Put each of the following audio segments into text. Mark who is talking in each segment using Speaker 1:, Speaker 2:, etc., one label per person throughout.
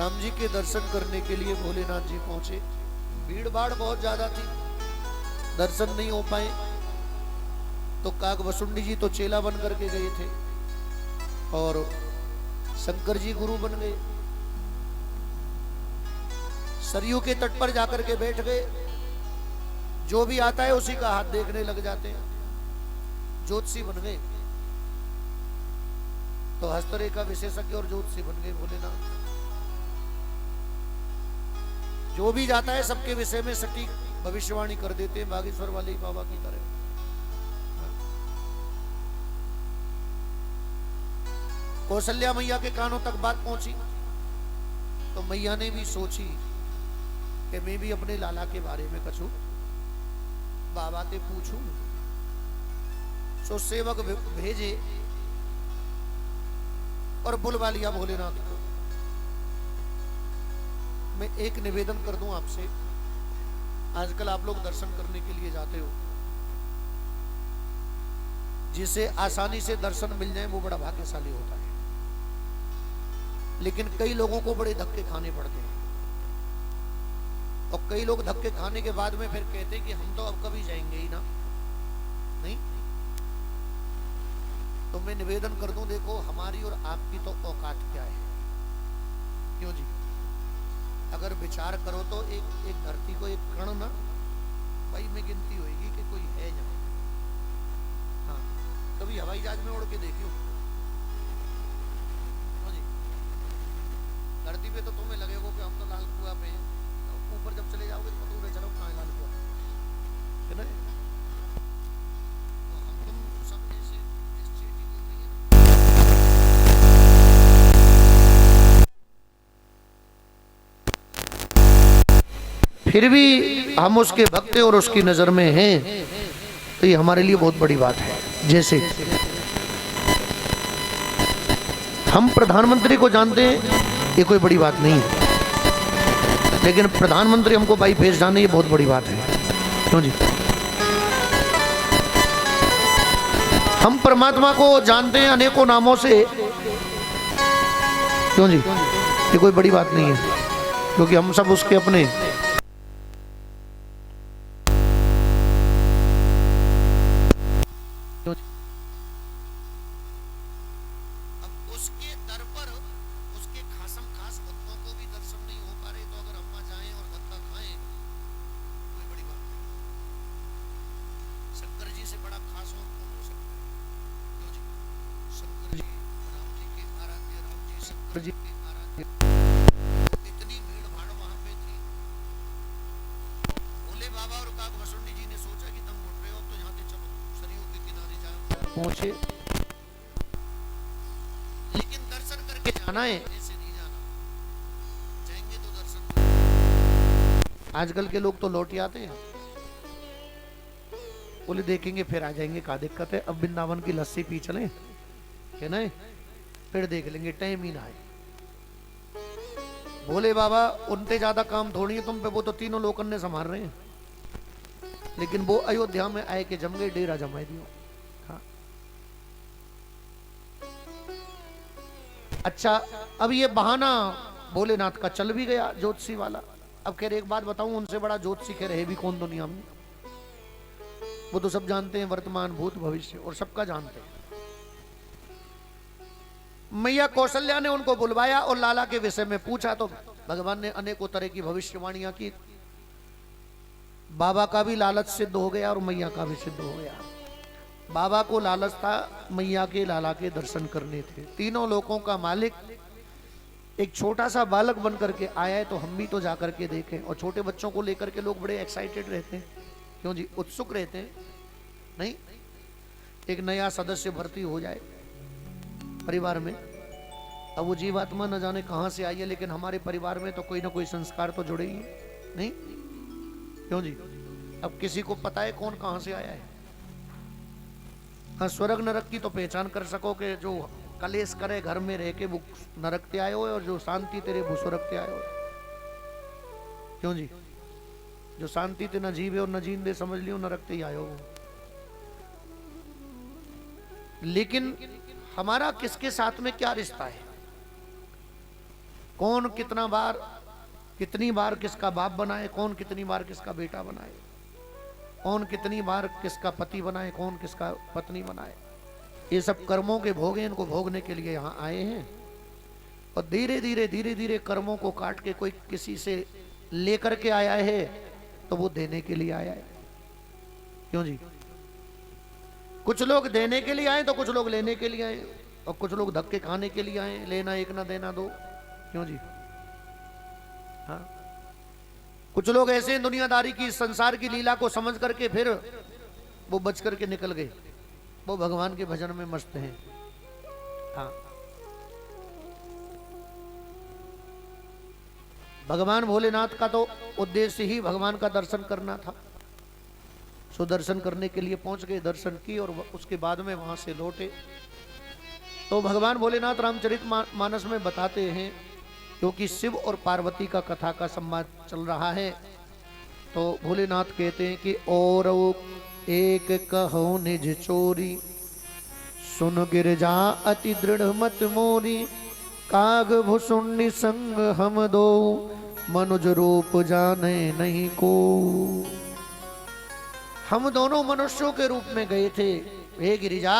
Speaker 1: राम जी के दर्शन करने के लिए भोलेनाथ जी पहुंचे। भीड़ भाड़ बहुत ज्यादा थी, दर्शन नहीं हो पाए। तो काकभुसुंडी जी तो चेला बन करके गए थे और शंकर जी गुरु बन गए। सरयू के तट पर जाकर के बैठ गए। जो भी आता है उसी का हाथ देखने लग जाते हैं, ज्योतिषी बन गए। तो हस्तरेखा विशेषज्ञ और ज्योतिषी बन गए भोलेनाथ। जो भी जाता है सबके विषय में सटीक भविष्यवाणी कर देते हैं, बागेश्वर वाले ही बाबा की तरह। कौशल्या मैया के कानों तक बात पहुंची तो मैया ने भी सोची कि मैं भी अपने लाला के बारे में कछू बाबा से पूछूं। सो सेवक भेजे और बुलवा लिया भोलेनाथ को। मैं एक निवेदन कर दूं आपसे, आजकल आप लोग दर्शन करने के लिए जाते हो, जिसे आसानी से दर्शन मिल जाए वो बड़ा भाग्यशाली होता है। लेकिन कई लोगों को बड़े धक्के खाने पड़ते हैं और कई लोग धक्के खाने के बाद में फिर कहते हैं कि हम तो अब कभी जाएंगे ही ना। नहीं, तो मैं निवेदन कर दूं, देखो हमारी और आपकी तो औकात क्या है। क्यों जी, अगर विचार करो तो एक धरती को एक कण ना भाई में गिनती होगी कि कोई है जहां। हाँ, कभी हवाई जहाज में उड़ के देखियो धरती पे तो तुम्हें लगेगा कि हम तो लाल कुआं पे हैं, ऊपर जब चले जाओगे तो पता चलो कहाँ है लाल कुआं, है ना। तो हम तुम सब जैसे इस चीटी को नहीं है, फिर भी हम उसके भक्त और उसकी नजर में हैं, तो ये हमारे लिए बहुत बड़ी बात है। जैसे हम प्रधानमंत्री को जानते हैं, ये कोई बड़ी बात नहीं है, लेकिन प्रधानमंत्री हमको बाई फेस जाने, ये बहुत बड़ी बात है। क्यों जी, हम परमात्मा को जानते हैं अनेकों नामों से। क्यों जी, ये कोई बड़ी बात नहीं है, क्योंकि हम सब उसके अपने। इतनी भीड़ भाड़ वहां पे थी, भोले बाबा और काकभुसुंडी जी ने सोचा कि तुम उठ रहे हो तो यहाँ से चलो सरयू के किनारे जाओ। पहुंचे, लेकिन दर्शन करके जाना है, ऐसे नहीं जाना। जाएंगे तो दर्शन। आजकल के लोग तो लौट आते हैं, बोले देखेंगे फिर आ जाएंगे, क्या दिक्कत है, अब वृंदावन की लस्सी पी चले, है ना, फिर देख लेंगे, टाइम ही ना है। भोले बाबा उनसे ज्यादा काम थोड़ी है तुम पे, वो तो तीनों लोकन ने संभाल रहे हैं। लेकिन वो अयोध्या में आए के जम गए, डेरा जमाए दियो। हाँ, अच्छा, अब ये बहाना भोलेनाथ का चल भी गया, ज्योतिषी वाला। अब खैर एक बात बताऊं, उनसे बड़ा ज्योतिषी खैर है भी कौन दुनिया में। वो तो सब जानते हैं, वर्तमान भूत भविष्य और सबका जानते हैं। मैया कौशल्या ने उनको बुलवाया और लाला के विषय में पूछा तो भगवान ने अनेकों तरह की भविष्यवाणियां की। बाबा का भी लालच सिद्ध हो गया और मैया का भी सिद्ध हो गया। बाबा को लालच था मैया के लाला के दर्शन करने थे। तीनों लोकों का मालिक एक छोटा सा बालक बन करके आया है, तो हम भी तो जाकर के देखें। और छोटे बच्चों को लेकर के लोग बड़े एक्साइटेड रहते हैं, क्यों जी, उत्सुक रहते हैं। नहीं, एक नया सदस्य भर्ती हो जाए परिवार में, अब वो जीवात्मा न जाने कहां से आई है, लेकिन हमारे परिवार में तो कोई ना कोई संस्कार तो जुड़े ही है। नहीं, क्यों जी, अब किसी को पता है कौन कहां से आया है। हाँ, स्वर्ग नरक की तो पहचान कर सको कि जो कलेश करे घर में रह के वो नरक ते आए हो, और जो शांति तेरे वो स्वर्ग ते आए हो। क्यों जी, जो शांति ते न जीवे और न जींदे समझ लियो नरक ते ही आए हो। लेकिन हमारा किसके साथ में क्या रिश्ता है। कौन कितना बार कितनी बार किसका बाप बनाए, कौन कितनी बार किसका बेटा बनाए, कौन कितनी बार किसका पति बनाए, कौन किसका पत्नी बनाए। ये सब कर्मों के भोग हैं, इनको भोगने के लिए यहाँ आए हैं। और धीरे धीरे कर्मों को काट के कोई किसी से लेकर के आया है तो वो देने के लिए आया है। क्यों जी? कुछ लोग देने के लिए आए तो कुछ लोग लेने के लिए आए, और कुछ लोग धक्के खाने के लिए आए, लेना एक ना देना दो। क्यों जी? हाँ, कुछ लोग ऐसे दुनियादारी की संसार की लीला को समझ करके फिर वो बच करके निकल गए, वो भगवान के भजन में मस्त हैं। हाँ, भगवान भोलेनाथ का तो उद्देश्य ही भगवान का दर्शन करना था। सो दर्शन करने के लिए पहुंच गए, दर्शन की और उसके बाद में वहां से लौटे। तो भगवान भोलेनाथ रामचरितमानस में बताते हैं, क्योंकि शिव और पार्वती का कथा का संवाद चल रहा है, तो भोलेनाथ कहते हैं कि और एक कहो निज चोरी, सुन गिरजा अति दृढ़ मत मोरी, काग भुसुंडी संग हम दो, मनुज रूप जाने नहीं को। हम दोनों मनुष्यों के रूप में गए थे, हे गिरिजा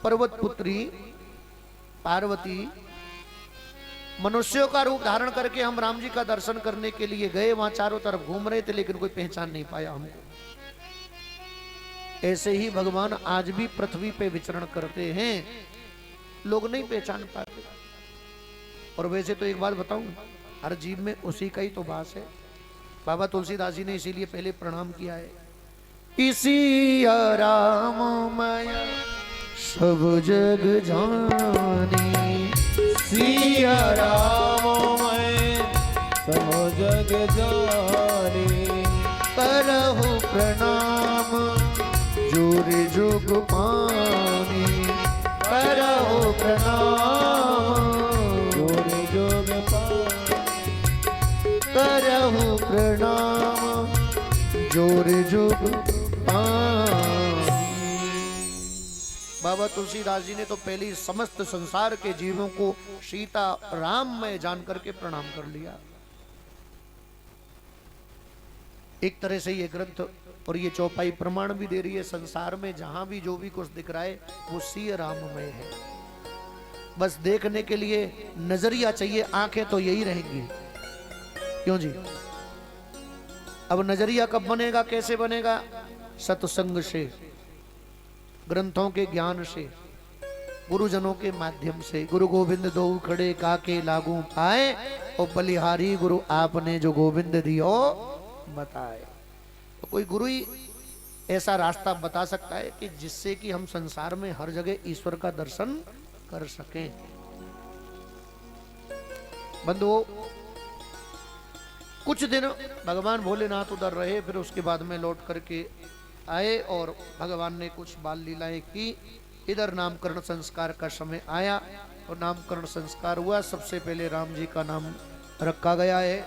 Speaker 1: पर्वत पुत्री पार्वती, मनुष्यों का रूप धारण करके हम राम जी का दर्शन करने के लिए गए। वहां चारों तरफ घूम रहे थे, लेकिन कोई पहचान नहीं पाया हमको। ऐसे ही भगवान आज भी पृथ्वी पे विचरण करते हैं, लोग नहीं पहचान पाते। और वैसे तो एक बात बताऊं, हर जीव में उसी का ही तो वास है। बाबा तुलसीदास जी ने इसीलिए पहले प्रणाम किया है, इसी राम माया सब जग जानी,
Speaker 2: सिया राम मैं सब जग जानी,
Speaker 1: करहु प्रणाम जोर जोग पानी, करहु प्रणाम
Speaker 2: जोर जोग पानी,
Speaker 1: करहु प्रणाम जोर जोग पानी। बाबा तुलसीदास जी ने तो पहले ही समस्त संसार के जीवों को सीता राम में जान करके प्रणाम कर लिया। एक तरह से ये ग्रंथ और ये चौपाई प्रमाण भी दे रही है, संसार में जहां भी जो भी कुछ दिख रहा है वो सिया राममय है। बस देखने के लिए नजरिया चाहिए, आंखें तो यही रहेंगी। क्यों जी? अब नजरिया कब बनेगा, कैसे बनेगा? सत्संग से, ग्रंथों के ज्ञान से, गुरुजनों के माध्यम से। गुरु गोविंद दो खड़े काके लागू पाए, और बलिहारी गुरु आपने जो गोविंद दियो बताए। तो कोई गुरु ही ऐसा रास्ता बता सकता है कि जिससे कि हम संसार में हर जगह ईश्वर का दर्शन कर सकें। बंधुओं, कुछ दिन भगवान भोलेनाथ उधर रहे, फिर उसके बाद में लौट करके आए और भगवान ने कुछ बाल लीलाएं की। इधर नामकरण संस्कार का समय आया और नामकरण संस्कार हुआ। सबसे पहले राम जी का नाम रखा गया है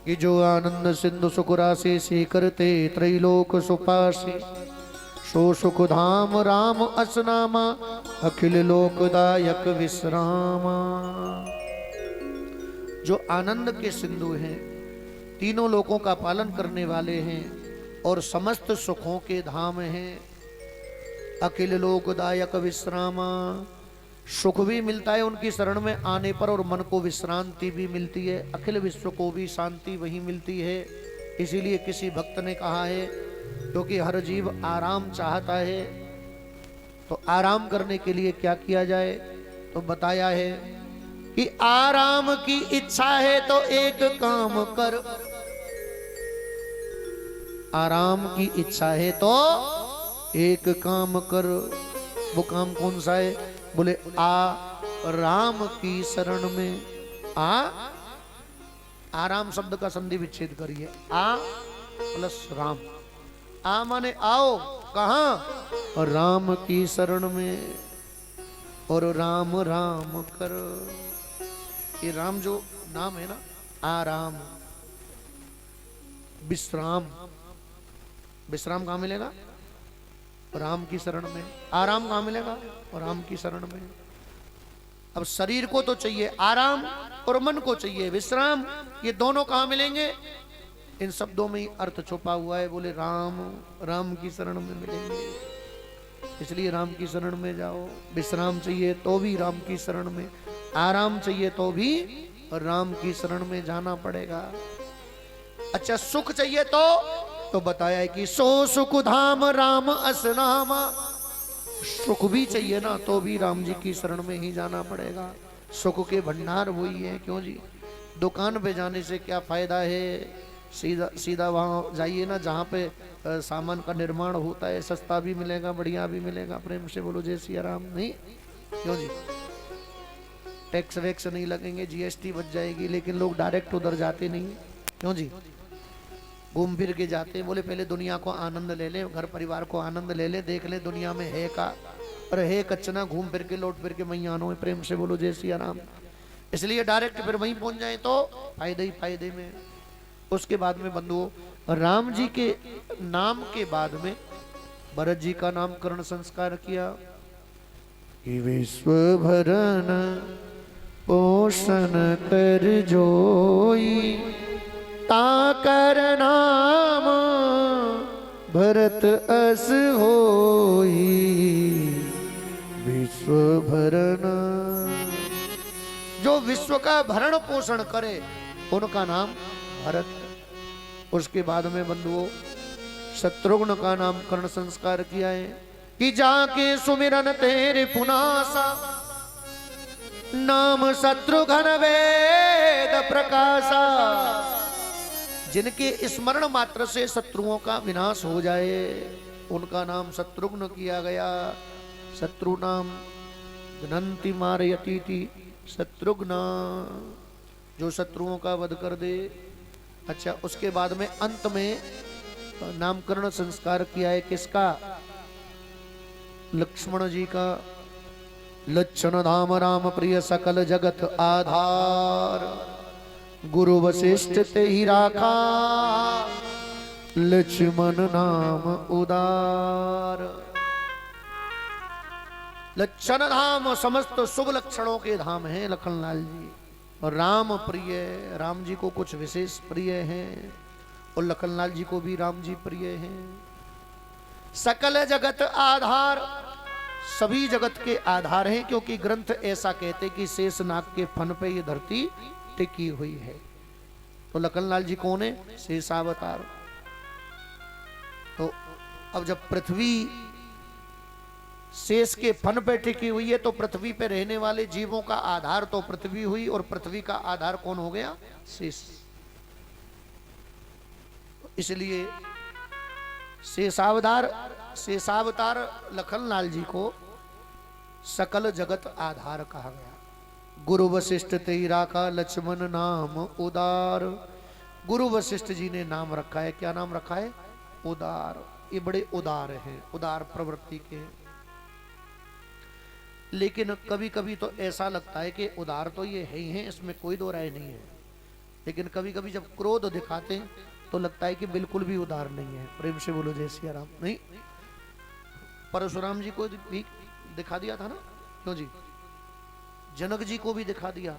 Speaker 1: कि जो आनंद सिंधु सुकुरासे से करते त्रैलोक सुपासे, सो सुख धाम राम असनामा, अखिल लोकदायक विश्रामा। जो आनंद के सिंधु हैं, तीनों लोकों का पालन करने वाले हैं और समस्त सुखों के धाम हैं। अखिल लोकदायक विश्रामा, सुख भी मिलता है उनकी शरण में आने पर, और मन को विश्रांति भी मिलती है। अखिल विश्व को भी शांति वही मिलती है। इसीलिए किसी भक्त ने कहा है, क्योंकि हर जीव आराम चाहता है, तो आराम करने के लिए क्या किया जाए, तो बताया है कि आराम की इच्छा है तो एक काम कर। आराम की इच्छा है तो एक काम कर। वो काम कौन सा है? बोले आ राम की शरण में। आराम शब्द का संधि विच्छेद करिए, आ प्लस राम। आ माने आओ, कहां? राम की शरण में, और राम राम कर। ये राम जो नाम है ना, आराम, विश्राम। विश्राम कहां मिलेगा? राम की शरण में। आराम कहां मिलेगा? राम की शरण में। अब शरीर को तो चाहिए आराम और मन को चाहिए विश्राम, ये दोनों कहाँ मिलेंगे? इन शब्दों में ही अर्थ छुपा हुआ है। बोले राम, राम की शरण में मिलेंगे, इसलिए राम की शरण में जाओ। विश्राम चाहिए तो भी राम की शरण में, आराम चाहिए तो भी राम की शरण में जाना पड़ेगा। अच्छा सुख चाहिए तो बताया है कि सो सुख धाम राम असनामा। सुख भी चाहिए ना तो भी राम जी की शरण में ही जाना पड़ेगा। सुख के भंडार वही है। क्यों जी, दुकान पे जाने से क्या फायदा है? सीधा सीधा वहाँ जाइए ना जहाँ पे सामान का निर्माण होता है, सस्ता भी मिलेगा बढ़िया भी मिलेगा। प्रेम से बोलो जय सिया राम। नहीं क्यों जी, टैक्स वैक्स नहीं लगेंगे, जीएसटी बच जाएगी, लेकिन लोग डायरेक्ट उधर जाते नहीं। क्यों जी, घूम फिर के जाते हैं। बोले पहले दुनिया को आनंद ले ले, घर परिवार को आनंद ले ले, देख ले दुनिया में है का, और है कच्चना, घूम फिर के लौट फिर के वहीं आनो है। प्रेम से बोलो जय सिया राम। इसलिए डायरेक्ट फिर वहीं पहुंच जाए तो फायदे ही फायदे में। उसके बाद में बंधुओं राम जी के नाम के बाद में भरत जी का नामकरण संस्कार किया कि विश्व भरन पोषण कर जोई, ताकर नाम भरत अस होई। विश्व भरन, जो विश्व का भरण पोषण करे उनका नाम भरत। उसके बाद में बंधुओं शत्रुघ्न का नामकरण संस्कार किया है कि जाके सुमिरन तेरे पुनासा, नाम शत्रुघ्न वेद प्रकाशा। जिनके स्मरण मात्र से शत्रुओं का विनाश हो जाए उनका नाम शत्रुघ्न किया गया। शत्रु नाम घ्नन्ति मारयतीति शत्रुघ्न, जो शत्रुओं का वध कर दे। अच्छा उसके बाद में अंत में नामकरण संस्कार किया है किसका? लक्ष्मण जी का। लक्षण धाम राम प्रिय सकल जगत आधार, गुरु वशिष्ठ ते ही राखा लक्ष्मण नाम उदार। लक्षण धाम समस्त शुभ लक्षणों के धाम हैं लखनलाल जी। और राम प्रिय, राम जी को कुछ विशेष प्रिय हैं और लखनलाल जी को भी राम जी प्रिय हैं। सकल जगत आधार, सभी जगत के आधार हैं, क्योंकि ग्रंथ ऐसा कहते कि शेषनाग के फन पे ये धरती टिकी हुई है। तो लखनलाल जी कौन है? शेषावतार। तो अब जब पृथ्वी शेष के फन पे टिकी हुई है तो पृथ्वी पे रहने वाले जीवों का आधार तो पृथ्वी हुई, और पृथ्वी का आधार कौन हो गया? शेष। इसलिए शेषावतार लखनलाल जी को सकल जगत आधार कहा गया। गुरु वशिष्ठ तेई राखा लक्ष्मण नाम उदार। गुरु वशिष्ठ जी ने नाम रखा है, क्या नाम रखा है? उदार। ये बड़े उदार हैं, उदार प्रवृत्ति के हैं। लेकिन कभी कभी तो ऐसा लगता है कि उदार तो ये है ही हैं, इसमें कोई दो राय नहीं है। लेकिन कभी कभी जब क्रोध दिखाते हैं तो लगता है कि बिल्कुल भी उदार नहीं है। प्रेम से बोलो जय सिया राम। नहीं, परशुराम जी को भी दिखा दिया था ना। क्यों जी, जनक जी को भी दिखा दिया।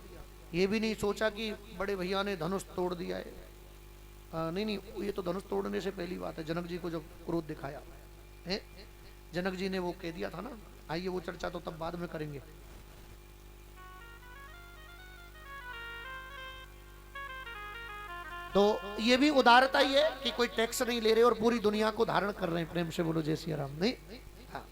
Speaker 1: ये भी नहीं सोचा कि बड़े भैया ने धनुष तोड़ दिया है। नहीं, ये तो धनुष तोड़ने से पहली बात है। जनक जी को जब क्रोध दिखाया है, जनक जी ने वो कह दिया था ना। आइए वो चर्चा तो तब बाद में करेंगे। तो ये भी उदारता ही है कि कोई टैक्स नहीं ले रहे और पूरी दुनिया को धारण कर रहे हैं। प्रेम से बोलो जय सिया राम। नहीं, हाँ।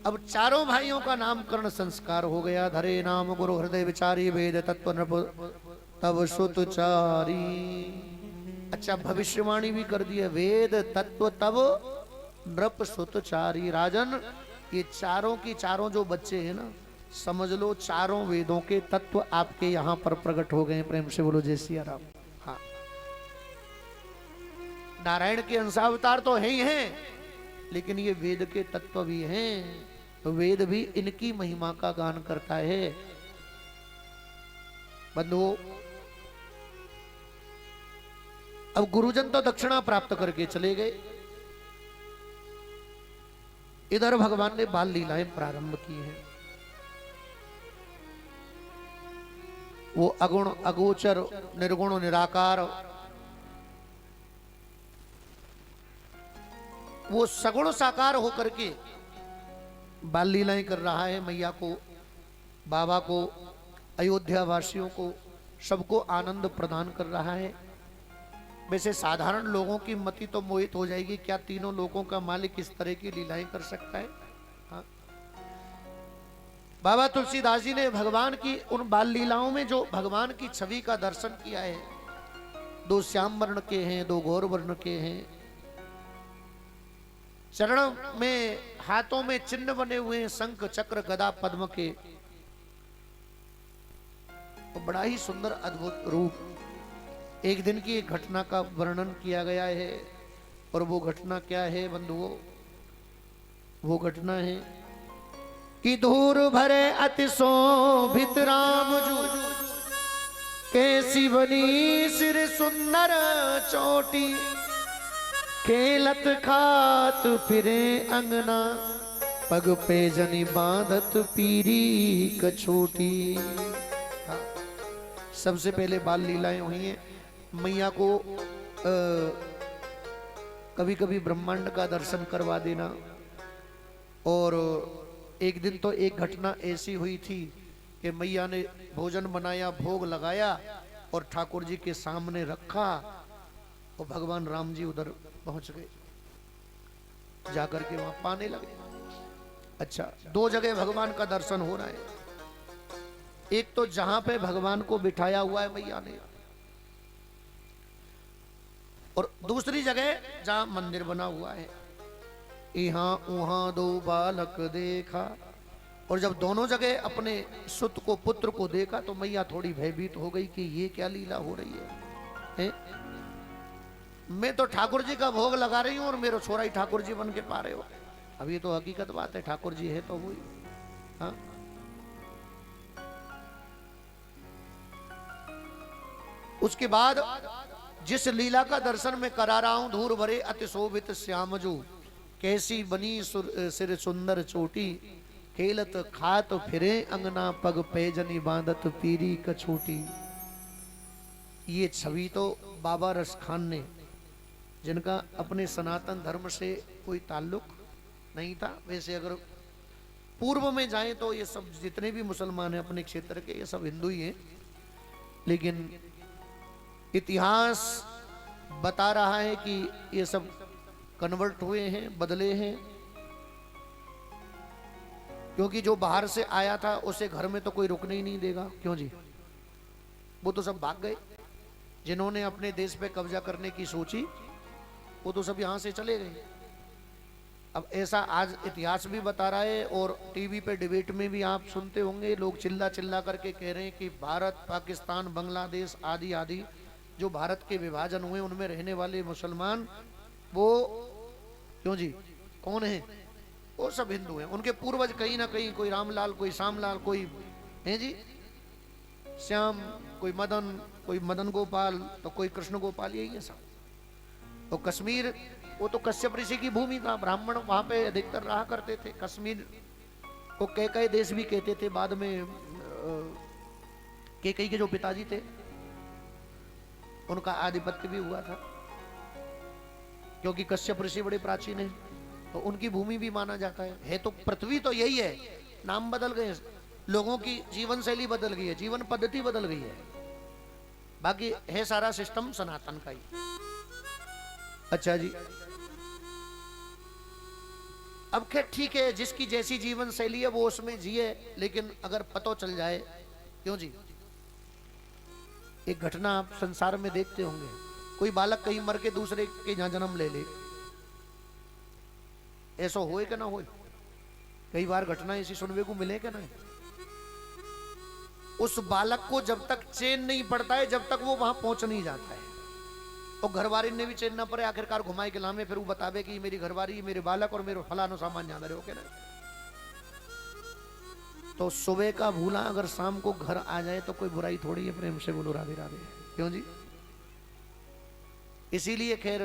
Speaker 1: अब चारों भाइयों का नामकरण संस्कार हो गया। धरे नाम गुरु हृदय विचारी, वेद तत्व नृप तब सुतचारी। अच्छा भविष्यवाणी भी कर दी है, वेद तत्व तब नृप सुतचारी। राजन, ये चारों की चारों जो बच्चे हैं ना, समझ लो चारों वेदों के तत्व आपके यहाँ पर प्रकट हो गए। प्रेम से बोलो जय सिया राम। हाँ, नारायण के अंशावतार तो है ही हैं, लेकिन ये वेद के तत्व भी हैं। तो वेद भी इनकी महिमा का गान करता है। बंधुओं, अब गुरुजन तो दक्षिणा प्राप्त करके चले गए। इधर भगवान ने बाल लीलाएं प्रारंभ की हैं। वो अगुण अगोचर निर्गुण निराकार, वो सगुण साकार होकर के बाल लीलाएं कर रहा है। मैया को, बाबा को, अयोध्या वासियों को, सबको आनंद प्रदान कर रहा है। वैसे साधारण लोगों की मति तो मोहित हो जाएगी, क्या तीनों लोगों का मालिक इस तरह की लीलाएं कर सकता है? हाँ? बाबा तुलसीदास जी ने भगवान की उन बाल लीलाओं में जो भगवान की छवि का दर्शन किया है, दो श्याम वर्ण के हैं, दो गौर वर्ण के हैं, चरण में हाथों में चिन्ह बने हुए हैं, शंख चक्र गदा पद्म के, तो बड़ा ही सुंदर अद्भुत रूप। एक दिन की एक घटना का वर्णन किया गया है, और वो घटना क्या है बंधुओं? वो घटना है कि धूर भरे अति शोभित राम जू, कैसी बनी सिर सुंदर चोटी, खेलत खात फिरे अंगना, पग पे जनी बांधत पीरी कछोटी। सबसे पहले बाल लीलाएं हुई हैं। मैया को कभी कभी ब्रह्मांड का दर्शन करवा देना। और एक दिन तो एक घटना ऐसी हुई थी कि मैया ने भोजन बनाया, भोग लगाया और ठाकुर जी के सामने रखा, और भगवान राम जी उधर पहुंच गए, जाकर के वहां पाने लगे। अच्छा, दो जगह भगवान का दर्शन हो रहा है। एक तो जहां पे भगवान को बिठाया हुआ है मैया ने, और दूसरी जगह जहां मंदिर बना हुआ है। यहाँ वहां दो बालक देखा, और जब दोनों जगह अपने सुत को, पुत्र को देखा, तो मैया थोड़ी भयभीत हो गई कि ये क्या लीला हो रही है? मैं तो ठाकुर जी का भोग लगा रही हूं और मेरा छोरा ही ठाकुर जी बन के पा रहे हो। अब ये तो हकीकत बात है, ठाकुर जी है तो हुई। हाँ, उसके बाद जिस लीला का दर्शन मैं करा रहा हूं, धूर भरे अति शोभित श्यामजू, कैसी बनी सिर सुंदर चोटी, खेलत खात फिरे अंगना, पग पैजनी बांधत पीरी कछोटी। ये छवि तो बाबा रसखान ने, जिनका अपने सनातन धर्म से कोई ताल्लुक नहीं था। वैसे अगर पूर्व में जाएं तो ये सब जितने भी मुसलमान हैं अपने क्षेत्र के, ये सब हिंदू ही हैं, लेकिन इतिहास बता रहा है कि ये सब कन्वर्ट हुए हैं, बदले हैं, क्योंकि जो बाहर से आया था उसे घर में तो कोई रुकने ही नहीं देगा। क्यों जी? वो तो सब भाग गए। जिन्होंने अपने देश पे कब्जा करने की सोची, वो तो सब यहां से चले गए। अब ऐसा आज इतिहास भी बता रहा है, और टीवी पे डिबेट में भी आप सुनते होंगे, लोग चिल्ला चिल्ला करके कह रहे हैं कि भारत, पाकिस्तान, बांग्लादेश आदि आदि जो भारत के विभाजन हुए उनमें रहने वाले मुसलमान, वो क्यों जी कौन है? वो सब हिंदू हैं। उनके पूर्वज कहीं ना कहीं, कोई रामलाल, कोई श्यामलाल, कोई है जी श्याम, कोई मदन, कोई मदन गोपाल, तो कोई कृष्ण गोपाल, यही है सब। तो कश्मीर, वो तो कश्यप ऋषि की भूमि था, ब्राह्मण वहां पे अधिकतर रहा करते थे। कश्मीर को कैकई देश भी कहते थे। बाद में कैकई के जो पिताजी थे उनका आधिपत्य भी हुआ था, क्योंकि कश्यप ऋषि बड़े प्राचीन हैं, तो उनकी भूमि भी माना जाता है। तो पृथ्वी तो यही है, नाम बदल गए, लोगों की जीवन शैली बदल गई है, जीवन पद्धति बदल गई है, बाकी है सारा सिस्टम सनातन का ही। अच्छा जी, अब खैर ठीक है, जिसकी जैसी जीवन शैली है वो उसमें जिए, लेकिन अगर पता चल जाए, क्यों जी, एक घटना आप संसार में देखते होंगे, कोई बालक कहीं मर के दूसरे के यहां जन्म ले ले, ऐसा होए कि ना होए? कई बार घटना ऐसी सुनने को मिले कि नहीं? उस बालक को जब तक चैन नहीं पड़ता है, जब तक वो वहां पहुंच नहीं जाता है, और घरवारी ने भी चैन ना पड़े, आखिरकार घुमाए के लामे, फिर वो बतावे कि मेरी घरवारी, मेरे बालक और मेरे फलानो सामान याद रहे हो के ना। तो सुबह का भूला अगर शाम को घर आ जाए तो कोई बुराई थोड़ी है, प्रेम से बोलो राधे राधे। क्यों जी? इसीलिए खैर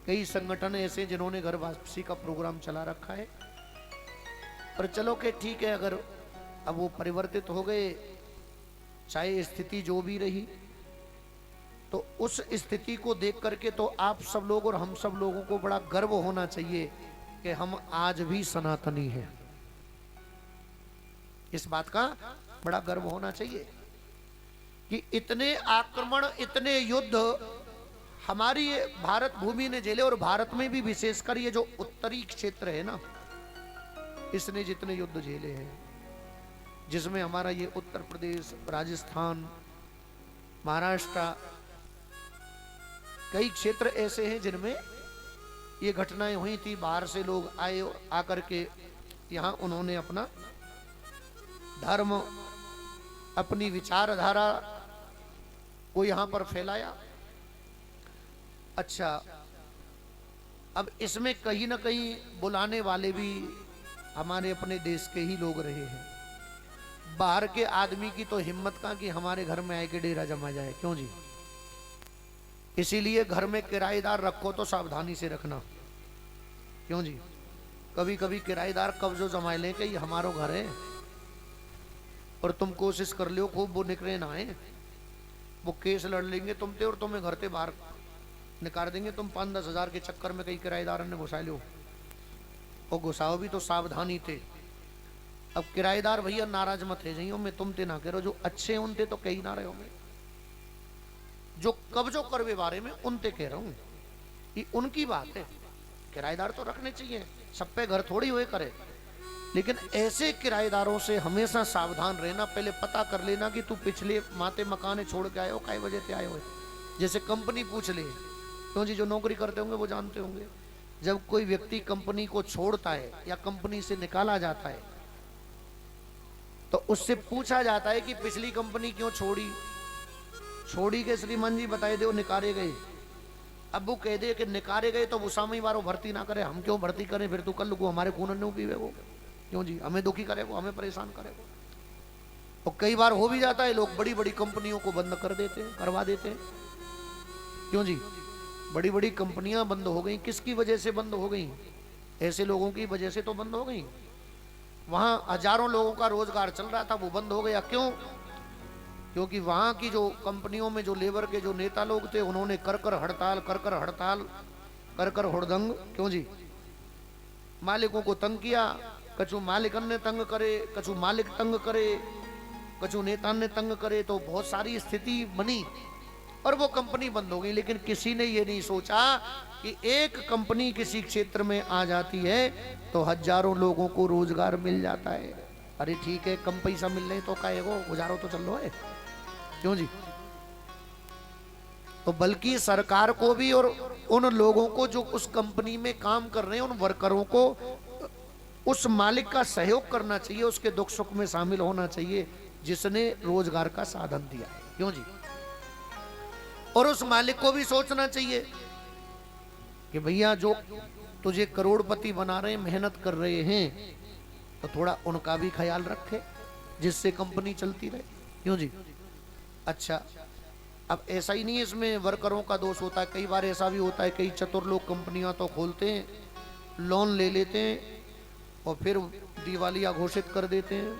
Speaker 1: कई संगठन ऐसे जिन्होंने घर वापसी का प्रोग्राम चला रखा है, पर चलो के ठीक है, अगर अब वो परिवर्तित हो गए, चाहे स्थिति जो भी रही, तो उस स्थिति को देख करके तो आप सब लोग और हम सब लोगों को बड़ा गर्व होना चाहिए कि हम आज भी सनातनी हैं। इस बात का बड़ा गर्व होना चाहिए कि इतने आक्रमण, इतने युद्ध हमारी भारत भूमि ने झेले, और भारत में भी विशेषकर ये जो उत्तरी क्षेत्र है ना, इसने जितने युद्ध झेले हैं, जिसमें हमारा ये उत्तर प्रदेश, राजस्थान, महाराष्ट्र, कई क्षेत्र ऐसे हैं जिनमें ये घटनाएं हुई थी। बाहर से लोग आए, आकर के यहाँ उन्होंने अपना धर्म, अपनी विचारधारा को यहाँ पर फैलाया। अच्छा, अब इसमें कहीं ना कहीं बुलाने वाले भी हमारे अपने देश के ही लोग रहे हैं। बाहर के आदमी की तो हिम्मत कहाँ कि हमारे घर में आए के डेरा जमा जाए, क्यों जी? इसीलिए घर में किराएदार रखो तो सावधानी से रखना, क्यों जी? कभी कभी किराएदार कब्जो जमा लें कि ये हमारा घर है, और तुम कोशिश कर लियो खूब वो निकले ना आए, वो केस लड़ लेंगे तुमसे और तुम्हें घर से बाहर निकाल देंगे। तुम 5-10 हजार के चक्कर में कई किराएदार ने घुसा लो, और घुसाओ भी तो सावधानी थे। अब किराएदार भैया नाराज मत रह जाइयो, मैं तुम ते ना करो, जो अच्छे उनते तो कहीं ना रहोगे, जो कब्जो करवे बारे में उनते कह रहा हूं, ये उनकी बात है। किराएदार तो रखने चाहिए, सब पे घर थोड़ी हुए करे, लेकिन ऐसे किराएदारों से हमेशा सावधान रहना। पहले पता कर लेना कि तू पिछले माते मकाने छोड़ के आए हो, काय वजह से आए हो। जैसे कंपनी पूछ ले, क्यों जी? जो नौकरी करते होंगे वो जानते होंगे, जब कोई व्यक्ति कंपनी को छोड़ता है या कंपनी से निकाला जाता है, तो उससे पूछा जाता है कि पिछली कंपनी क्यों छोड़ी। छोड़ी के श्रीमान जी बताए दे, निकाले गए। अब वो कह दे कि निकाले गए तो वो सामने बारो भर्ती ना करे, हम क्यों भर्ती करें? फिर तू कल को हमारे खून नहीं पीवे वो, क्यों जी? हमें दुखी करे वो, हमें परेशान करे वो। और कई बार हो भी जाता है, लोग बड़ी बड़ी कंपनियों को बंद कर देते हैं, करवा देते हैं, क्यों जी? बड़ी बड़ी कंपनियां बंद हो गई, किसकी वजह से बंद हो गई? ऐसे लोगों की वजह से तो बंद हो गई। वहां हजारों लोगों का रोजगार चल रहा था, वो बंद हो गया। क्यों? क्योंकि वहां की जो कंपनियों में जो लेबर के जो नेता लोग थे, उन्होंने कर कर हड़ताल, कर कर हुड़दंग, क्यों जी? मालिकों को तंग किया। कछु मालिक ने तंग करे, कछु मालिक तंग करे, कछु नेता ने तंग करे, तो बहुत सारी स्थिति बनी और वो कंपनी बंद हो गई। लेकिन किसी ने ये नहीं सोचा कि एक कंपनी किसी क्षेत्र में आ जाती है तो हजारों लोगों को रोजगार मिल जाता है। अरे ठीक है, कम पैसा मिल रहे तो काहे को, गुजारो तो चल रहा है, क्यों जी? तो बल्कि सरकार को भी और उन लोगों को जो उस कंपनी में काम कर रहे हैं, उन वर्करों को उस मालिक का सहयोग करना चाहिए, उसके दुख सुख में शामिल होना चाहिए, जिसने रोजगार का साधन दिया, क्यों जी? और उस मालिक को भी सोचना चाहिए कि भैया जो तुझे करोड़पति बना रहे हैं, मेहनत कर रहे हैं, तो थोड़ा उनका भी ख्याल रखे, जिससे कंपनी चलती रहे, क्यों जी? अच्छा, अब ऐसा ही नहीं है इसमें वर्करों का दोष होता है। कई बार ऐसा भी होता है, कई चतुर लोग कंपनियां तो खोलते हैं, लोन ले लेते हैं और फिर दिवालिया घोषित कर देते हैं,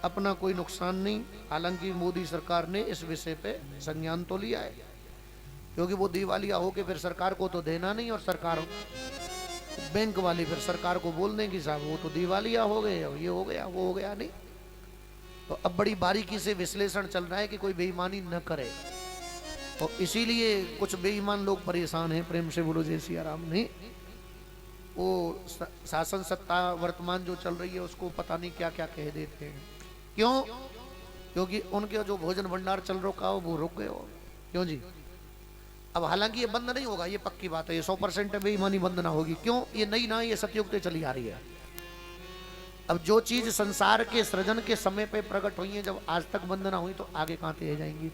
Speaker 1: अपना कोई नुकसान नहीं। हालांकि मोदी सरकार ने इस विषय पे संज्ञान तो लिया है, क्योंकि वो दिवालिया होके फिर सरकार को तो देना नहीं, और सरकार बैंक वाले फिर सरकार को बोल दें कि साहब वो तो दिवालिया हो गए, ये हो गया, वो हो गया नहीं। तो अब बड़ी बारीकी से विश्लेषण चल रहा है कि कोई बेईमानी न करे, और इसीलिए कुछ बेईमान लोग परेशान हैं। प्रेम से बोलो जय सिया राम। नहीं, वो शासन सत्ता वर्तमान जो चल रही है उसको पता नहीं क्या क्या कह देते हैं। क्यों? क्योंकि उनके जो भोजन भंडार चल रहा हो वो रुक गए हो, क्यों जी? अब हालांकि ये बंद नहीं होगा, ये पक्की बात है, ये 100% बेईमानी बंद ना होगी। क्यों? ये नई ना, ये सतयुग से चली आ रही है। अब जो चीज संसार के सृजन के समय पे प्रकट हुई है, जब आज तक बंद ना हुई तो आगे कहां से जाएंगी?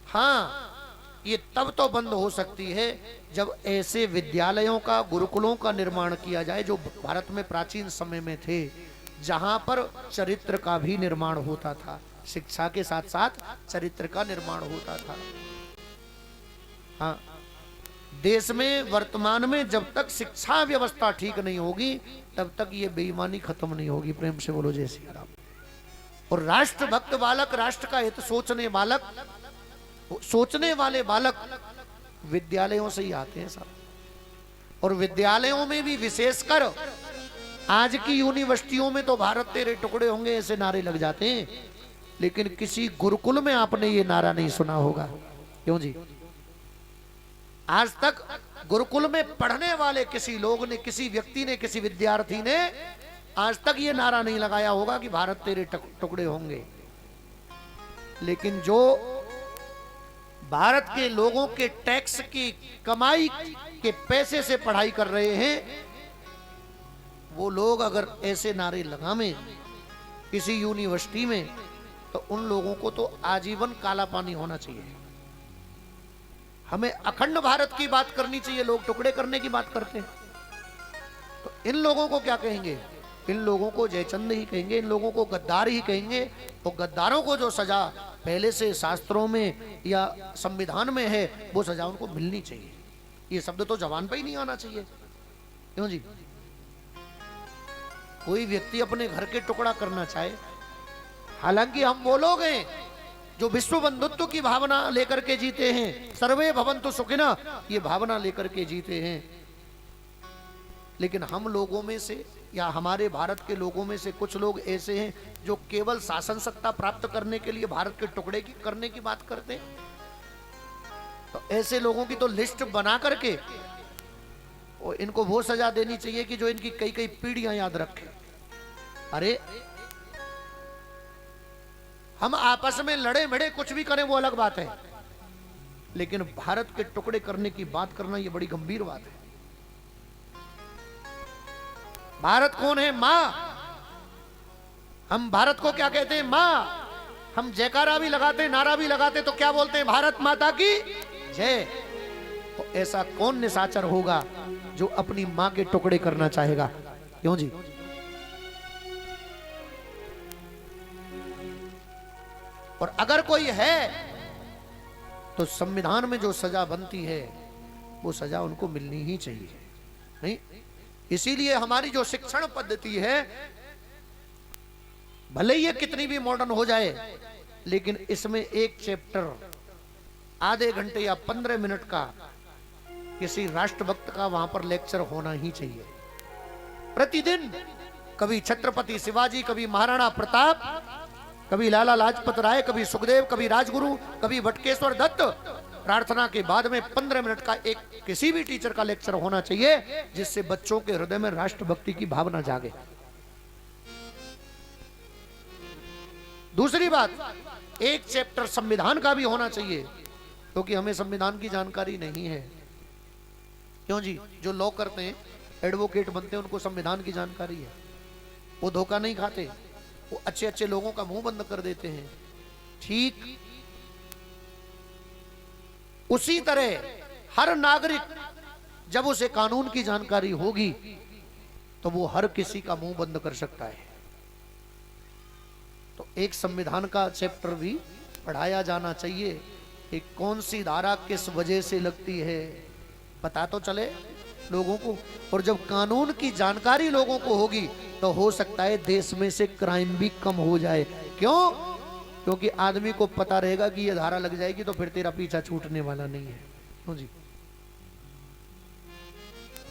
Speaker 1: हाँ, ये तब तो बंद हो सकती है जब ऐसे विद्यालयों का, गुरुकुलों का निर्माण किया जाए जो भारत में प्राचीन समय में थे, जहां पर चरित्र का भी निर्माण होता था, शिक्षा के साथ साथ चरित्र का निर्माण होता था। हाँ, देश में वर्तमान में जब तक शिक्षा व्यवस्था ठीक नहीं होगी तब तक ये बेईमानी खत्म नहीं होगी। प्रेम से बोलो जय श्री राम। और राष्ट्रभक्त बालक, राष्ट्र का हित सोचने वाले बालक विद्यालयों से ही आते हैं सब। और विद्यालयों में भी विशेषकर आज की यूनिवर्सिटियों में तो भारत तेरे टुकड़े होंगे ऐसे नारे लग जाते हैं, लेकिन किसी गुरुकुल में आपने ये नारा नहीं सुना होगा। क्यों जी? आज तक गुरुकुल में पढ़ने वाले किसी लोग ने, किसी व्यक्ति ने, किसी विद्यार्थी ने आज तक ये नारा नहीं लगाया होगा कि भारत तेरे टुकड़े होंगे। लेकिन जो भारत के लोगों के टैक्स की कमाई के पैसे से पढ़ाई कर रहे हैं, वो लोग अगर ऐसे नारे लगावें किसी यूनिवर्सिटी में, तो उन लोगों को तो आजीवन काला पानी होना चाहिए। हमें अखंड भारत की बात करनी चाहिए, लोग टुकड़े करने की बात करते हैं। तो इन लोगों को क्या कहेंगे? इन लोगों को जयचंद ही कहेंगे, इन लोगों को गद्दार ही कहेंगे। तो गद्दारों को जो सजा पहले से शास्त्रों में या संविधान में है, वो सजा उनको मिलनी चाहिए। ये शब्द तो जबान पे ही नहीं आना चाहिए। क्यों जी? कोई व्यक्ति अपने घर के टुकड़ा करना चाहे, हालांकि हम वो लोग हैं जो विश्व बंधुत्व की भावना लेकर के जीते हैं, सर्वे भवन्तु सुखिनः, ये भावना लेकर के जीते हैं। लेकिन हम लोगों में से या हमारे भारत के लोगों में से कुछ लोग ऐसे हैं जो केवल शासन सत्ता प्राप्त करने के लिए भारत के टुकड़े करने की बात करते हैं। तो ऐसे लोगों की तो लिस्ट बना करके और इनको वो सजा देनी चाहिए कि जो इनकी कई कई पीढ़ियां याद रखें। अरे हम आपस में लड़े भिड़े कुछ भी करें वो अलग बात है, लेकिन भारत के टुकड़े करने की बात करना ये बड़ी गंभीर बात है। भारत कौन है? मां। हम भारत को क्या कहते हैं? मां। हम जयकारा भी लगाते, नारा भी लगाते, तो क्या बोलते हैं? भारत माता की जय। तो ऐसा कौन निशाचर होगा जो अपनी मां के टुकड़े करना चाहेगा? क्यों जी? और अगर कोई है तो संविधान में जो सजा बनती है वो सजा उनको मिलनी ही चाहिए। नहीं, इसीलिए हमारी जो शिक्षण पद्धति है, भले ये कितनी भी मॉडर्न हो जाए, लेकिन इसमें एक चैप्टर आधे घंटे या 15 मिनट का किसी राष्ट्रभक्त का वहां पर लेक्चर होना ही चाहिए प्रतिदिन। कभी छत्रपति शिवाजी, कभी महाराणा प्रताप, कभी लाला लाजपत राय, कभी सुखदेव, कभी राजगुरु, कभी बटकेश्वर दत्त। प्रार्थना के बाद में 15 मिनट का एक किसी भी टीचर का लेक्चर होना चाहिए, जिससे बच्चों के हृदय में राष्ट्रभक्ति की भावना जागे। दूसरी बात, एक चैप्टर संविधान का भी होना चाहिए, क्योंकि हमें संविधान की जानकारी नहीं है। क्यों जी? जो लॉ करते हैं, एडवोकेट बनते हैं, उनको संविधान की जानकारी है। वो धोखा नहीं खाते, वो अच्छे अच्छे लोगों का मुंह बंद कर देते हैं। ठीक उसी तरह हर नागरिक जब उसे कानून की जानकारी होगी तो वो हर किसी का मुंह बंद कर सकता है। तो एक संविधान का चैप्टर भी पढ़ाया जाना चाहिए कि कौन सी धारा किस वजह से लगती है, पता तो चले लोगों को। और जब कानून की जानकारी लोगों को होगी तो हो सकता है देश में से क्राइम भी कम हो जाए। क्यों? क्योंकि आदमी को पता रहेगा कि ये धारा लग जाएगी तो फिर तेरा पीछा छूटने वाला नहीं है। क्यों जी?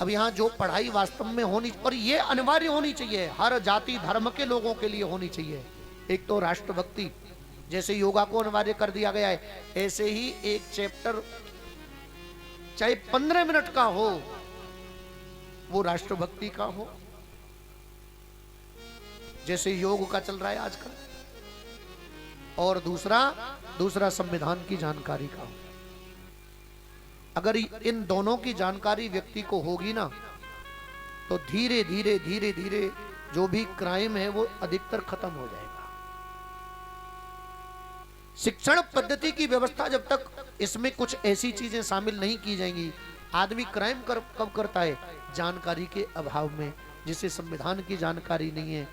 Speaker 1: अब यहाँ जो पढ़ाई वास्तव में होनी, और ये अनिवार्य होनी चाहिए, हर जाति धर्म के लोगों के लिए होनी चाहिए। एक तो राष्ट्रभक्ति, जैसे योगा को अनिवार्य कर दिया गया है, ऐसे ही एक चैप्टर चाहे 15 मिनट का हो वो राष्ट्रभक्ति का हो, जैसे योग का चल रहा है आजकल। और दूसरा संविधान की जानकारी का हो। अगर इन दोनों की जानकारी व्यक्ति को होगी ना, तो धीरे धीरे धीरे धीरे जो भी क्राइम है वो अधिकतर खत्म हो जाएगा। शिक्षण पद्धति की व्यवस्था जब तक इसमें कुछ ऐसी चीजें शामिल नहीं की जाएंगी, आदमी क्राइम कब करता है? जानकारी के अभाव में, जिसे संविधान की जानकारी नहीं है।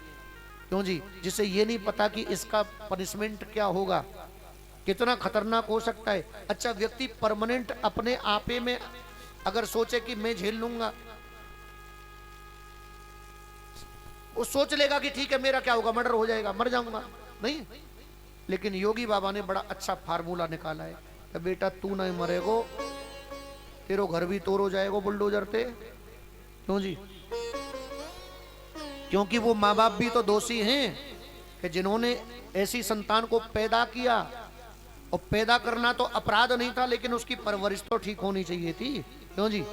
Speaker 1: क्यों जी? जिसे ये नहीं पता कि इसका पनिशमेंट क्या होगा, कितना खतरनाक हो सकता है। अच्छा, व्यक्ति परमानेंट अपने आपे में अगर सोचे कि मैं झेल लूंगा, वो सोच लेगा कि ठीक है मेरा क्या होगा, मर्डर हो जाएगा, मर जाऊंगा, नहीं। लेकिन योगी बाबा ने बड़ा अच्छा फार्मूला निकाला है कि बेटा तू नहीं मरेगो, तेरो घर भी तोड़ हो जाएगा बुलडोजर ते। क्यों जी? क्योंकि वो माँ बाप भी तो दोषी हैं कि जिन्होंने ऐसी संतान को पैदा किया, और पैदा करना तो अपराध नहीं था, लेकिन उसकी परवरिश तो ठीक होनी चाहिए थी। क्यों जी?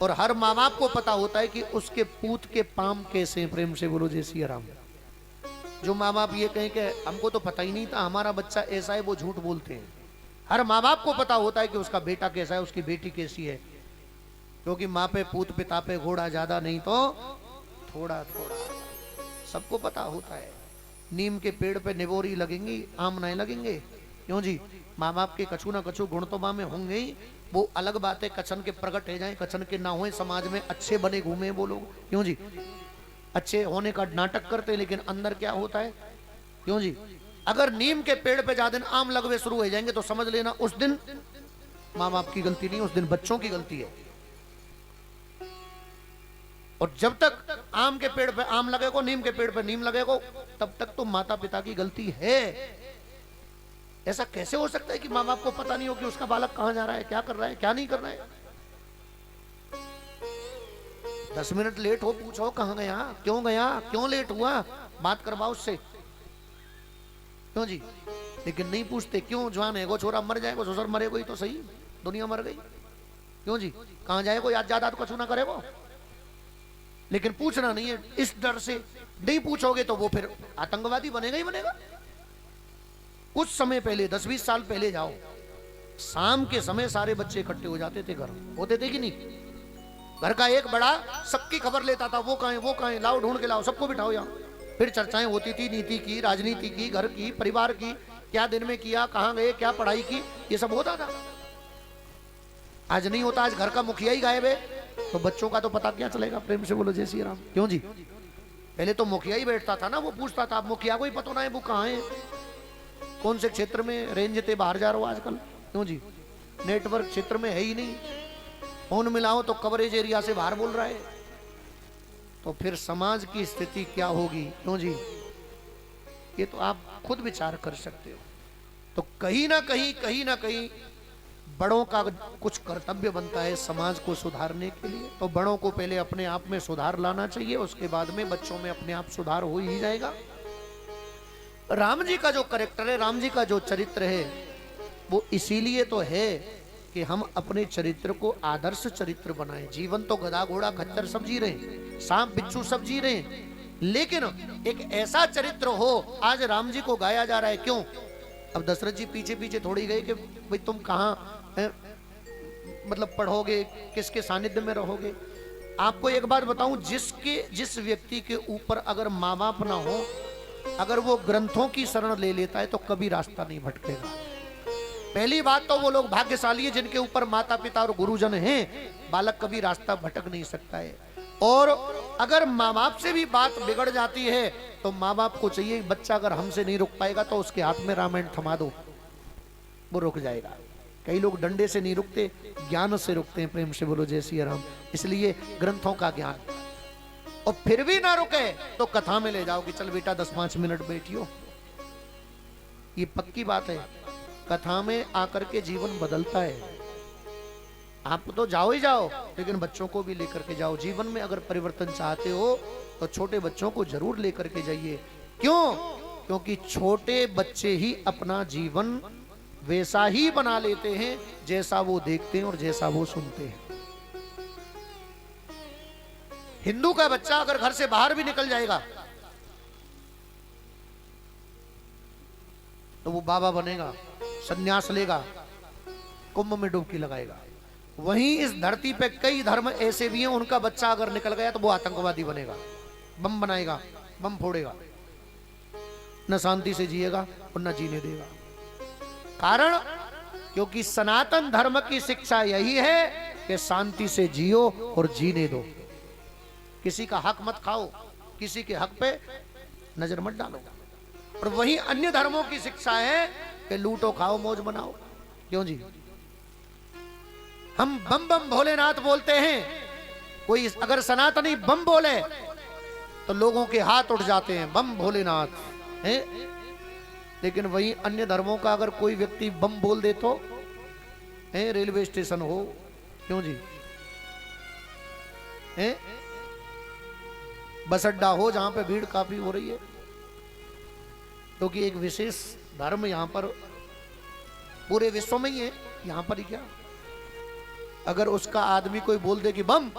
Speaker 1: और हर माँ बाप को पता होता है कि उसके पूत के पाम कैसे। प्रेम से बोलो जय सिया राम। जो माँ बाप ये कहें कि हमको तो पता ही नहीं था हमारा बच्चा ऐसा है, वो झूठ बोलते हैं। हर माँ बाप को पता होता है कि उसका बेटा कैसा है, उसकी बेटी कैसी है। क्योंकि माँ पे पूत पिता पे घोड़ा, ज्यादा नहीं तो थोड़ा थोड़ा, सबको पता होता है। नीम के पेड़ पे निबोरी लगेंगी, आम नहीं लगेंगे। क्यों जी? माँ बाप के कछु ना कछु गुण तो माँ में होंगे ही। वो अलग बात है कचन के प्रकट हो जाए, कचन के ना हुए, समाज में अच्छे बने घूमे वो लोग। क्यों जी? अच्छे होने का नाटक करते, लेकिन अंदर क्या होता है। क्यों जी? अगर नीम के पेड़ पे ज्यादा दिन आम लगवे शुरू हो जाएंगे तो समझ लेना उस दिन माँ बाप की गलती नहीं, उस दिन बच्चों की गलती है। और जब तक आम के पेड़ पे आम लगेगा, नीम के पेड़ पे नीम लगेगा, तब तक तो माता पिता की गलती है। ऐसा कैसे हो सकता है कि माँ बाप को पता नहीं हो कि उसका बालक कहां जा रहा है, क्या कर रहा है, क्या नहीं कर रहा है। 10 मिनट लेट हो, पूछो कहां गया, क्यों लेट हुआ, बात करवाओ उससे। क्यों जी? लेकिन नहीं पूछते। क्यों? जवान है वो छोरा मर जाएगा, ससुर मरेगा ही तो सही, दुनिया मर गई। क्यों जी? कहां जाएगा, याद ज्यादा तो कुछ ना करेगा। लेकिन पूछना नहीं है, इस डर से नहीं पूछोगे तो वो फिर आतंकवादी बनेगा ही बनेगा। कुछ समय पहले 10-20 साल पहले जाओ, शाम के समय सारे बच्चे इकट्ठे हो जाते थे, घर होते थे कि नहीं। घर का एक बड़ा सबकी खबर लेता था, वो कहां है, लाओ ढूंढ के लाओ, सबको बिठाओ यहाँ। फिर चर्चाएं होती थी, नीति की, राजनीति की, घर की, परिवार की, क्या दिन में किया, कहां गए, क्या पढ़ाई की, ये सब होता था। आज नहीं होता, आज घर का मुखिया ही गायब है, तो बच्चों का तो पता क्या चलेगा। प्रेम से बोलो जय श्री राम। क्यों जी? पहले तो मुखिया ही बैठता था ना, वो पूछता था। अब मुखिया को ही पता ना है वो कहाँ है, कौन से क्षेत्र में रेंज थे, बाहर जा रहा हो आजकल। क्यों जी? नेटवर्क क्षेत्र में है ही नहीं, फोन मिलाओ तो कवरेज एरिया से बाहर बोल रहा है। तो फिर समाज की स्थिति क्या होगी। क्यों जी? ये तो आप खुद विचार कर सकते हो। तो कहीं ना कहीं बड़ों का कुछ कर्तव्य बनता है समाज को सुधारने के लिए। तो बड़ों को पहले अपने आप में सुधार लाना चाहिए, उसके बाद में बच्चों में अपने आप सुधार हो ही जाएगा। राम जी का जो कैरेक्टर है, राम जी का जो चरित्र है, वो इसीलिए तो है कि हम अपने चरित्र को आदर्श चरित्र बनाएं। जीवन तो गधा घोड़ा खच्चर सब जी रहे, सांप बिच्छू सब जी रहे, लेकिन एक ऐसा चरित्र हो। आज राम जी को गाया जा रहा है, क्यों? अब दशरथ जी पीछे पीछे थोड़ी गए कि भाई तुम कहाँ मतलब पढ़ोगे, किसके सानिध्य में रहोगे। आपको एक बात बताऊं, जिस व्यक्ति के ऊपर अगर माँ बाप ना हो, अगर वो ग्रंथों की शरण ले लेता है तो कभी रास्ता नहीं भटकेगा। पहली बात तो वो लोग भाग्यशाली है जिनके ऊपर माता पिता और गुरुजन हैं, बालक कभी रास्ता भटक नहीं सकता है। और अगर माँ बाप से भी बात बिगड़ जाती है तो माँ बाप को चाहिए, बच्चा अगर हमसे नहीं रुक पाएगा तो उसके हाथ में रामायण थमा दो, वो रुक जाएगा। कई लोग डंडे से नहीं रुकते, ज्ञान से रुकते हैं। प्रेम से बोलो जय सिया राम। इसलिए ग्रंथों का ज्ञान। और फिर भी ना रुके तो कथा में ले जाओ कि चल बेटा 10-5 मिनट बैठियो। ये पक्की बात है, कथा में आकर के जीवन बदलता है। आप तो जाओ ही जाओ, लेकिन बच्चों को भी लेकर के जाओ। जीवन में अगर परिवर्तन चाहते हो तो छोटे बच्चों को जरूर लेकर के जाइए। क्यों? क्योंकि छोटे बच्चे ही अपना जीवन वैसा ही बना लेते हैं जैसा वो देखते हैं और जैसा वो सुनते हैं। हिंदू का बच्चा अगर घर से बाहर भी निकल जाएगा तो वो बाबा बनेगा, सन्यास लेगा, कुंभ में डुबकी लगाएगा। वहीं इस धरती पे कई धर्म ऐसे भी हैं, उनका बच्चा अगर निकल गया तो वो आतंकवादी बनेगा, बम बनाएगा, बम फोड़ेगा, न शांति से जिएगा और न जीने देगा। कारण क्योंकि सनातन धर्म की शिक्षा यही है कि शांति से जियो और जीने दो। किसी का हक मत खाओ, किसी के हक पे नजर मत डालो। और वहीं अन्य धर्मों की शिक्षा है कि लूटो खाओ मौज बनाओ। क्यों जी? हम बम बम भोलेनाथ बोलते हैं, कोई अगर सनातनी बम बोले तो लोगों के हाथ उठ जाते हैं, बम भोलेनाथ। है। लेकिन वहीं अन्य धर्मों का अगर कोई व्यक्ति बम बोल दे तो है, रेलवे स्टेशन हो, क्यों जी, है, बस अड्डा हो जहां पे भीड़ काफी हो रही है, क्योंकि तो एक विशेष धर्म यहां पर पूरे विश्व में ही है, यहां पर ही क्या, अगर उसका आदमी कोई बोल दे कि बम,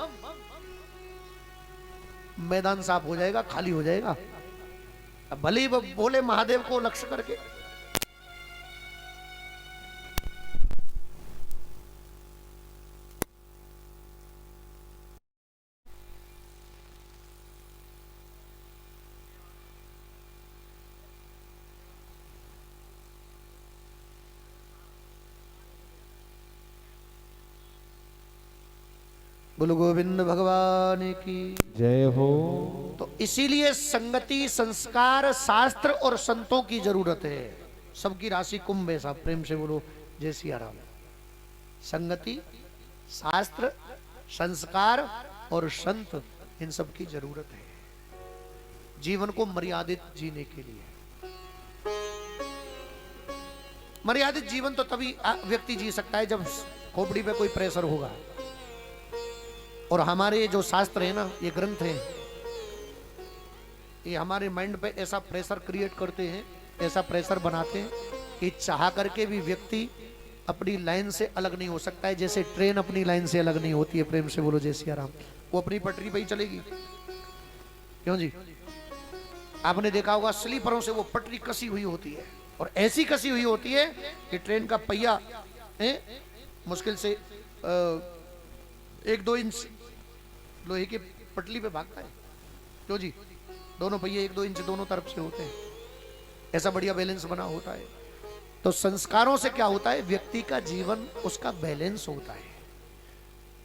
Speaker 1: मैदान साफ हो जाएगा, खाली हो जाएगा। अब भले ही वो बोले महादेव को लक्ष्य करके। बोलो गोविंद भगवान की
Speaker 2: जय हो।
Speaker 1: तो इसीलिए संगति, संस्कार, शास्त्र और संतों की जरूरत है। सबकी राशि कुंभ है साहब, प्रेम से बोलो जय सिया राम। संगति, शास्त्र, संस्कार और संत, इन सब की जरूरत है जीवन को मर्यादित जीने के लिए। मर्यादित जीवन तो तभी व्यक्ति जी सकता है जब खोपड़ी पे कोई प्रेशर होगा। और हमारे जो शास्त्र है ना, ये ग्रंथ है, ये हमारे माइंड पे ऐसा प्रेशर क्रिएट करते हैं, ऐसा प्रेशर बनाते हैं कि चाह करके भी व्यक्ति अपनी लाइन से अलग नहीं हो सकता है। जैसे ट्रेन अपनी लाइन से अलग नहीं होती है, प्रेम से बोलो जय सिया राम। वो अपनी पटरी पे ही चलेगी, क्यों जी। आपने देखा होगा स्लीपरों से वो पटरी कसी हुई होती है, और ऐसी कसी हुई होती है कि ट्रेन का पहिया मुश्किल से 1-2 इंच लोहे की पटली पे भागता है, क्यों जी। दोनों पहिए 1-2 इंच दोनों तरफ से होते हैं, ऐसा बढ़िया बैलेंस बना होता है। तो संस्कारों से क्या होता है, व्यक्ति का जीवन उसका बैलेंस होता है।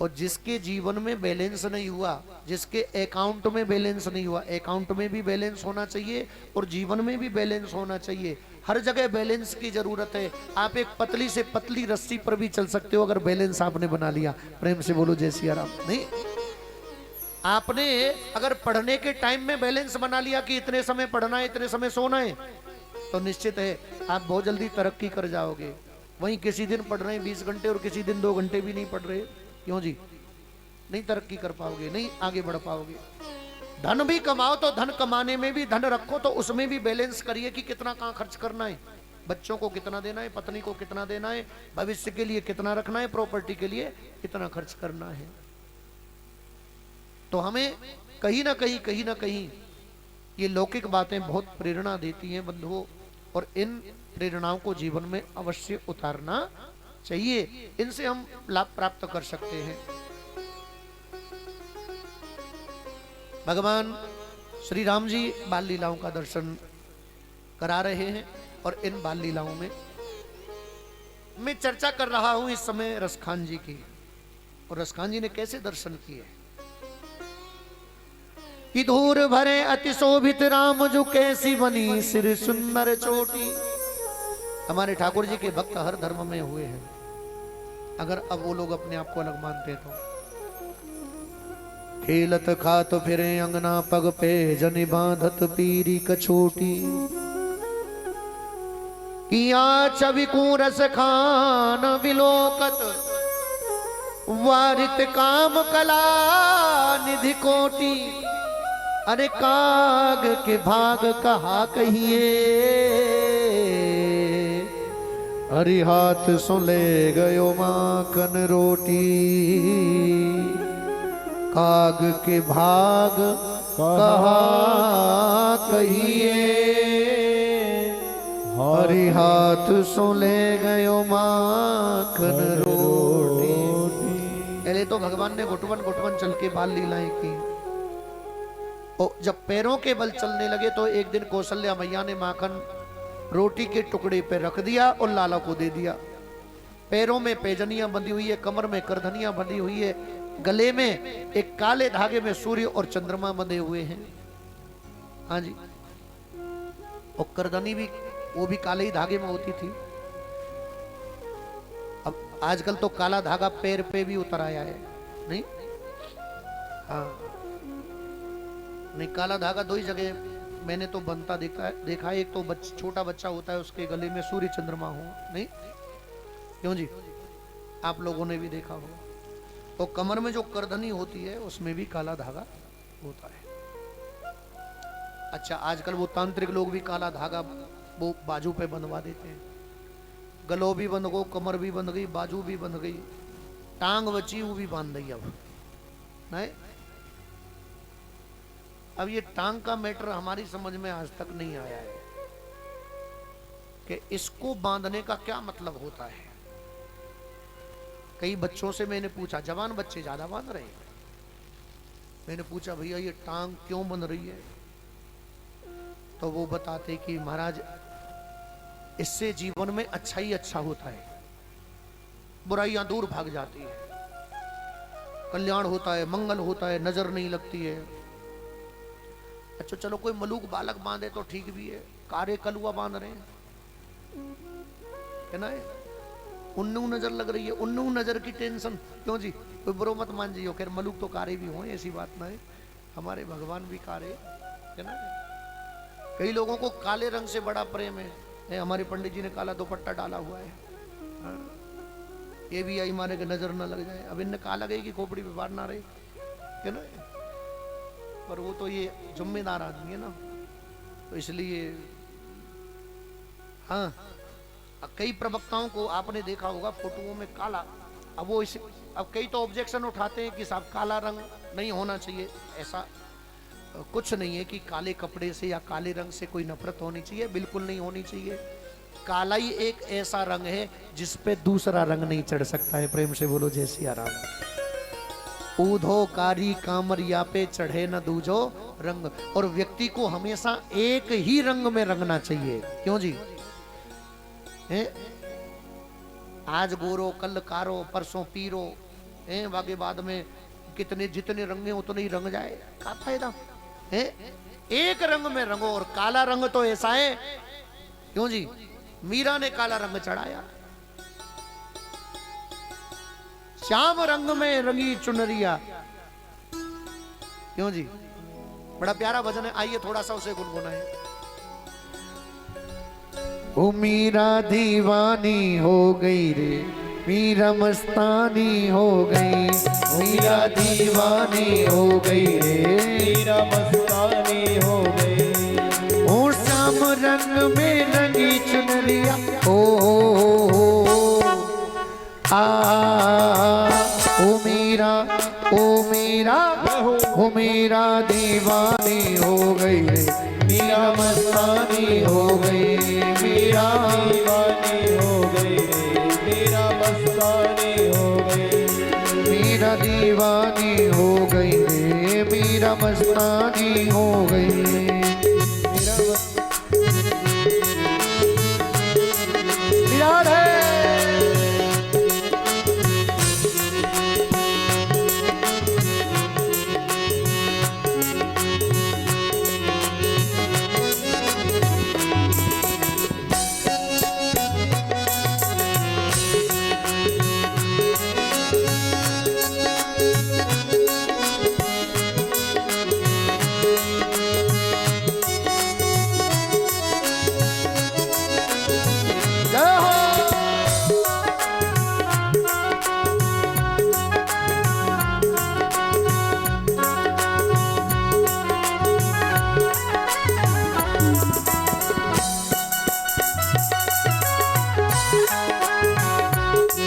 Speaker 1: और जिसके जीवन में बैलेंस नहीं हुआ, जिसके अकाउंट में बैलेंस नहीं हुआ, अकाउंट में भी बैलेंस होना चाहिए और जीवन में भी बैलेंस होना चाहिए। हर जगह बैलेंस की जरूरत है। आप एक पतली से पतली रस्सी पर भी चल सकते हो अगर बैलेंस आपने बना लिया। प्रेम से बोलो जय सिया राम। नहीं, आपने अगर पढ़ने के टाइम में बैलेंस बना लिया कि इतने समय पढ़ना है, इतने समय सोना है, तो निश्चित है आप बहुत जल्दी तरक्की कर जाओगे। वहीं किसी दिन पढ़ रहे हैं 20 घंटे और किसी दिन 2 घंटे भी नहीं पढ़ रहे, क्यों जी, नहीं तरक्की कर पाओगे, नहीं आगे बढ़ पाओगे। धन भी कमाओ तो धन कमाने में भी धन रखो, तो उसमें भी बैलेंस करिए कि कितना कहाँ खर्च करना है, बच्चों को कितना देना है, पत्नी को कितना देना है, भविष्य के लिए कितना रखना है, प्रॉपर्टी के लिए कितना खर्च करना है। तो हमें कहीं ना कहीं ये लौकिक बातें बहुत प्रेरणा देती हैं बंधुओं, और इन प्रेरणाओं को जीवन में अवश्य उतारना चाहिए। इनसे हम लाभ प्राप्त कर सकते हैं। भगवान श्री राम जी बाल लीलाओं का दर्शन करा रहे हैं, और इन बाल लीलाओं में मैं चर्चा कर रहा हूं इस समय रसखान जी की, और रसखान जी ने कैसे दर्शन किए। कि धूर भरे अति शोभित राम जो कैसी बनी सिर सुंदर चोटी। हमारे ठाकुर जी के भक्त हर धर्म में हुए हैं, अगर अब वो लोग अपने आप को अलग मानते तो। खेलत खात फिरे अंगना पग पे जनि बांधत पीरी कछोटी। किया छवि रस खान विलोकत वारित काम कला निधि कोटि। अरे काग के भाग कहा कहिए, हरि हाथ सो ले गयो माखन रोटी। काग के भाग कहा कहिए, हरि हाथ सो ले गयो माखन रोटी। पहले तो भगवान ने घुटवन चल के बाल लीलाएं की, और जब पैरों के बल चलने लगे तो एक दिन कौशल्या मैया ने माखन रोटी के टुकड़े पे रख दिया और लाला को दे दिया। पैरों में पैजनियां बंधी हुई है, कमर में करधनियां बंधी हुई है, गले में एक काले धागे में सूर्य और चंद्रमा बंधे हुए हैं। हाँ जी, और करधनी भी वो भी काले ही धागे में होती थी। अब आजकल तो काला धागा पैर पे भी उतर आया है, नहीं? हाँ, नहीं, काला धागा 2 ही जगह मैंने तो बनता देखा है। एक तो छोटा बच्चा होता है, उसके गले में सूर्य चंद्रमा हो, नहीं क्यों जी? आप लोगों ने भी देखा हो। तो कमर में जो करधनी होती है उसमें भी काला धागा होता है। अच्छा, आजकल वो तांत्रिक लोग भी काला धागा वो बाजू पे बंधवा देते हैं। गलो भी बंध गो, कमर भी बंध गई, बाजू भी बंध गई, टांग बची वो भी बांध दी। अब नहीं, अब ये टांग का मैटर हमारी समझ में आज तक नहीं आया है कि इसको बांधने का क्या मतलब होता है। कई बच्चों से मैंने पूछा, जवान बच्चे ज्यादा बांध रहे हैं, मैंने पूछा भैया ये टांग क्यों बंध रही है? तो वो बताते कि महाराज इससे जीवन में अच्छा ही अच्छा होता है, बुराइयां दूर भाग जाती है, कल्याण होता है, मंगल होता है, नजर नहीं लगती है। अच्छा चलो कोई मलूक बालक बांधे तो ठीक भी है, कारे कलुआ बांध रहे हैं है ना, उन्नू नजर लग रही है, उन्नू नजर की टेंशन क्यों जी? कोई बुरो मत मान जियो, खैर मलूक तो कारे भी हो, ऐसी बात ना है, हमारे भगवान भी कारे है ना। कई लोगों को काले रंग से बड़ा प्रेम है, हमारे पंडित जी ने काला दुपट्टा डाला हुआ है, ये भी आई मारे के नजर ना लग जाए। अब इनने काला गई कि खोपड़ी पे बाढ़ ना रहे है ना, पर वो तो ये जिम्मेदार आदमी है ना, तो इसलिए हाँ। कई प्रवक्ताओं को आपने देखा होगा फोटोओं में काला, अब वो इसे अब कई तो ऑब्जेक्शन उठाते हैं कि साहब काला रंग नहीं होना चाहिए। ऐसा कुछ नहीं है कि काले कपड़े से या काले रंग से कोई नफरत होनी चाहिए, बिल्कुल नहीं होनी चाहिए। काला ही एक ऐसा रंग है जिस पे दूसरा रंग नहीं चढ़ सकता है। प्रेम से बोलो जय सिया राम। ऊधो कारी कामरिया पे चढ़े न दूजो रंग, और व्यक्ति को हमेशा एक ही रंग में रंगना चाहिए। क्यों जी? है आज गोरो, कल कारो, परसों पीरो, हैं बागे बाद में कितने जितने रंगे उतने ही रंग जाए, क्या फायदा है? एक रंग में रंगो। और काला रंग तो ऐसा है, क्यों जी? मीरा ने काला रंग चढ़ाया, श्याम रंग में रंगी चुनरिया, क्यों जी? बड़ा प्यारा भजन है, आइए थोड़ा सा उसे गुनगुनाएं। ओ मीरा दीवानी हो गई रे, मीरा मस्तानी हो गई, मीरा दीवानी हो गई रे,
Speaker 2: मीरा मस्तानी हो गई।
Speaker 1: ओ श्याम रंग में रंगी चुनरिया, ओ ओ मीरा, ओ मीरा, ओ मीरा दीवानी हो गई रे, मीरा मस्तानी हो गई, मीरा
Speaker 2: दीवानी हो गई रे, मीरा मस्तानी हो गई।
Speaker 1: मीरा दीवानी हो गई रे, मीरा मस्तानी हो गई। विराट है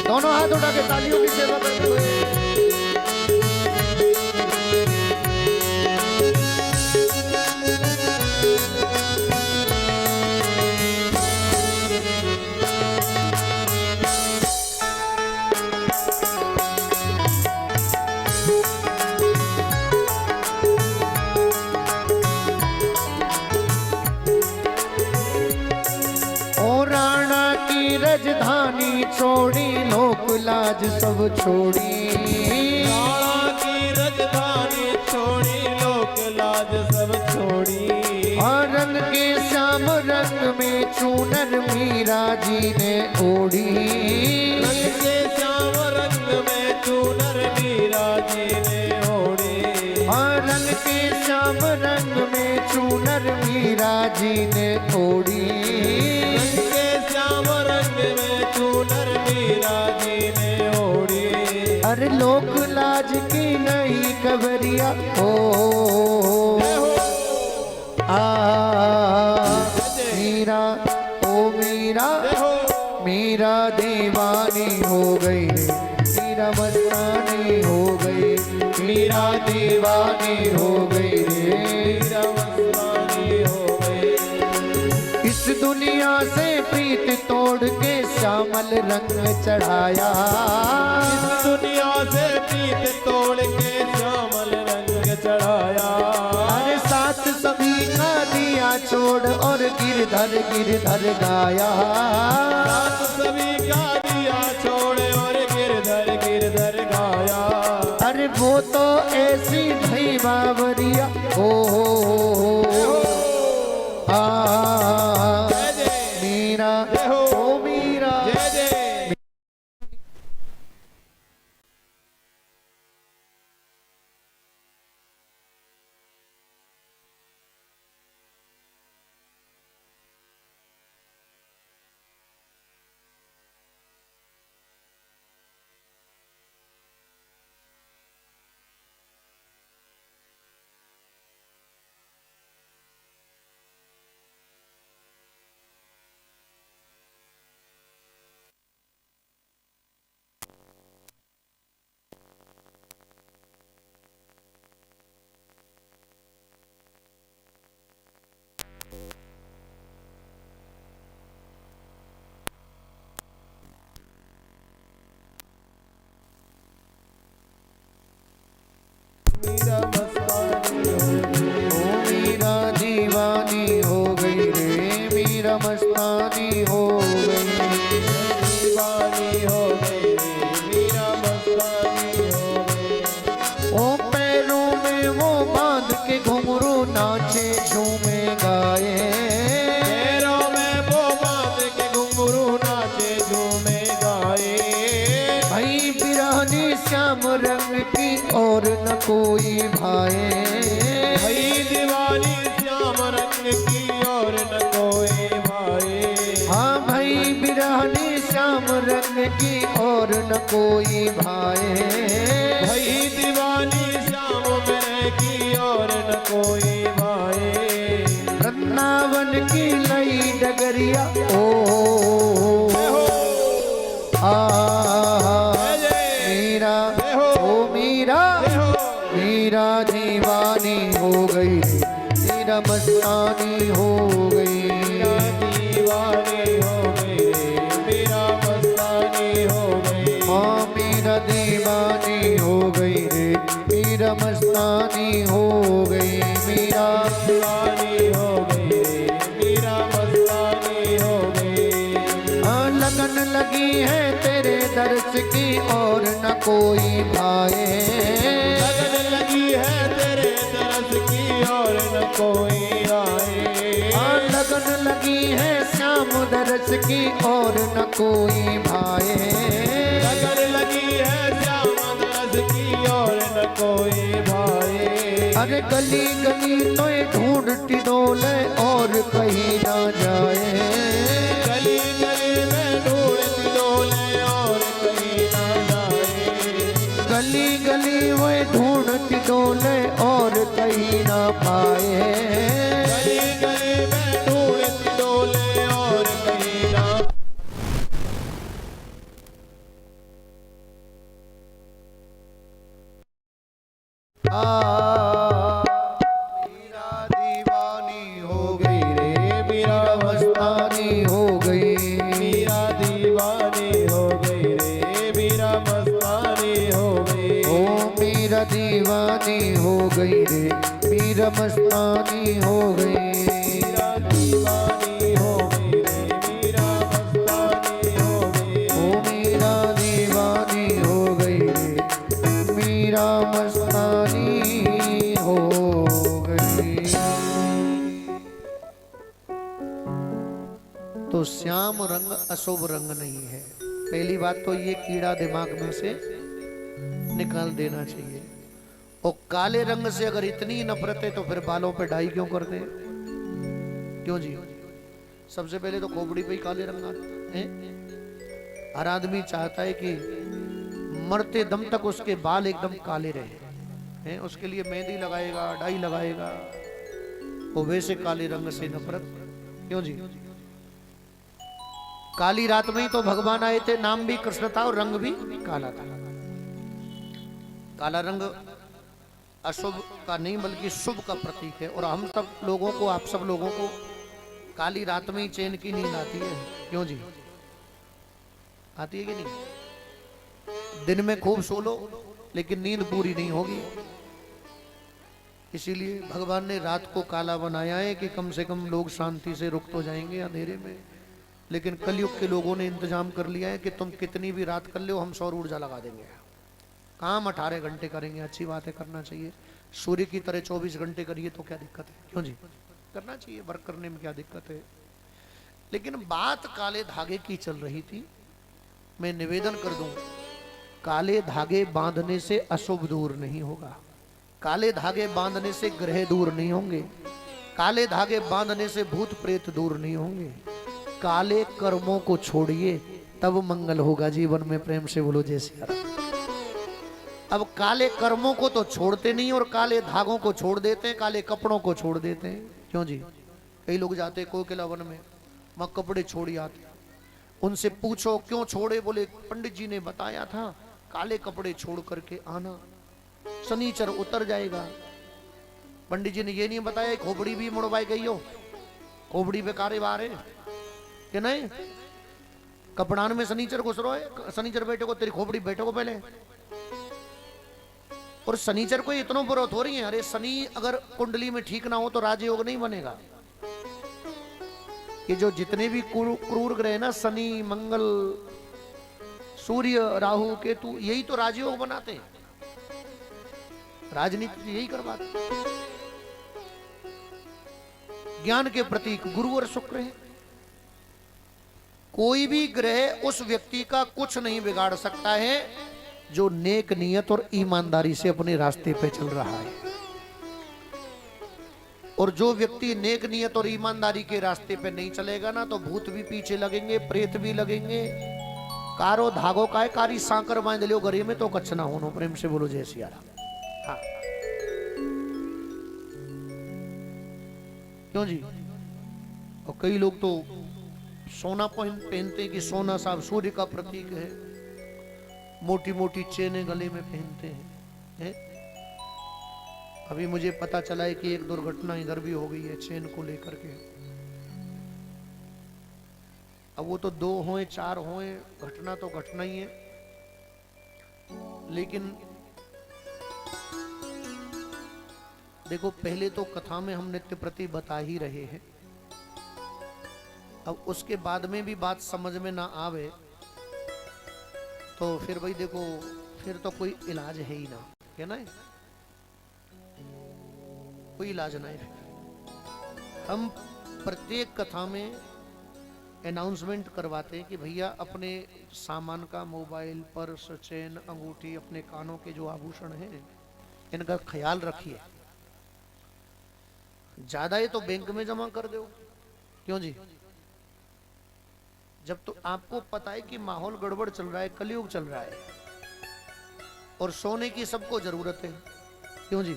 Speaker 1: दोनों हाथ उठा के तालियों की सेवा करते हुए। राजधानी छोड़ी, लोक लाज सब छोड़ी,
Speaker 2: राणा की राजधानी छोड़ी, लोक लाज सब छोड़ी।
Speaker 1: रंग के श्याम रंग में चूनर मीरा जी ने ओढ़ी,
Speaker 2: रंग के श्याम रंग में चूनर मीरा जी ने ओढ़ी।
Speaker 1: रंग के श्याम रंग में चूनर मीरा मीरा जी ने ओढ़ी।
Speaker 2: रंग के श्याम रंग में चूनर मीरा जी ने ओढ़ी।
Speaker 1: अरे लोक लाज की नहीं खबरिया हो मीरा ओ मीरा मीरा दीवानी हो गई मीरा मस्तानी हो गई मीरा दीवानी हो गई
Speaker 2: मीरा मस्तानी हो गई।
Speaker 1: इस दुनिया से प्रीत तोड़ के श्यामल रंग चढ़ाया।
Speaker 2: इस दुनिया से प्रीत तोड़ के श्यामल रंग चढ़ाया।
Speaker 1: अरे साथ सभी का दिया छोड़ और गिरधर गाया।
Speaker 2: साथ सभी का दिया छोड़ और गिरधर गाया।
Speaker 1: अरे वो तो ऐसी भई बावरिया हो मीरा ओ मीरा।
Speaker 2: जय जय। मीरा मस्तानी हो गई।
Speaker 1: ओ मीरा दीवानी हो गई रे मीरा मस्तानी हो गई।
Speaker 2: दीवानी हो गई मीरा मस्तानी हो गई।
Speaker 1: ओ पैरों में वो बांध के घुंघरू नाचे झूमे गाए।
Speaker 2: पैरों में वो बांध के घुंघरू नाचे झूमे गाए।
Speaker 1: भाई बिरहनी श्याम रंग की और न कोई भाए।
Speaker 2: भई दीवानी श्याम रंग की और न कोई भाए।
Speaker 1: हाँ भाई बिरहनी श्याम रंग की और न कोई भाए।
Speaker 2: भई दीवानी श्याम में की और न कोई भाए।
Speaker 1: वृंदावन की लई डगरिया ओ मीरा ओ मीरा मीरा दीवानी हो गई मीरा मस्तानी हो गई।
Speaker 2: मीरा दीवानी हो गई मीरा मस्तानी हो गई।
Speaker 1: हाँ मीरा दीवानी हो गई रे मीरा मस्तानी हो गई। मीरा
Speaker 2: दीवानी हो गई मीरा मस्तानी हो गई।
Speaker 1: हाँ लगन लगी है तेरे दर्श की और न कोई भाए।
Speaker 2: लगन लगी है तेरे तरस की और न कोई आए।
Speaker 1: हाँ लगन लगी है श्याम दर्श की और न कोई भाए।
Speaker 2: लगन लगी है श्याम दरस की और न कोई भाए।
Speaker 1: अरे गली गली तो ढूंढती डोले और कहीं ना जाए।
Speaker 2: गली गली में ढूंढती डोले और कहीं ना जाए।
Speaker 1: गली गली वो ढूंढती डोले और कहीं ना पाए।
Speaker 2: गली गली में ढूंढती डोले और कहीं ना।
Speaker 1: मीरा दीवानी हो गई रे मीरा मस्तानी हो गई।
Speaker 2: मीरा दीवानी हो गई रे मीरा मस्तानी हो गई।
Speaker 1: ओ मीरा दीवानी हो गई रे मीरा मस्तानी हो गई।
Speaker 2: मीरा दीवानी हो गई रे मीरा मस्तानी हो गई।
Speaker 1: ओ मीरा दीवानी हो गई रे मीरा मस्तानी हो गई। तो श्याम रंग अशुभ रंग नहीं है। पहली बात तो ये कीड़ा दिमाग में से निकाल देना चाहिए। और काले रंग से अगर इतनी नफरत है तो फिर बालों पे डाई क्यों करते हैं? क्यों जी? सबसे पहले तो खोपड़ी पे ही काले रंग आते हैं। हर आदमी चाहता है कि मरते दम तक उसके बाल एकदम काले रहे हैं। उसके लिए मेहंदी लगाएगा, डाई लगाएगा, वो वैसे काले रंग से नफरत। क्यों जी? काली रात में ही तो भगवान आए थे, नाम भी कृष्ण था और रंग भी काला था। काला रंग अशुभ का नहीं बल्कि शुभ का प्रतीक है। और हम सब लोगों को, आप सब लोगों को काली रात में ही चैन की नींद आती है। क्यों जी? आती है कि नहीं? दिन में खूब सो लो लेकिन नींद पूरी नहीं होगी। इसीलिए भगवान ने रात को काला बनाया है कि कम से कम लोग शांति से रुक तो जाएंगे अंधेरे में। लेकिन कलयुग के लोगों ने इंतजाम कर लिया है कि तुम कितनी भी रात कर लो, हम सौर ऊर्जा लगा देंगे। काम 18 घंटे करेंगे, अच्छी बात है, करना चाहिए। सूर्य की तरह 24 घंटे करिए तो क्या दिक्कत है? क्यों जी? करना चाहिए, वर्क करने में क्या दिक्कत है। लेकिन बात काले धागे की चल रही थी। मैं निवेदन कर दूं, काले धागे बांधने से अशुभ दूर नहीं होगा, काले धागे बांधने से ग्रह दूर नहीं होंगे, काले धागे बांधने से भूत प्रेत दूर नहीं होंगे। काले कर्मों को छोड़िए तब मंगल होगा जीवन में। प्रेम से बोलो जय सिया राम। अब काले कर्मों को तो छोड़ते नहीं और काले धागों को छोड़ देते हैं, काले कपड़ों को छोड़ देते हैं। क्यों जी? कई लोग जाते कोकिला वन में, वहां कपड़े छोड़ी आते, उनसे पूछो क्यों छोड़े? बोले पंडित जी ने बताया था काले कपड़े छोड़ करके आना, शनिचर उतर जाएगा। पंडित जी ने ये नहीं बताया खोपड़ी भी मुड़वाई गई हो, खोपड़ी पे कारे बारे कि नहीं, कपड़ान में शनिचर घुस रहा है, शनिचर बैठे को तेरी खोपड़ी बैठे को पहले। और शनिचर को इतना बुरा हो रही है। अरे शनि अगर कुंडली में ठीक ना हो तो राजयोग नहीं बनेगा। ये जो जितने भी क्रूर ग्रह ना, शनि, मंगल, सूर्य, राहु, केतु, यही तो राजयोग बनाते हैं। राजनीति यही करवाते। ज्ञान के प्रतीक गुरु और शुक्र है। कोई भी ग्रह उस व्यक्ति का कुछ नहीं बिगाड़ सकता है जो नेक नियत और ईमानदारी से अपने रास्ते पे चल रहा है। और जो व्यक्ति नेक नियत और ईमानदारी के रास्ते पे नहीं चलेगा ना, तो भूत भी पीछे लगेंगे, प्रेत भी लगेंगे। कारो धागो का है, कारी सांकर बांध लियो गरी में तो कच्छ ना होनो। प्रेम से बोलो जय सिया राम। हाँ, क्यों जी? और कई लोग तो सोना पहनते हैं कि सोना साहब सूर्य का प्रतीक है, मोटी मोटी चेनें गले में पहनते हैं। अभी मुझे पता चला है कि एक दुर्घटना इधर भी हो गई है चेन को लेकर के। अब वो तो 2 होए 4 होए, घटना तो घटना ही है। लेकिन देखो, पहले तो कथा में हम नित्य प्रति बता ही रहे हैं। अब उसके बाद में भी बात समझ में ना आवे तो फिर भाई देखो, फिर तो कोई इलाज है ही ना, है ना? कोई इलाज नहीं। फिर हम प्रत्येक कथा में अनाउंसमेंट करवाते हैं कि भैया अपने सामान का, मोबाइल, पर्स, चेन, अंगूठी, अपने कानों के जो आभूषण हैं, इनका ख्याल रखिए। ज्यादा है तो बैंक में जमा कर दो। क्यों जी? जब तो आपको पता है कि माहौल गड़बड़ चल रहा है, कलयुग चल रहा है और सोने की सबको जरूरत है। क्यों जी?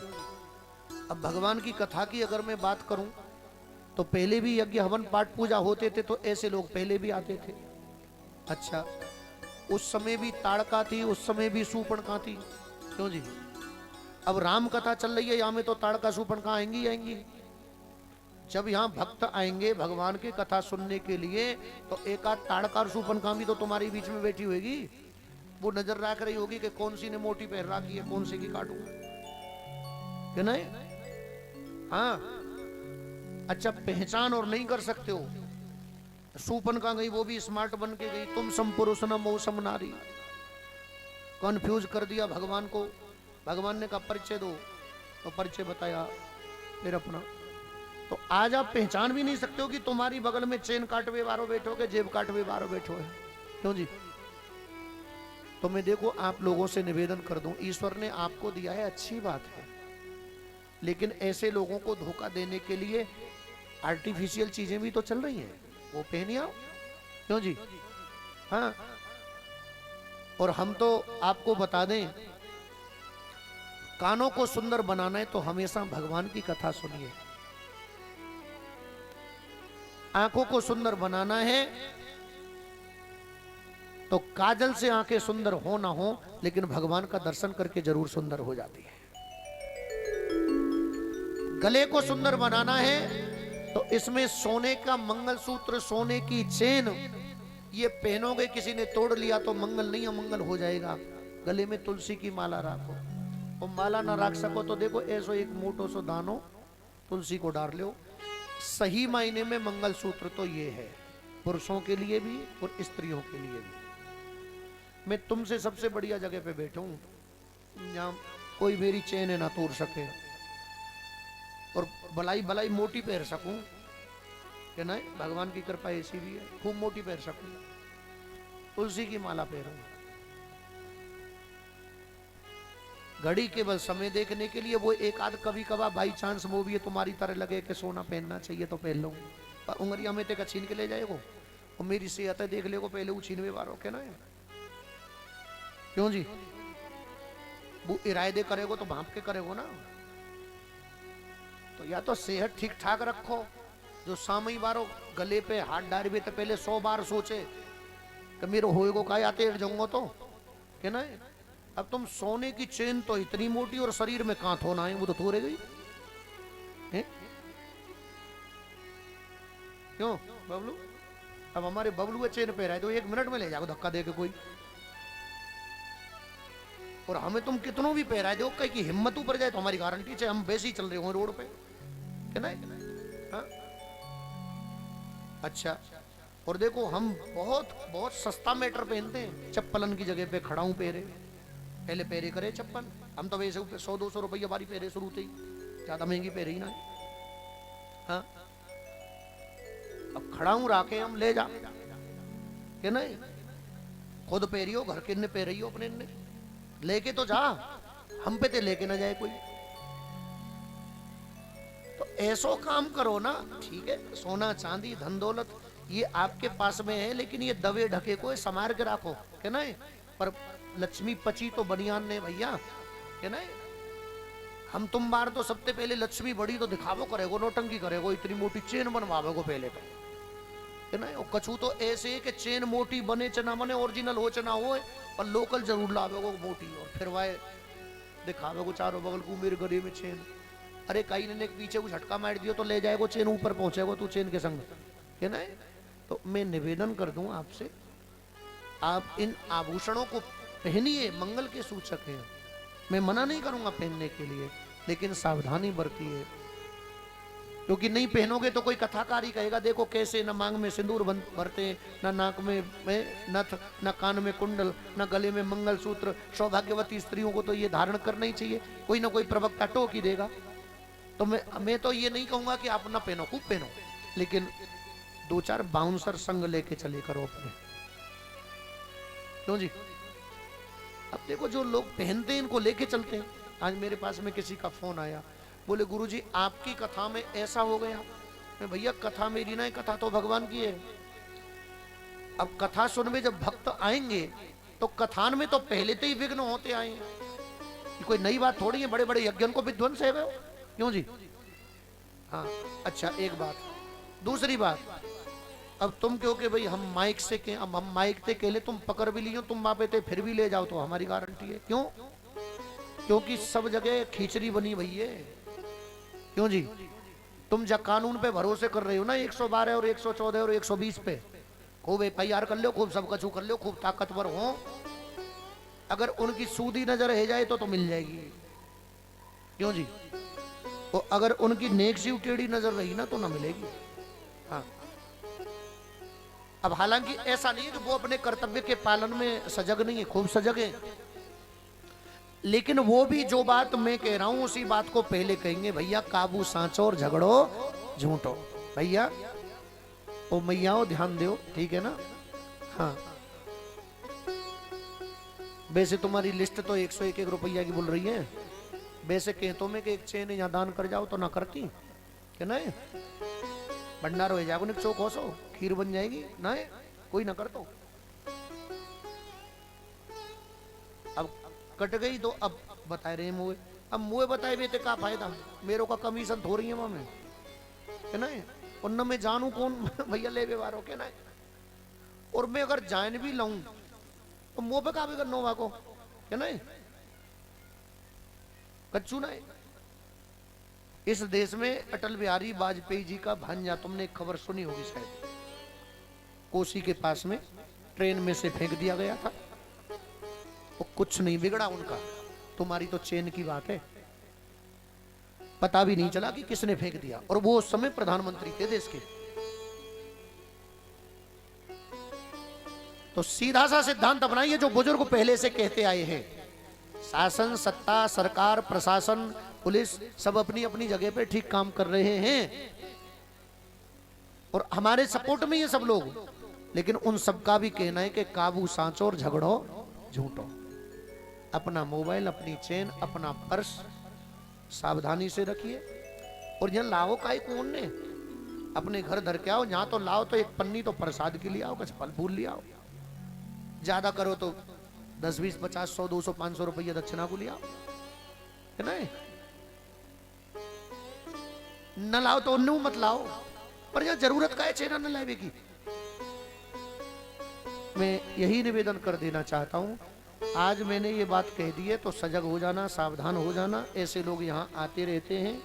Speaker 1: अब भगवान की कथा की अगर मैं बात करूं तो पहले भी यज्ञ हवन पाठ पूजा होते थे तो ऐसे लोग पहले भी आते थे। अच्छा, उस समय भी ताड़का थी, उस समय भी सूपणका थी। क्यों जी? अब राम कथा चल रही है, यहाँ में तो ताड़का सूपणका आएंगी आएंगी। जब यहाँ भक्त आएंगे भगवान की कथा सुनने के लिए तो एक आध ताड़कार सूपनका भी तो तुम्हारे बीच में बैठी होगी। वो नजर रख रही होगी कि कौन सी ने मोटी पहन रखी है, कौन सी की काटूंगा, कि नहीं? हाँ, अच्छा, पहचान और नहीं कर सकते हो। सूपनका गई, वो भी स्मार्ट बन के गई। तुम सम पुरुष न मो सम नारी, कंफ्यूज कर दिया भगवान को। भगवान ने कहा परिचय दो, तो परिचय बताया, फिर अपना। तो आज आप पहचान भी नहीं सकते हो कि तुम्हारी बगल में चेन काटवे बारो बैठो के जेब काटवे बारो बैठो है। क्यों जी? तो मैं देखो आप लोगों से निवेदन कर दूं, ईश्वर ने आपको दिया है, अच्छी बात है, लेकिन ऐसे लोगों को धोखा देने के लिए आर्टिफिशियल चीजें भी तो चल रही हैं, वो पहनिए आओ। क्यों जी? हाँ। और हम तो आपको बता दें, कानों को सुंदर बनाना है तो हमेशा भगवान की कथा सुनिए। आंखों को सुंदर बनाना है तो काजल से आंखें सुंदर हो ना हो, लेकिन भगवान का दर्शन करके जरूर सुंदर हो जाती है। गले को सुंदर बनाना है तो इसमें सोने का मंगलसूत्र, सोने की चेन, ये पहनोगे, किसी ने तोड़ लिया तो मंगल नहीं अमंगल हो जाएगा। गले में तुलसी की माला रखो, और माला ना रख सको तो देखो ऐसो एक मोटो सो दानो तुलसी को डाल लो। सही मायने में मंगलसूत्र तो ये है, पुरुषों के लिए भी और स्त्रियों के लिए भी। मैं तुमसे सबसे बढ़िया जगह पे बैठा हूं जहां कोई मेरी चेन ना तोड़ सके, और भलाई भलाई मोटी पहन सकूं कि नहीं, भगवान की कृपा ऐसी भी है, खूब मोटी पहन सकूं। तुलसी की माला पहनूं, घड़ी केवल समय देखने के लिए, वो एक आध कभी कभार बाई चांस वो भी है तुम्हारी तरह लगे कि सोना पहनना चाहिए तो पहन लो, पर उंगलिया में तेका छीन के ले जाएगो, और मेरी सेहत है देख लेगो पहले वो छीनवे बारो के ना। क्यों जी? वो इरादे करेगो तो भाप के करेगो ना। तो या तो सेहत ठीक ठाक रखो, जो सामई बारो गले पे हाथ डाल भी तो पहले 100 बार सोचे कि मेरे होएगो का आते जाऊंगा तो के ना। अब तुम सोने की चेन तो इतनी मोटी और शरीर में कांत होना है, वो तो थोड़े गई है? क्यों बबलू? अब हमारे बबलू का चेन पे रहा है तो 1 मिनट में ले जाओ धक्का दे के कोई, और हमें तुम कितनों भी पहरा दो, कहीं की हिम्मत ऊपर जाए तो हमारी गारंटी है हम वैसे ही चल रहे हो रोड पे, है ना? हाँ? अच्छा, और देखो हम बहुत बहुत सस्ता मीटर पहनते हैं, चप्पलन की जगह पे खड़ा हूं पहरे, पहले पहरे करे चप्पल, हम तो वैसे 100-200 रुपये वाली पहरे शुरू थे ही, ज्यादा महंगी पहरे ही ना। हाँ? अब खड़ा हूं राके हम ले जा के नहीं, खुद पहरियो, घर के ने पहरियो अपने ने, लेके तो जा, हम पे ते लेके ना जाए कोई। तो ऐसो काम करो ना, ठीक है, सोना चांदी धन दौलत ये आपके पास में है, लेकिन ये दबे ढके को संभाल के रखो, है ना? पर लक्ष्मी पची तो बनियान ने भैया, है ना? हम तुम बार तो सबसे पहले लक्ष्मी बड़ी तो दिखावो करेगो, नोटंकी करेगो, इतनी मोटी चेन बनवावेगो पहले तो, है ना? और कछु तो ऐसे है कि चेन मोटी बने चना बने, ओरिजिनल हो चना हो, पर लोकल जरूर लावेगो मोटी, और फिर वह दिखावेगो चारों बगल को मेरे गले में चेन। अरे कहीं ने पीछे को झटका मार दियो तो ले जाएगो चेन, ऊपर पहुंचेगो तू चेन के संग, है ना? तो मैं निवेदन कर दूं आपसे, आप इन आभूषणों को पहनिए, मंगल के सूचक हैं, मैं मना नहीं करूंगा पहनने के लिए, लेकिन सावधानी बरतिए, क्योंकि नहीं पहनोगे तो कोई कथाकारी कहेगा देखो कैसे न मांग में सिंदूर भरते, न नाक में नथ, न कान में कुंडल, न गले में मंगलसूत्र, सौभाग्यवती स्त्रियों को तो ये धारण करना ही चाहिए, कोई ना कोई प्रवक्ता टोक ही देगा। तो मैं तो ये नहीं कहूंगा कि आप ना पहनो, खूब पहनो, लेकिन 2-4 बाउंसर संग लेके चले करो अपने। क्यों जी? अब देखो जो लोग पहनते हैं इनको लेके चलते हैं। आज मेरे पास में किसी का फोन आया, बोले गुरुजी आपकी कथा में ऐसा हो गया। मैं भैया कथा मेरी ना, कथा तो भगवान की है। अब कथा सुनने जब भक्त आएंगे तो कथान में तो पहले से ही विघ्न होते आए हैं, ये कोई नई बात थोड़ी है, बड़े बड़े यज्ञ को विध्वंस है वो। क्यों जी? हाँ, अच्छा एक बात, दूसरी बात, अब तुम क्यों कि भाई हम माइक से के, अब हम माइक से कहले तुम पकड़ भी लियो, तुम वहां पे फिर भी ले जाओ तो हमारी गारंटी है। क्यों? क्योंकि सब जगह खींचड़ी बनी हुई है। क्यों जी? तुम जब कानून पे भरोसे कर रहे हो ना 112 और 114 और 120 पे, खूब FIR कर लो, खूब सब कछु कर लो, खूब ताकतवर हो, अगर उनकी सूदी नजर रह जाए तो मिल जाएगी। क्यों जी? और अगर उनकी नेक सी टेढ़ी नजर रही ना तो ना मिलेगी। हाँ, अब हालांकि ऐसा नहीं है कि वो अपने कर्तव्य के पालन में सजग नहीं है, खूब सजग है, लेकिन वो भी जो बात मैं कह रहा हूं उसी बात को पहले कहेंगे, भैया काबू सांचो और झगड़ो झूठो। भैया ओ मैयाओ ध्यान दो, ठीक है ना? हाँ, वैसे तुम्हारी लिस्ट तो 101 रुपया की बोल रही है, वैसे कहतों में कि एक चेन यहाँ दान कर जाओ तो ना करती, कि नहीं भंडारो है जागो चौक हो सो खीर बन जाएगी ना कोई ना कर तो अब कट गई तो अब बता रहे मुए अब मुए बताए भी का फायदा मेरो का कमीशन थोड़ी है मैं कि नहीं उन में जानू कौन भैया ले व्यवहार हो के ना और मैं अगर जान भी लाऊं तो मुंह पे का भी करना होगा को क्या नहीं कच्चू ना इस देश में अटल बिहारी वाजपेयी जी का भांजा तुमने एक खबर सुनी होगी शायद कोसी के पास में ट्रेन में से फेंक दिया गया था वो कुछ नहीं बिगड़ा उनका तुम्हारी तो चेन की बात है पता भी नहीं चला कि किसने फेंक दिया और वो उस समय प्रधानमंत्री थे देश के तो सीधा सा सिद्धांत अपनाइए जो बुजुर्ग पहले से कहते आए हैं शासन सत्ता सरकार प्रशासन पुलिस सब अपनी अपनी जगह पे ठीक काम कर रहे हैं और हमारे सपोर्ट में ये सब लोग लेकिन उन सबका भी कहना है कि काबू सांचो और झगड़ो झूठो अपना मोबाइल अपनी चेन अपना पर्स सावधानी से रखिए और यहां लाओ का कौन ने अपने घर धर के आओ यहां तो लाओ तो एक पन्नी तो प्रसाद के लिए आओ कुछ फल फूल ले आओ ज्यादा करो तो 10 20 50 100 200 500 रुपया दक्षिणा को ले आओ है ना न लाओ तो उन्नू मत लाओ पर यहां जरूरत का है चेना न लावे की मैं यही निवेदन कर देना चाहता हूं आज मैंने ये बात कह दी है तो सजग हो जाना सावधान हो जाना ऐसे लोग यहाँ आते रहते हैं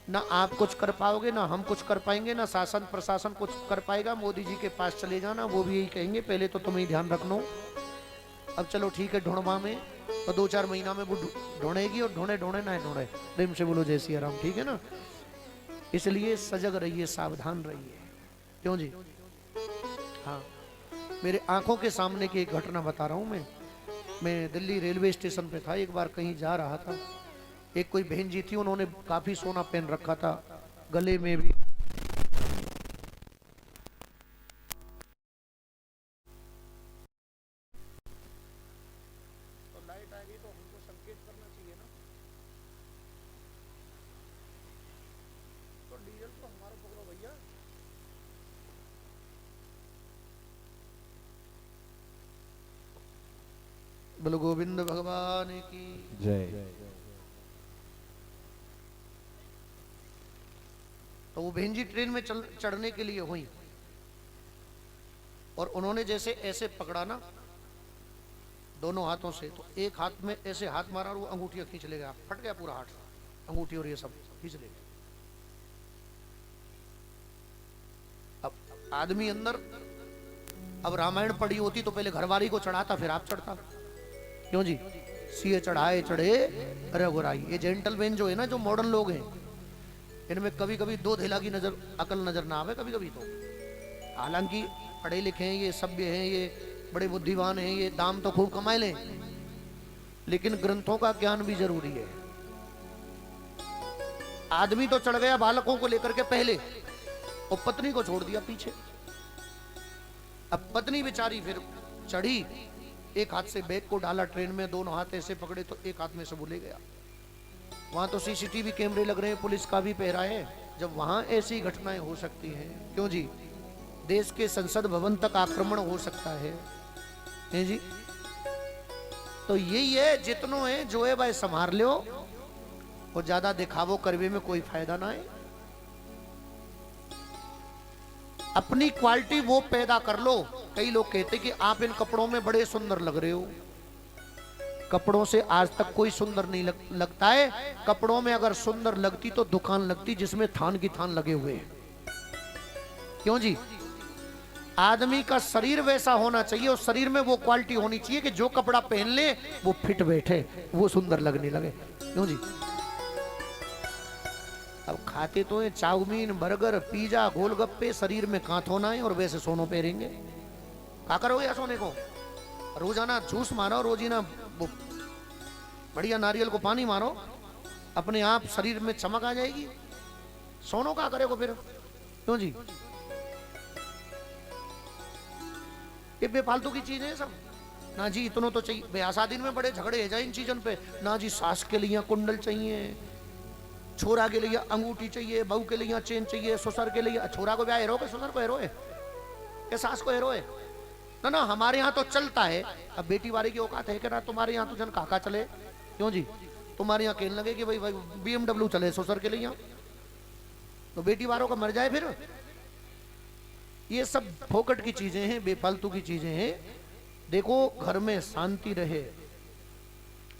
Speaker 1: ना आप कुछ कर पाओगे ना हम कुछ कर पाएंगे ना शासन प्रशासन कुछ कर पाएगा मोदी जी के पास चले जाना वो भी यही कहेंगे पहले तो तुम्हें ध्यान रखना अब चलो ठीक है ढूंढवा में तो 2-4 महीना में वो ढूंढेगी और ढूंढे ढूंढे ना ढूंढे प्रेम से बोलो जय सिया राम ठीक है ना इसलिए सजग रहिए सावधान रहिए क्यों जी हाँ मेरे आंखों के सामने की एक घटना बता रहा हूं मैं दिल्ली रेलवे स्टेशन पे था एक बार कहीं जा रहा था एक कोई बहन जी थी उन्होंने काफी सोना पहन रखा था गले में भी तो लाइट आ गई तो हमको संकेत करना चाहिए ना तो डीजल तो हमारा पकड़ो भैया बोलो गोविंद भगवान की
Speaker 2: जय।
Speaker 1: तो वो बहन जी ट्रेन में चढ़ने के लिए हुई और उन्होंने जैसे ऐसे पकड़ा ना दोनों हाथों से तो एक हाथ में ऐसे हाथ मारा और वो अंगूठियां खींच ले गया फट गया पूरा हाथ अंगूठी और ये सब खींच ले गया अब आदमी अंदर अब रामायण पढ़ी होती तो पहले घरवाली को चढ़ाता फिर आप चढ़ता क्यों जी सीए चढ़ाए चढ़े अरे गोराई ये जेंटलमैन जो है ना जो मॉडर्न लोग हैं इनमें कभी कभी दो धेला की नजर अकल नजर ना आवे कभी कभी तो हालांकि पढ़े लिखे हैं ये सभ्य हैं ये बड़े बुद्धिमान हैं ये दाम तो खूब कमाए लें लेकिन ग्रंथों का ज्ञान भी जरूरी है आदमी तो चढ़ गया बालकों को लेकर के पहले और पत्नी को छोड़ दिया पीछे अब पत्नी बेचारी फिर चढ़ी एक हाथ से बैग को डाला ट्रेन में दोनों हाथ ऐसे पकड़े तो एक हाथ में से वो ले गया वहां तो सीसीटीवी कैमरे लग रहे हैं पुलिस का भी पहरा है जब वहां ऐसी घटनाएं हो सकती हैं क्यों जी देश के संसद भवन तक आक्रमण हो सकता है जी तो यही है जितनो है जो है भाई संभाल लो और ज्यादा दिखावो करवे में कोई फायदा ना है अपनी क्वालिटी वो पैदा कर लो कई लोग कहते कि आप इन कपड़ों में बड़े सुंदर लग रहे हो कपड़ों से आज तक कोई सुंदर नहीं लगता है कपड़ों में अगर सुंदर लगती तो दुकान लगती जिसमें थान की थान लगे हुए हैं क्यों जी आदमी का शरीर वैसा होना चाहिए और शरीर में वो क्वालिटी होनी चाहिए कि जो कपड़ा पहन ले वो फिट बैठे वो सुंदर लगने लगे क्यों जी अब खाते तो है चाउमीन बर्गर पिज्जा गोलगप्पे शरीर में कांत होना है और वैसे सोनो पहनेंगे क्या करोगे या सोने को रोजाना जूस मारो रोजीना वो बढ़िया नारियल को पानी मारो अपने आप शरीर में चमक आ जाएगी सोनो क्या करेगा फिर क्यों जी ये बेफालतू की चीजें सब ना जी इतनों तो चाहिए ब्याह शादी में बड़े झगड़े है जाए इन चीजों पे ना जी सास के लिए कुंडल चाहिए छोरा के लिए अंगूठी चाहिए, बहू के लिए चेन चाहिए, ससुर के लिए, छोरा को ब्याह हेरो के ससुर को हेरो है या सास को हेरो है ना। ना हमारे यहाँ तो चलता है। अब बेटी वाले की औकात है कि ना तुम्हारे यहाँ तो जन काका चले, क्यों जी तुम्हारे यहाँ कहने लगे कि भाई भाई BMW चले ससुर के लिए, तो बेटी वालों का मर जाए फिर। ये सब फोकट की चीजें हैं, बेफालतू की चीजें हैं। देखो घर में शांति रहे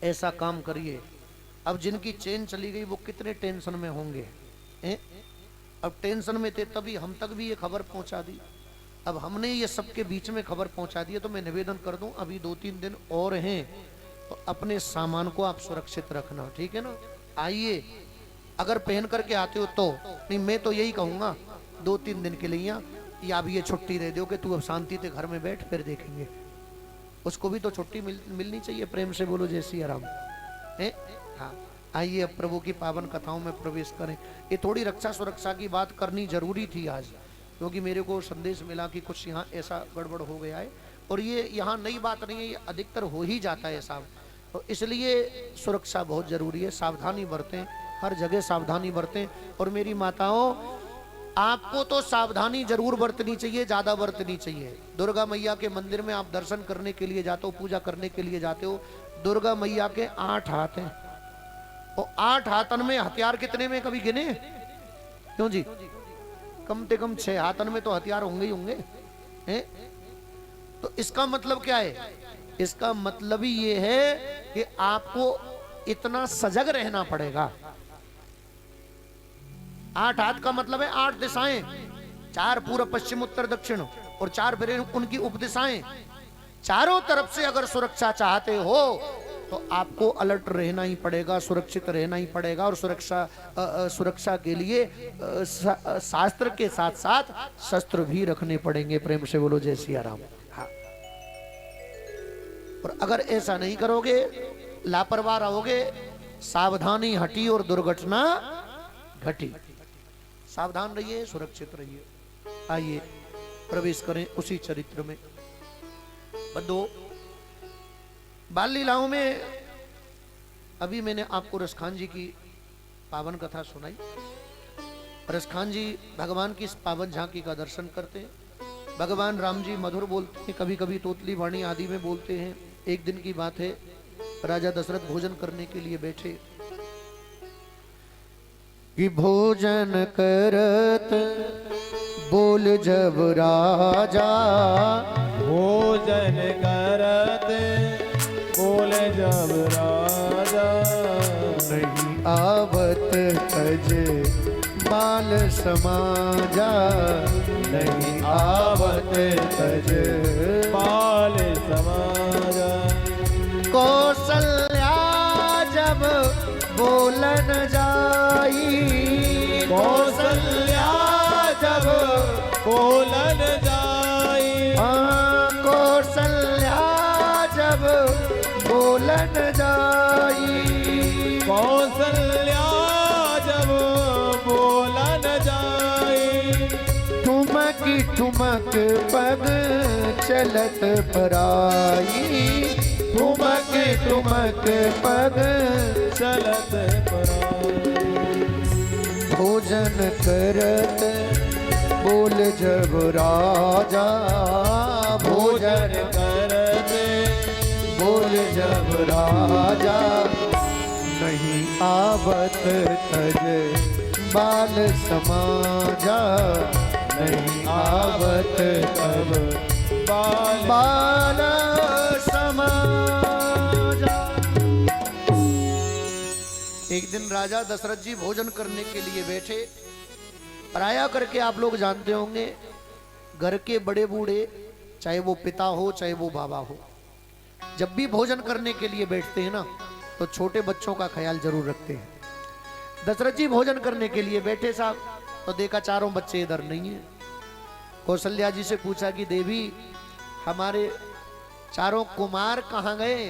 Speaker 1: ऐसा काम करिए। अब जिनकी चेन चली गई वो कितने टेंशन में होंगे हैं? अब टेंशन में थे तभी हम तक भी ये खबर पहुंचा दी। अब हमने ये सबके बीच में खबर पहुंचा दी है, तो मैं निवेदन कर दूं अभी 2-3 दिन और हैं, तो अपने सामान को आप सुरक्षित रखना, ठीक है ना। आइए, अगर पहन करके आते हो तो नहीं, मैं तो यही कहूंगा 2-3 दिन के लिए या अब ये छुट्टी दे दो कि तू अब शांति से घर में बैठ, फिर देखेंगे। उसको भी तो छुट्टी मिलनी चाहिए। प्रेम से बोलो जय सिया राम है। हाँ, आइए अब प्रभु की पावन कथाओं में प्रवेश करें। ये थोड़ी रक्षा सुरक्षा की बात करनी जरूरी थी आज, क्योंकि मेरे को संदेश मिला कि कुछ यहाँ ऐसा गड़बड़ हो गया है, और ये यहाँ नई बात नहीं है, ये अधिकतर हो ही जाता है साहब। तो इसलिए सुरक्षा बहुत जरूरी है, सावधानी बरतें, हर जगह सावधानी बरतें। और मेरी माताओं, आपको तो सावधानी जरूर बरतनी चाहिए, ज्यादा बरतनी चाहिए। दुर्गा मैया के मंदिर में आप दर्शन करने के लिए जाते हो, पूजा करने के लिए जाते हो, दुर्गा मैया के 8 हाथ हैं, और 8 हाथन में हथियार कितने में कभी गिने? क्यों जी, कम से कम 6 हाथन में तो हथियार होंगे ही होंगे हैं? तो इसका मतलब क्या है? इसका मतलब ही ये है कि आपको इतना सजग रहना पड़ेगा। 8 हाथ का मतलब है 8 दिशाएं, 4 पूर्व पश्चिम उत्तर दक्षिण और 4 फिर उनकी उपदिशाएं। चारों तरफ से अगर सुरक्षा चाहते हो तो आपको अलर्ट रहना ही पड़ेगा, सुरक्षित रहना ही पड़ेगा। और सुरक्षा के लिए शास्त्र के साथ साथ शस्त्र भी रखने पड़ेंगे। प्रेम से बोलो जय सिया राम। हाँ, और अगर ऐसा नहीं करोगे, लापरवाह रहोगे, सावधानी हटी और दुर्घटना घटी। सावधान रहिए, सुरक्षित रहिए। आइए प्रवेश करें उसी चरित्र में। बंधुओं, बाल लीलाओं में अभी मैंने आपको रसखान जी की पावन कथा सुनाई। रसखान जी भगवान की इस पावन झांकी का दर्शन करते हैं। भगवान राम जी मधुर बोलते हैं, कभी कभी तोतली वाणी आदि में बोलते हैं। एक दिन की बात है, राजा दशरथ भोजन करने के लिए बैठे कि भोजन करत बोल जब राजा,
Speaker 2: भोजन करत बोले जब राजा,
Speaker 1: नहीं आवत तज बाल समाजा, नहीं आवत तज
Speaker 2: बाल समाजा।
Speaker 1: कौशल्या जब बोलन जाई,
Speaker 2: कौशल्या जब बोलन जाई,
Speaker 1: कौशल्या जब बोलन जाई,
Speaker 2: कौशल्या जब बोलन जाई,
Speaker 1: ठुमक ठुमक पग चलत पराई, ठुमक ठुमक पग
Speaker 2: चलत पराई।
Speaker 1: भोजन करत बोल जब राजा, भोजन
Speaker 2: करत
Speaker 1: बोल जब राजा, नहीं आवत तज बाल समाजा, नहीं आवत तब बाल समाजा। एक दिन राजा दशरथ जी भोजन करने के लिए बैठे। पराया करके आप लोग जानते होंगे, घर के बड़े बूढ़े, चाहे वो पिता हो चाहे वो बाबा हो, जब भी भोजन करने के लिए बैठते हैं ना, तो छोटे बच्चों का ख्याल जरूर रखते हैं। दशरथ जी भोजन करने के लिए बैठे साहब, तो देखा चारों बच्चे इधर नहीं है। कौशल्या जी से पूछा कि देवी, हमारे चारों कुमार कहाँ गए?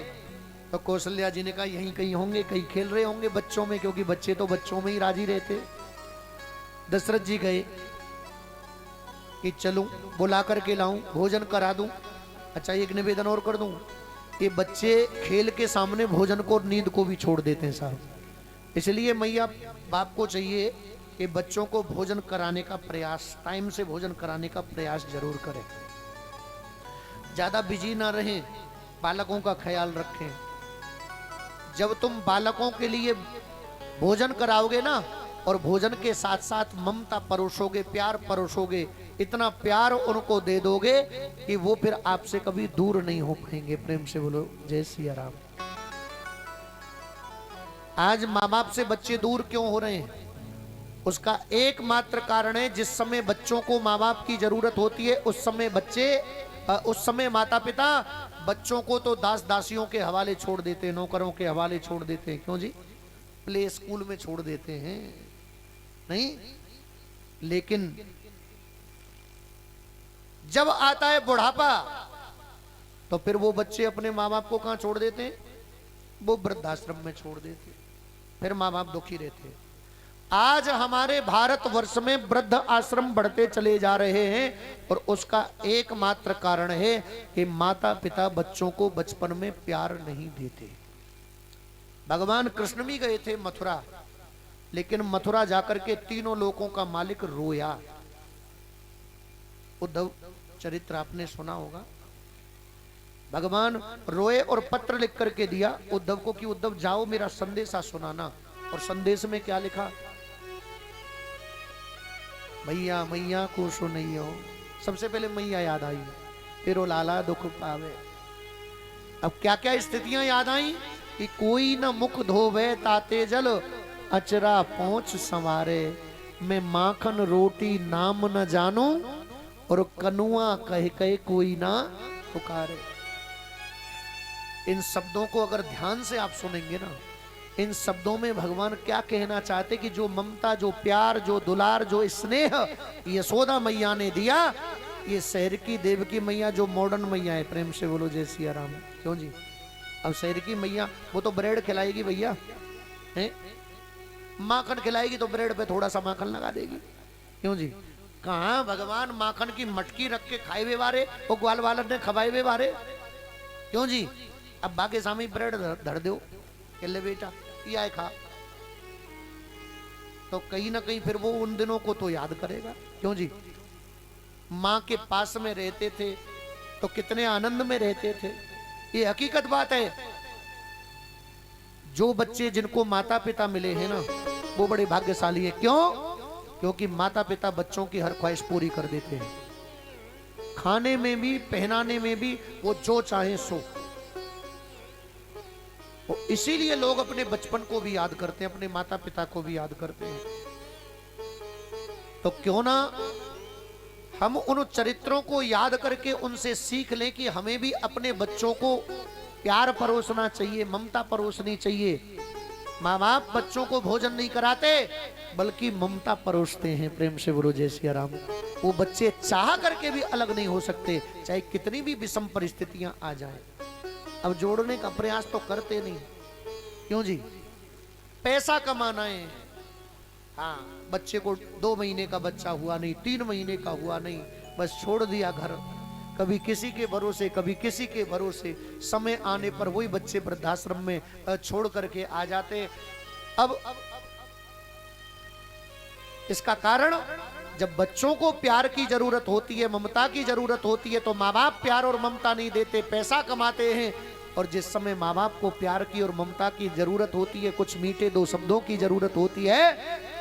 Speaker 1: तो कौशल्या जी ने कहा यहीं कहीं होंगे, कहीं खेल रहे होंगे बच्चों में, क्योंकि बच्चे तो बच्चों में ही राजी रहते। दशरथ जी गए कि चलूं, बुला करके लाऊं, भोजन करा दूं। अच्छा, एक निवेदन और कर दूं, ये बच्चे खेल के सामने भोजन को और नींद को भी छोड़ देते हैं साहब। इसलिए मैया बाप को चाहिए कि बच्चों को भोजन कराने का प्रयास, टाइम से भोजन कराने का प्रयास जरूर करें। ज्यादा बिजी ना रहें, बालकों का ख्याल रखें। जब तुम बालकों के लिए भोजन कराओगे ना, और भोजन के साथ साथ ममता परोसोगे, प्यार परोसोगे, इतना प्यार उनको दे दोगे कि वो फिर आपसे कभी दूर नहीं हो पाएंगे। प्रेम से बोलो जय सिया राम। आज माँ बाप से बच्चे दूर क्यों हो रहे हैं? उसका एकमात्र कारण है, जिस समय बच्चों को माँ बाप की जरूरत होती है उस समय माता पिता बच्चों को तो दास दासियों के हवाले छोड़ देते हैं, नौकरों के हवाले छोड़ देते हैं। क्यों जी? प्ले स्कूल में छोड़ देते हैं, नहीं? लेकिन जब आता है बुढ़ापा तो फिर वो बच्चे अपने माँ बाप को कहां छोड़ देते हैं? वो वृद्धाश्रम में छोड़ देते हैं। फिर माँ बाप दुखी रहते हैं। आज हमारे भारतवर्ष में वृद्ध आश्रम बढ़ते चले जा रहे हैं, और उसका एकमात्र कारण है कि माता पिता बच्चों को बचपन में प्यार नहीं देते। भगवान कृष्ण भी गए थे मथुरा, लेकिन मथुरा जाकर के तीनों लोकों का मालिक रोया। उद्धव चरित्र आपने सुना होगा। भगवान रोए और पत्र लिख करके दिया उद्धव को कि उद्धव जाओ मेरा संदेशा सुनाना। और संदेश में क्या लिखा? मैया मैया को सुनइयो। सबसे पहले मैया याद आई, फिर वो लाला दुख पावे। अब क्या क्या स्थितियां याद आई कि कोई न मुख धोवे ताते जल, अचरा पहुंच संवारे, मैं माखन रोटी नाम न जानू, और कनुआ कह कहे कोई ना पुकारे। इन शब्दों को अगर ध्यान से आप सुनेंगे ना, इन शब्दों में भगवान क्या कहना चाहते कि जो ममता, जो प्यार, जो दुलार, जो स्नेह यशोदा मैया ने दिया, ये शहर की देवकी मैया जो मॉडर्न मैया है, प्रेम से बोलो जय सिया राम। क्यों जी? अब शहर की मैया वो तो ब्रेड खिलाएगी भैया, हैं? माखन खिलाएगी तो ब्रेड पे थोड़ा सा माखन लगा देगी। क्यों जी? कहाँ भगवान माखन की मटकी रख के खाए हुए बारे, वो ग्वाल वालन ने खवाए हुए बारे। क्यों जी? अब बाकी सामी ब्रेड धर दो कि ले बेटा ये आए खा, तो कहीं ना कहीं फिर वो उन दिनों को तो याद करेगा। क्यों जी? माँ के पास में रहते थे तो कितने आनंद में रहते थे। ये हकीकत बात है। जो बच्चे जिनको माता पिता मिले हैं ना, वो बड़े भाग्यशाली है। क्यों? क्योंकि माता पिता बच्चों की हर ख्वाहिश पूरी कर देते हैं। खाने में भी, पहनाने में भी, वो जो चाहे सो। वो इसीलिए लोग अपने बचपन को भी याद करते हैं, अपने माता पिता को भी याद करते हैं। तो क्यों ना हम उन चरित्रों को याद करके उनसे सीख लें कि हमें भी अपने बच्चों को प्यार परोसना चाहिए, ममता परोसनी चाहिए। माँ बाप बच्चों को भोजन नहीं कराते बल्कि ममता परोसते हैं। प्रेम से बोलो जय सिया राम। वो बच्चे चाह करके भी अलग नहीं हो सकते, चाहे कितनी भी विषम परिस्थितियां आ जाएं। अब जोड़ने का प्रयास तो करते नहीं। क्यों जी? पैसा कमाना है। हाँ, बच्चे को 2 महीने का बच्चा हुआ नहीं, 3 महीने का हुआ नहीं, बस छोड़ दिया घर, कभी किसी के भरोसे, कभी किसी के भरोसे। समय आने पर वही बच्चे वृद्धाश्रम में छोड़ करके आ जाते। अब इसका कारण, जब बच्चों को प्यार की जरूरत होती है, ममता की जरूरत होती है, तो माँ बाप प्यार और ममता नहीं देते, पैसा कमाते हैं। और जिस समय माँ बाप को प्यार की और ममता की जरूरत होती है, कुछ मीठे 2 शब्दों की जरूरत होती है,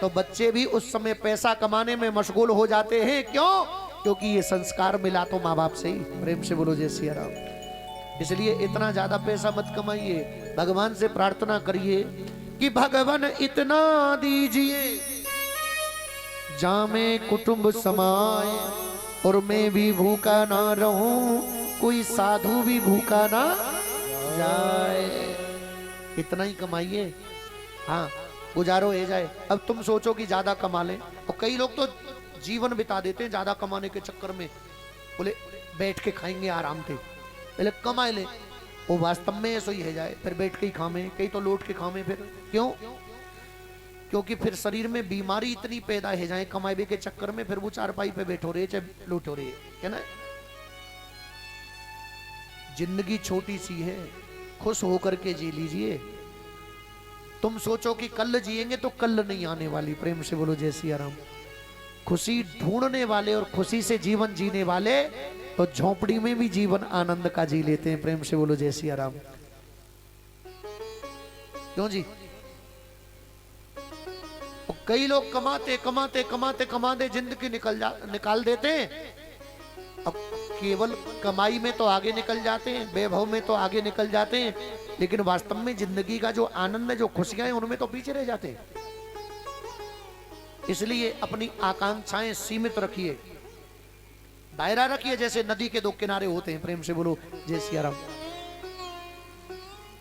Speaker 1: तो बच्चे भी उस समय पैसा कमाने में मशगूल हो जाते हैं। क्यों? क्योंकि ये संस्कार मिला तो माँ बाप से ही। प्रेम से बोलो जय सिया राम। इसलिए इतना ज्यादा पैसा मत कमाइए, भगवान से प्रार्थना करिए कि भगवान इतना दीजिए जामे कुटुंब समाए, और मैं भी भूखा ना रहूं, कोई साधु भी भूखा ना जाए। इतना ही कमाइए, हाँ, गुजारो हो जाए। अब तुम सोचो कि ज्यादा कमा लें, और कई लोग तो जीवन बिता देते हैं ज्यादा कमाने के चक्कर में। बोले बैठ के खाएंगे आराम से, पहले कमा ले। वो वास्तव में ऐसा ही है जाए, फिर बैठ के ही खामे, कई तो लौट के खामे। फिर क्यों? क्योंकि फिर शरीर में बीमारी इतनी पैदा है जाए कमाई के चक्कर में, फिर वो चारपाई पे बैठो रहे चाहे लूटो रहे, है ना। जिंदगी छोटी सी है, खुश होकर के जी लीजिए। तुम सोचो कि कल जिएंगे तो कल नहीं आने वाली। प्रेम से बोलो जय सिया राम। खुशी ढूंढने वाले और खुशी से जीवन जीने वाले तो झोपड़ी में भी जीवन आनंद का जी लेते हैं। प्रेम से बोलो जय सिया राम। क्यों जी? और कई लोग कमाते कमाते कमाते कमाते जिंदगी निकाल देते हैं। अब केवल कमाई में तो आगे निकल जाते हैं, वैभव में तो आगे निकल जाते हैं, लेकिन वास्तव में जिंदगी का जो आनंद है, जो खुशियां हैं, उनमें तो पीछे रह जाते हैं। इसलिए अपनी आकांक्षाएं सीमित रखिए, दायरा रखिए, जैसे नदी के दो किनारे होते हैं। प्रेम से बोलो जय सिया राम।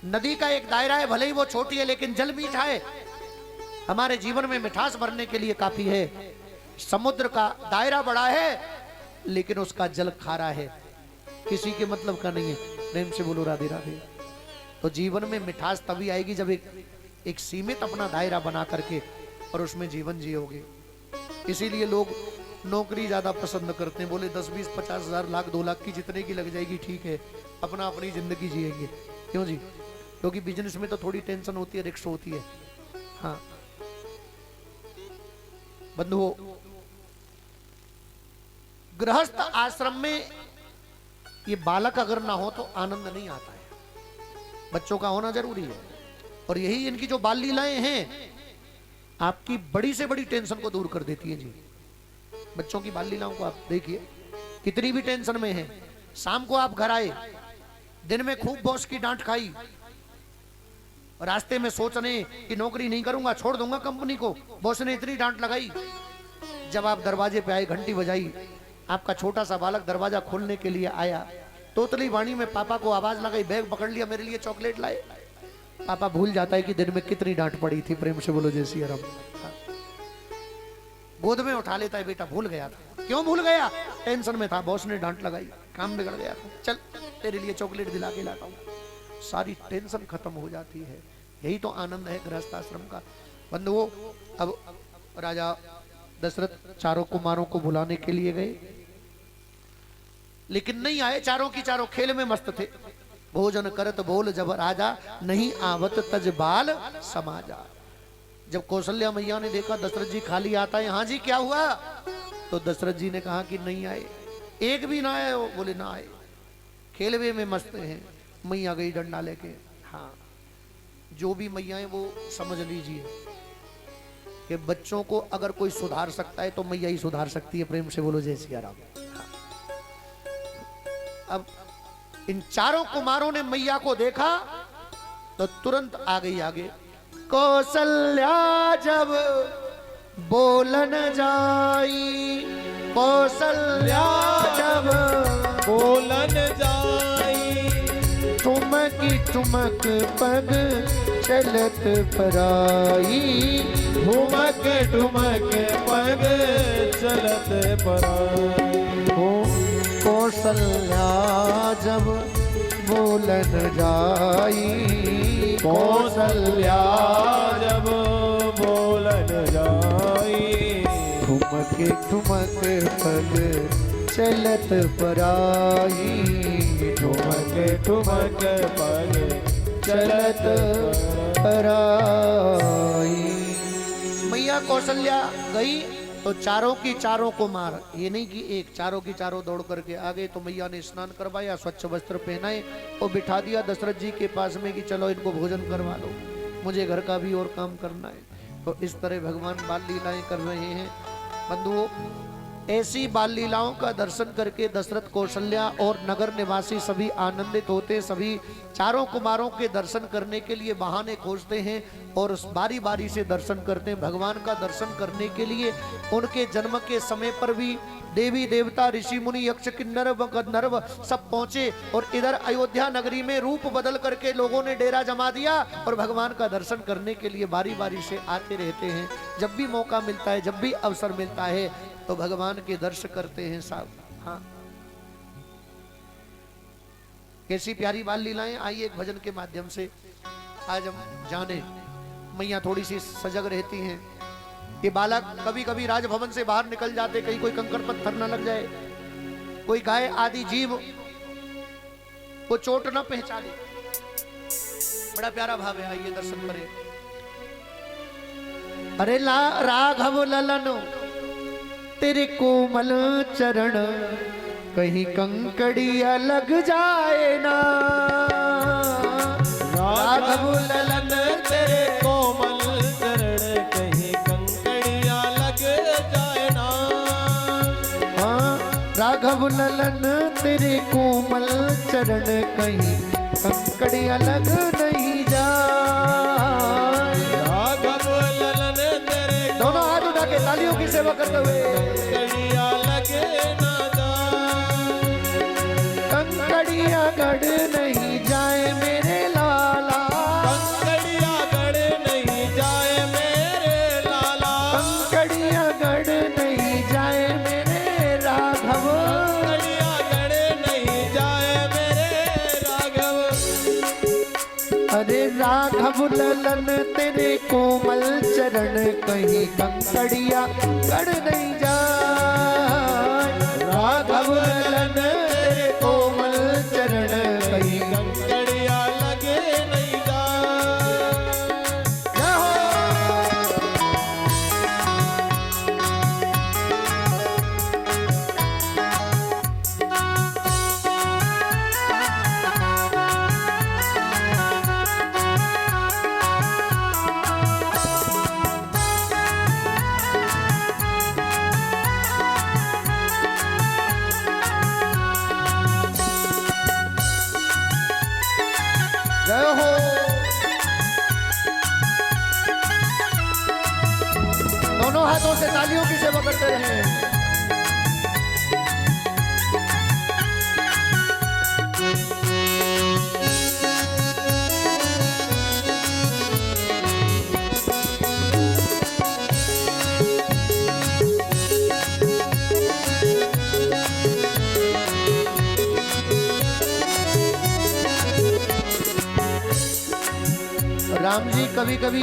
Speaker 1: नदी का एक दायरा है, भले ही वो छोटी है लेकिन जल मीठा है। हमारे जीवन में मिठास भरने के लिए काफी है। समुद्र का दायरा बड़ा है लेकिन उसका जल खारा है, किसी के मतलब का नहीं है। प्रेम से बोलो राधे राधे। तो जीवन में मिठास तभी आएगी जब एक सीमित अपना दायरा बना करके और उसमें जीवन जियोगे। इसीलिए लोग नौकरी ज्यादा पसंद करते हैं। बोले 10, 20, 50 हजार, लाख, 2 लाख की जितने की लग जाएगी ठीक है, अपना अपनी जिंदगी जिएंगे। क्यों जी? क्योंकि बिजनेस में तो थोड़ी टेंशन होती है, रिस्क होती है। हाँ बंधुओं, गृहस्थ आश्रम में ये बालक अगर ना हो तो आनंद नहीं आता है। बच्चों का होना जरूरी है। और यही इनकी जो बाल लीलाएं हैं आपकी बड़ी से बड़ी टेंशन को दूर कर देती है जी। बच्चों की बाल लीलाओं को आप देखिए, कितनी भी टेंशन में है, शाम को आप घर आए, दिन में खूब बॉस की डांट खाई, रास्ते में सोचने कि नौकरी नहीं करूंगा, छोड़ दूंगा कंपनी को, बॉस ने इतनी डांट लगाई। जब आप दरवाजे पे आए, घंटी बजाई, आपका छोटा सा बालक दरवाजा खोलने के लिए आया, तोतली वाणी में पापा को आवाज लगाई, बैग पकड़ लिया, मेरे लिए चॉकलेट लाए। पापा भूल जाता है कि दिन में कितनी डांट पड़ी थी। प्रेम से बोलो जय सिया राम। गोद में उठा लेता है, बेटा भूल गया था। क्यों भूल गया? टेंशन में था, बॉस ने डांट लगाई, काम बिगड़ गया था, चल तेरे लिए चॉकलेट दिला के लाता हूँ। सारी टेंशन खत्म हो जाती है। यही तो आनंद है गृहस्थ आश्रम का। बंधुओं, अब राजा दशरथ चारों कुमारों को बुलाने के लिए गए, लेकिन नहीं आए। चारों की चारों खेल में मस्त थे। भोजन करत बोल जब राजा, नहीं आवत तज बाल समाजा। जब कौशल्या मैया ने देखा दशरथ जी खाली आता है, हाँ जी क्या हुआ? तो दशरथ जी ने कहा कि नहीं आए, एक भी ना आए। वो बोले ना आए, खेलवे में मस्त हैं। मैया गई डंडा लेके। हाँ, जो भी मैया है वो समझ लीजिए कि बच्चों को अगर कोई सुधार सकता है तो मैया ही सुधार सकती है। प्रेम से बोलो जय सिया राम। अब इन चारों कुमारों ने मैया को देखा तो तुरंत आ गई आगे। कौशल्या जब बोलन जाई, कौशल्या जब
Speaker 2: बोलन जाई,
Speaker 1: ठुमकी ठुमक पग चलत पराई,
Speaker 2: ठुमक ठुमक पग चलत पराई।
Speaker 1: कौशल्या जब बोलन जाई,
Speaker 2: कौशल्या जब बोलन जाई,
Speaker 1: ठुमक ठुमक पग चलत पराई,
Speaker 2: ठुमक ठुमक पग
Speaker 1: चलत पराई। मैया कौशल्या गई तो चारों की चारों को मार, ये नहीं कि एक, चारों की चारों दौड़ करके आ गए। तो मैया ने स्नान करवाया, स्वच्छ वस्त्र पहनाए और बिठा दिया दशरथ जी के पास में कि चलो इनको भोजन करवा लो, मुझे घर का भी और काम करना है। तो इस तरह भगवान बाल लीलाएं कर रहे हैं। बंधुओं, ऐसी बाल लीलाओं का दर्शन करके दशरथ, कौशल्या और नगर निवासी सभी आनंदित होते। सभी चारों कुमारों के दर्शन करने के लिए बहाने खोजते हैं और बारी बारी से दर्शन करते हैं। भगवान का दर्शन करने के लिए उनके जन्म के समय पर भी देवी देवता, ऋषि मुनि, यक्ष, किन्नर, गंधर्व सब पहुंचे और इधर अयोध्या नगरी में रूप बदल करके लोगों ने डेरा जमा दिया और भगवान का दर्शन करने के लिए बारी बारी से आते रहते हैं। जब भी मौका मिलता है, जब भी अवसर मिलता है तो भगवान के दर्शन करते हैं साहब। हाँ, कैसी प्यारी बाल लीलाएं। आइए एक भजन के माध्यम से आज हम जाने। मैया थोड़ी सी सजग रहती हैं। ये बालक कभी कभी राजभवन से बाहर निकल जाते, कहीं कोई कंकड़ पत्थर न लग जाए, कोई गाय आदि जीव को चोट न पहचाने। बड़ा प्यारा भाव है। आइए दर्शन करें। अरे ला राघव ललन तेरे कोमल चरण कहीं कंकड़िया लग जाए ना।
Speaker 2: राघव ललन तेरे कोमल चरण कहीं कंकड़िया लग जाए ना।
Speaker 1: हाँ राघव ललन तेरे कोमल चरण कहीं कंकड़िया लग नहीं जाए।
Speaker 2: राघव ललन तेरे
Speaker 1: दोनों हाथ उठा के तालियों की सेवा करते हुए
Speaker 2: कंकड़िया लगे ना जाए।
Speaker 1: कंकड़िया गड़ नहीं जाए मेरे लाला।
Speaker 2: कंकड़िया गड़ नहीं जाए मेरे लाला।
Speaker 1: कंकड़िया गड़ नहीं जाए मेरे राघव।
Speaker 2: कंकड़िया गड़ नहीं जाए मेरे राघव।
Speaker 1: अरे राघव ललन तेरे कोमल चरण कहीं कंकड़िया गड़ नहीं जाए। राघव ललन तेरे कोमल चरण कहीं
Speaker 2: कंकड़िया लगे नहीं जाए।
Speaker 1: जय हो। जय हो। दोनों हाथों से तालियों की सेवा करते रहे। राम जी कभी कभी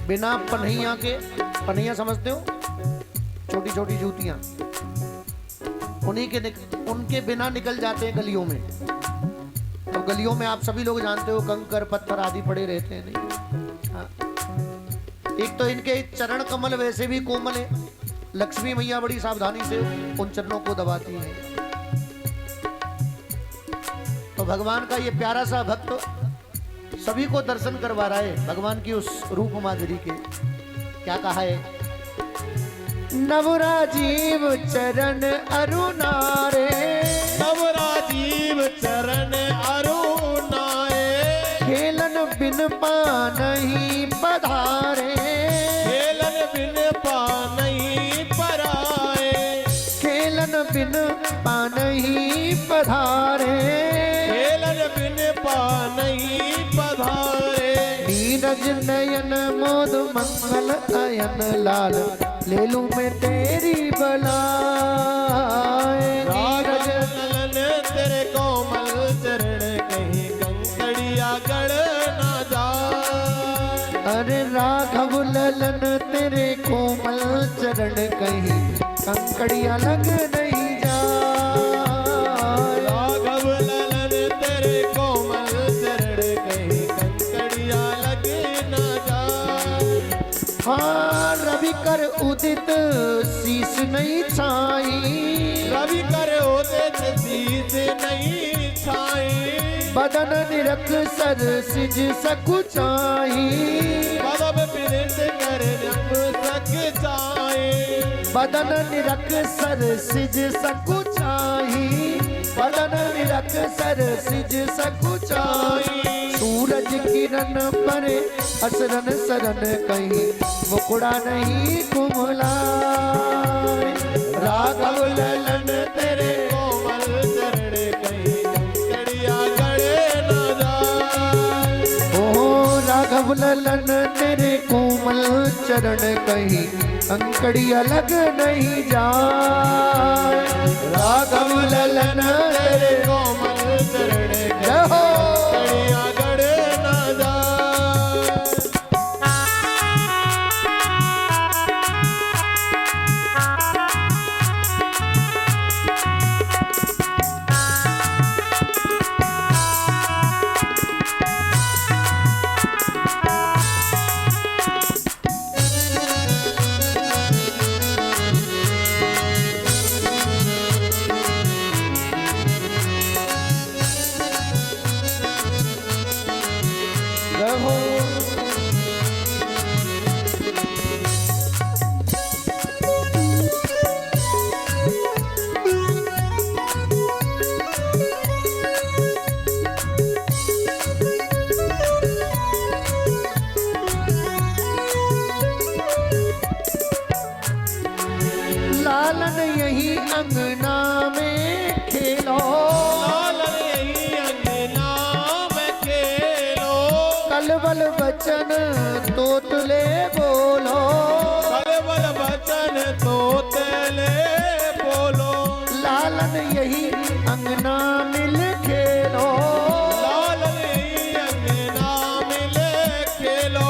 Speaker 1: बिना पन्हैया के, पन्हैया समझते हो, छोटी छोटी जूतियां, उनके बिना निकल जाते हैं गलियों में। तो गलियों में आप सभी लोग जानते हो कंकर पत्थर आदि पड़े रहते हैं। नहीं हाँ। एक तो इनके चरण कमल वैसे भी कोमल है। लक्ष्मी मैया बड़ी सावधानी से उन चरणों को दबाती है। तो भगवान का ये प्यारा सा भक्त सभी को दर्शन करवा रहा है भगवान की उस रूप माधुरी के। क्या कहा है? नवराजीव चरण अरुणारे।
Speaker 2: नवराजीव चरण अरुणाए।
Speaker 1: खेलन बिन पानहि पधारे।
Speaker 2: खेलन बिन पानहि पराए।
Speaker 1: खेलन बिन पानहि पधारे।
Speaker 2: खेलन बिन पानहि पधारे।
Speaker 1: नीरज नयन मोद मंगल अयन लाल ले लूं मैं तेरी बलाए।
Speaker 2: राघव ललन तेरे कोमल चरण कहीं कंकड़िया गड़ ना जाए।
Speaker 1: अरे राघव ललन तेरे कोमल चरण कहीं कंकड़िया लग नहीं जाए।
Speaker 2: राघव ललन तेरे कोमल चरण कहीं कंकड़िया लगे ना जाए।
Speaker 1: हाँ रवि कर उदित शीश नहीं छाई।
Speaker 2: रवि कर उदित शीश नहीं छाई।
Speaker 1: बदन निरख सर सिज सकुचाई।
Speaker 2: पदम पीड़ित कर रंग सक चाहे।
Speaker 1: बदन निरख सर सिज सकुचाई। बदन निरख सर सिज सकुचाई। सूरज किरण पर असरन सरन कहीं मुकुड़ा नहीं कुमलाए। राघव ललन तेरे
Speaker 2: कोमल चरण कहीं कंकड़िया गड़े न जाए।
Speaker 1: ओ राघव ललन तेरे कोमल चरण कहीं कंकड़िया लग नहीं जाए। राघव ललन तेरे
Speaker 2: कोमल चरण
Speaker 1: जय हो।
Speaker 2: कंकड़िया गड़े न जाए।
Speaker 1: लालन यही अंगना में खेलो,
Speaker 2: लालन यही अंगना में खेलो,
Speaker 1: कलबल बचन तोतले बोलो,
Speaker 2: कलबल बचन तोतले बोलो,
Speaker 1: लालन यही अंगना मिल खेलो,
Speaker 2: लालन यही अंगना मिल खेलो,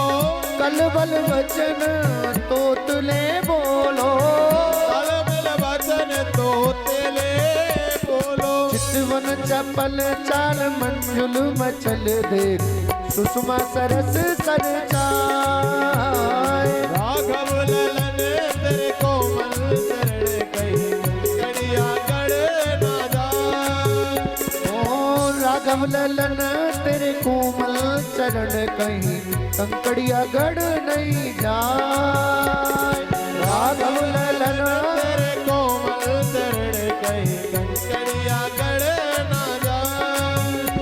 Speaker 1: कलबल बचन तोतले बोलो,
Speaker 2: कलबल बचन तोतले बोलो,
Speaker 1: चितवन चपल चाल मंजुल मचल देख, सुषमा सरस कर जाए,
Speaker 2: राघव ललन तेरे कोमल चरण कहीं कड़िया गड़ ना जाए,
Speaker 1: ओ राघव ललन तेरे कोमल चरण कहीं कंकड़िया गढ़ नहीं जाए, राघव ललन
Speaker 2: तेरे कोमल चरण कहीं कंकड़िया गड़ ना जाए,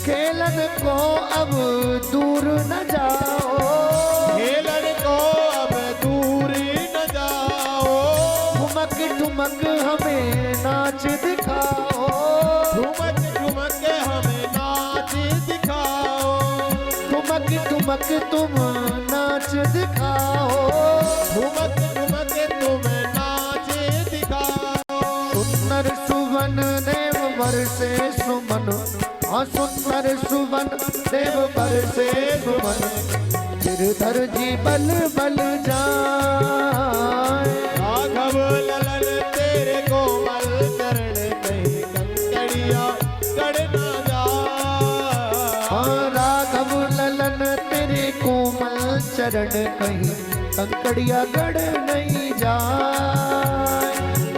Speaker 1: खेलन को अब दूर न जाओ,
Speaker 2: खेलन को अब दूरी न जाओ,
Speaker 1: ठुमक ठुमक हमें नाच दिखाओ,
Speaker 2: ठुमक ठुमक हमें नाच दिखाओ,
Speaker 1: ठुमक ठुमक तुम नाच दिखाओ,
Speaker 2: ठुमक ठुमक तुम नाच दिखाओ,
Speaker 1: सुंदर सुवन देव बरसे सुमन, हाँ सुंदर सुवन देव बरसे सुमन, गिरधर जी बल बल जाए,
Speaker 2: राघव ललन तेरे कोमल चरण कहीं कंकड़िया गड़ ना जाए,
Speaker 1: हाँ राघव ललन तेरे कोमल चरण कहीं कंकड़िया गढ़ नहीं जाए,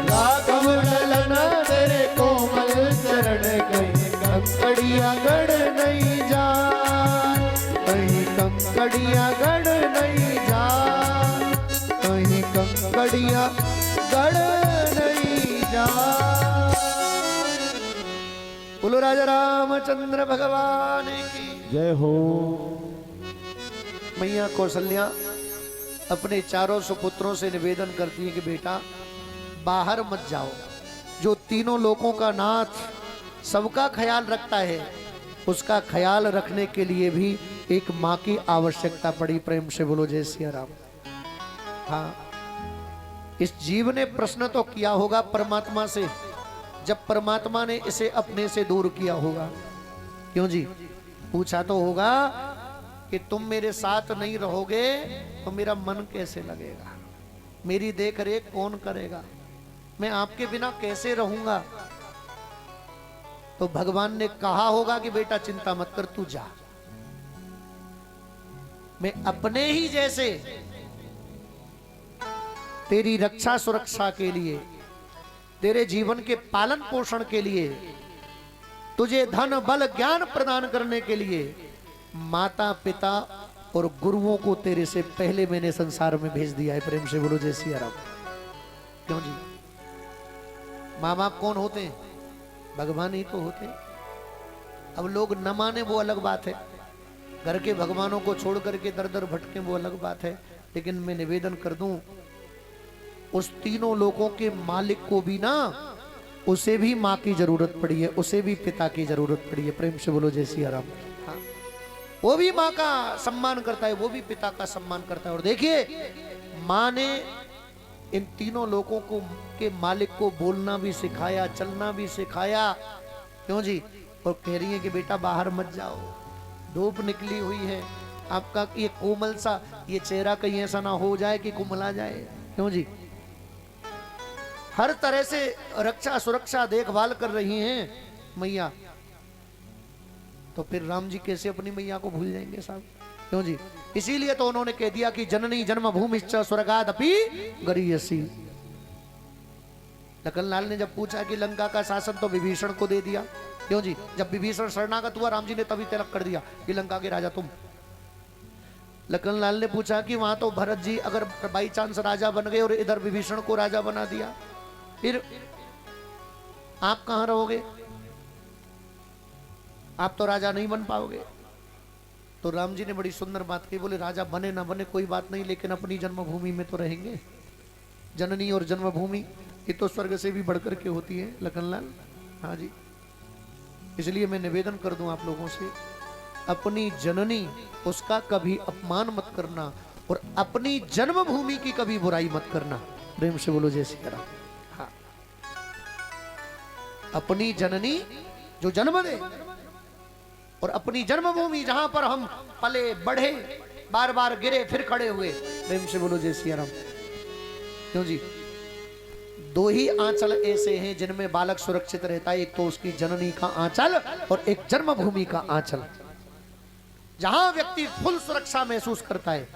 Speaker 1: राघव ललन तेरे कोमल चरण कहीं कंकड़िया गढ़ नहीं जाए, कहीं कंकड़िया गढ़ नहीं जाए, कहीं कंकड़िया गढ़ नहीं जाए। बोलो राजा रामचंद्र भगवान की
Speaker 2: जय हो।
Speaker 1: मैया कौशल्या अपने चारों सुपुत्रों से निवेदन करती है कि बेटा बाहर मत जाओ, जो तीनों लोकों का नाथ सबका ख्याल रखता है, उसका ख्याल रखने के लिए भी एक माँ की आवश्यकता पड़ी। प्रेम से बोलो जय सिया राम। हाँ, इस जीव ने प्रश्न तो किया होगा परमात्मा से, जब परमात्मा ने इसे अपने से दूर किया होगा, क्यों जी? पूछा तो होगा कि तुम मेरे साथ नहीं रहोगे तो मेरा मन कैसे लगेगा, मेरी देख रेख कौन करेगा, मैं आपके बिना कैसे रहूंगा? तो भगवान ने कहा होगा कि बेटा चिंता मत कर, तू जा, मैं अपने ही जैसे तेरी रक्षा सुरक्षा के लिए, तेरे जीवन के पालन पोषण के लिए, तुझे धन बल ज्ञान प्रदान करने के लिए माता पिता और गुरुओं को तेरे से पहले मैंने संसार में भेज दिया है। प्रेम से बोलो जय सिया राम। क्यों जी? माँ बाप कौन होते हैं? भगवान ही तो होते हैं। अब लोग न माने वो अलग बात है, घर के भगवानों को छोड़ करके दर दर भटके वो अलग बात है, लेकिन मैं निवेदन कर दूं उस तीनों लोगों के मालिक को भी ना, उसे भी माँ की जरूरत पड़ी है, उसे भी पिता की जरूरत पड़ी है। प्रेम से बोलो जय सिया राम। हाँ, वो भी माँ का सम्मान करता है, वो भी पिता का सम्मान करता है। और देखिए माँ ने इन तीनों लोगों को के मालिक को बोलना भी सिखाया, चलना भी सिखाया। क्यों जी? और कह रही है कि बेटा बाहर मत जाओ, धूप निकली हुई है, आपका ये कोमल सा ये चेहरा कहीं ऐसा ना हो जाए कि कुमला जाए। क्यों जी? हर तरह से रक्षा सुरक्षा देखभाल कर रही हैं मैया, तो फिर राम जी कैसे अपनी मैया को भूल जाएंगे साहब? क्यों जी? इसीलिए तो उन्होंने कह दिया कि जननी जन्म भूमिश्च स्वर्गादपि गरीयसी। लखनलाल ने जब पूछा कि लंका का शासन तो विभीषण को दे दिया, क्यों जी? जब विभीषण शरणागत हुआ राम जी ने तभी तिलक कर दिया कि लंका के राजा तुम। लखनलाल ने पूछा कि वहां तो भरत जी अगर बाई चांस राजा बन गए और इधर विभीषण को राजा बना दिया, फिर आप कहां रहोगे? आप तो राजा नहीं बन पाओगे। तो राम जी ने बड़ी सुंदर बात कही, बोले राजा बने ना बने कोई बात नहीं, लेकिन अपनी जन्मभूमि में तो रहेंगे। जननी और जन्मभूमि ये तो स्वर्ग से भी बढ़कर के होती है लखनलाल। हाँ जी, इसलिए मैं निवेदन कर दूं आप लोगों से, अपनी जननी उसका कभी अपमान मत करना और अपनी जन्मभूमि की कभी बुराई मत करना। प्रेम से बोलो जय सिया राम। हाँ, अपनी जननी जो जन्म दे और अपनी जन्मभूमि जहां पर हम पले बढ़े, बार बार गिरे फिर खड़े हुए। प्रेम से बोलो जय सिया राम। क्यों जी, दो ही आंचल ऐसे हैं जिनमें बालक सुरक्षित रहता है, एक तो उसकी जननी का आंचल और एक जन्मभूमि का आंचल, जहां व्यक्ति फुल सुरक्षा महसूस करता है।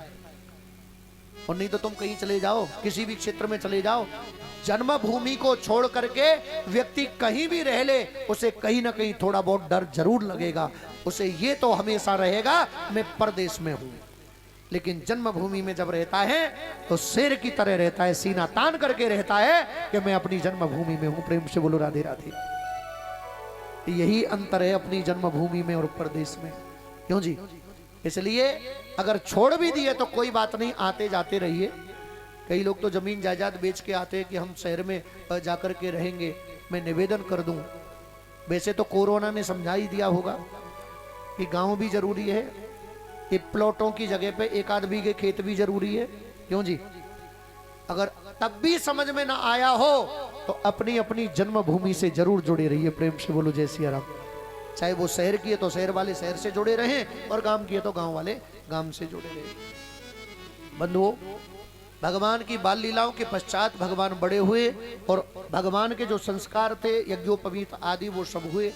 Speaker 1: और नहीं तो तुम कहीं चले जाओ, किसी भी क्षेत्र में चले जाओ, जन्मभूमि को छोड़ करके व्यक्ति कहीं भी रह ले, उसे कहीं ना कहीं थोड़ा बहुत डर जरूर लगेगा। उसे ये तो हमेशा रहेगा मैं परदेश में हूं, लेकिन जन्मभूमि में जब रहता है तो शेर की तरह रहता है, सीना तान करके रहता है कि मैं अपनी जन्मभूमि में हूं। प्रेम से बोलो राधे राधे। यही अंतर है अपनी जन्मभूमि में और परदेश में। क्यों जी, इसलिए अगर छोड़ भी दिए तो कोई बात नहीं, आते जाते रहिए। कई लोग तो जमीन जायदाद बेच के आते हैं कि हम शहर में जाकर के रहेंगे। मैं निवेदन कर दूं, वैसे तो कोरोना ने समझा ही दिया होगा कि गांव भी जरूरी है, ये प्लॉटों की जगह पे एक आध बीघे खेत भी जरूरी है। क्यों जी, अगर तब भी समझ में ना आया हो तो अपनी अपनी जन्मभूमि से जरूर जुड़े रहिए। प्रेम से बोलो जय सिया राम। चाहे वो शहर की है तो शहर वाले शहर से जुड़े रहें और गांव की है तो गांव वाले गांव से जुड़े रहें। बंधुओं, भगवान की बाल लीलाओं के पश्चात भगवान बड़े हुए और भगवान के जो संस्कार थे यज्ञोपवीत आदि वो सब हुए।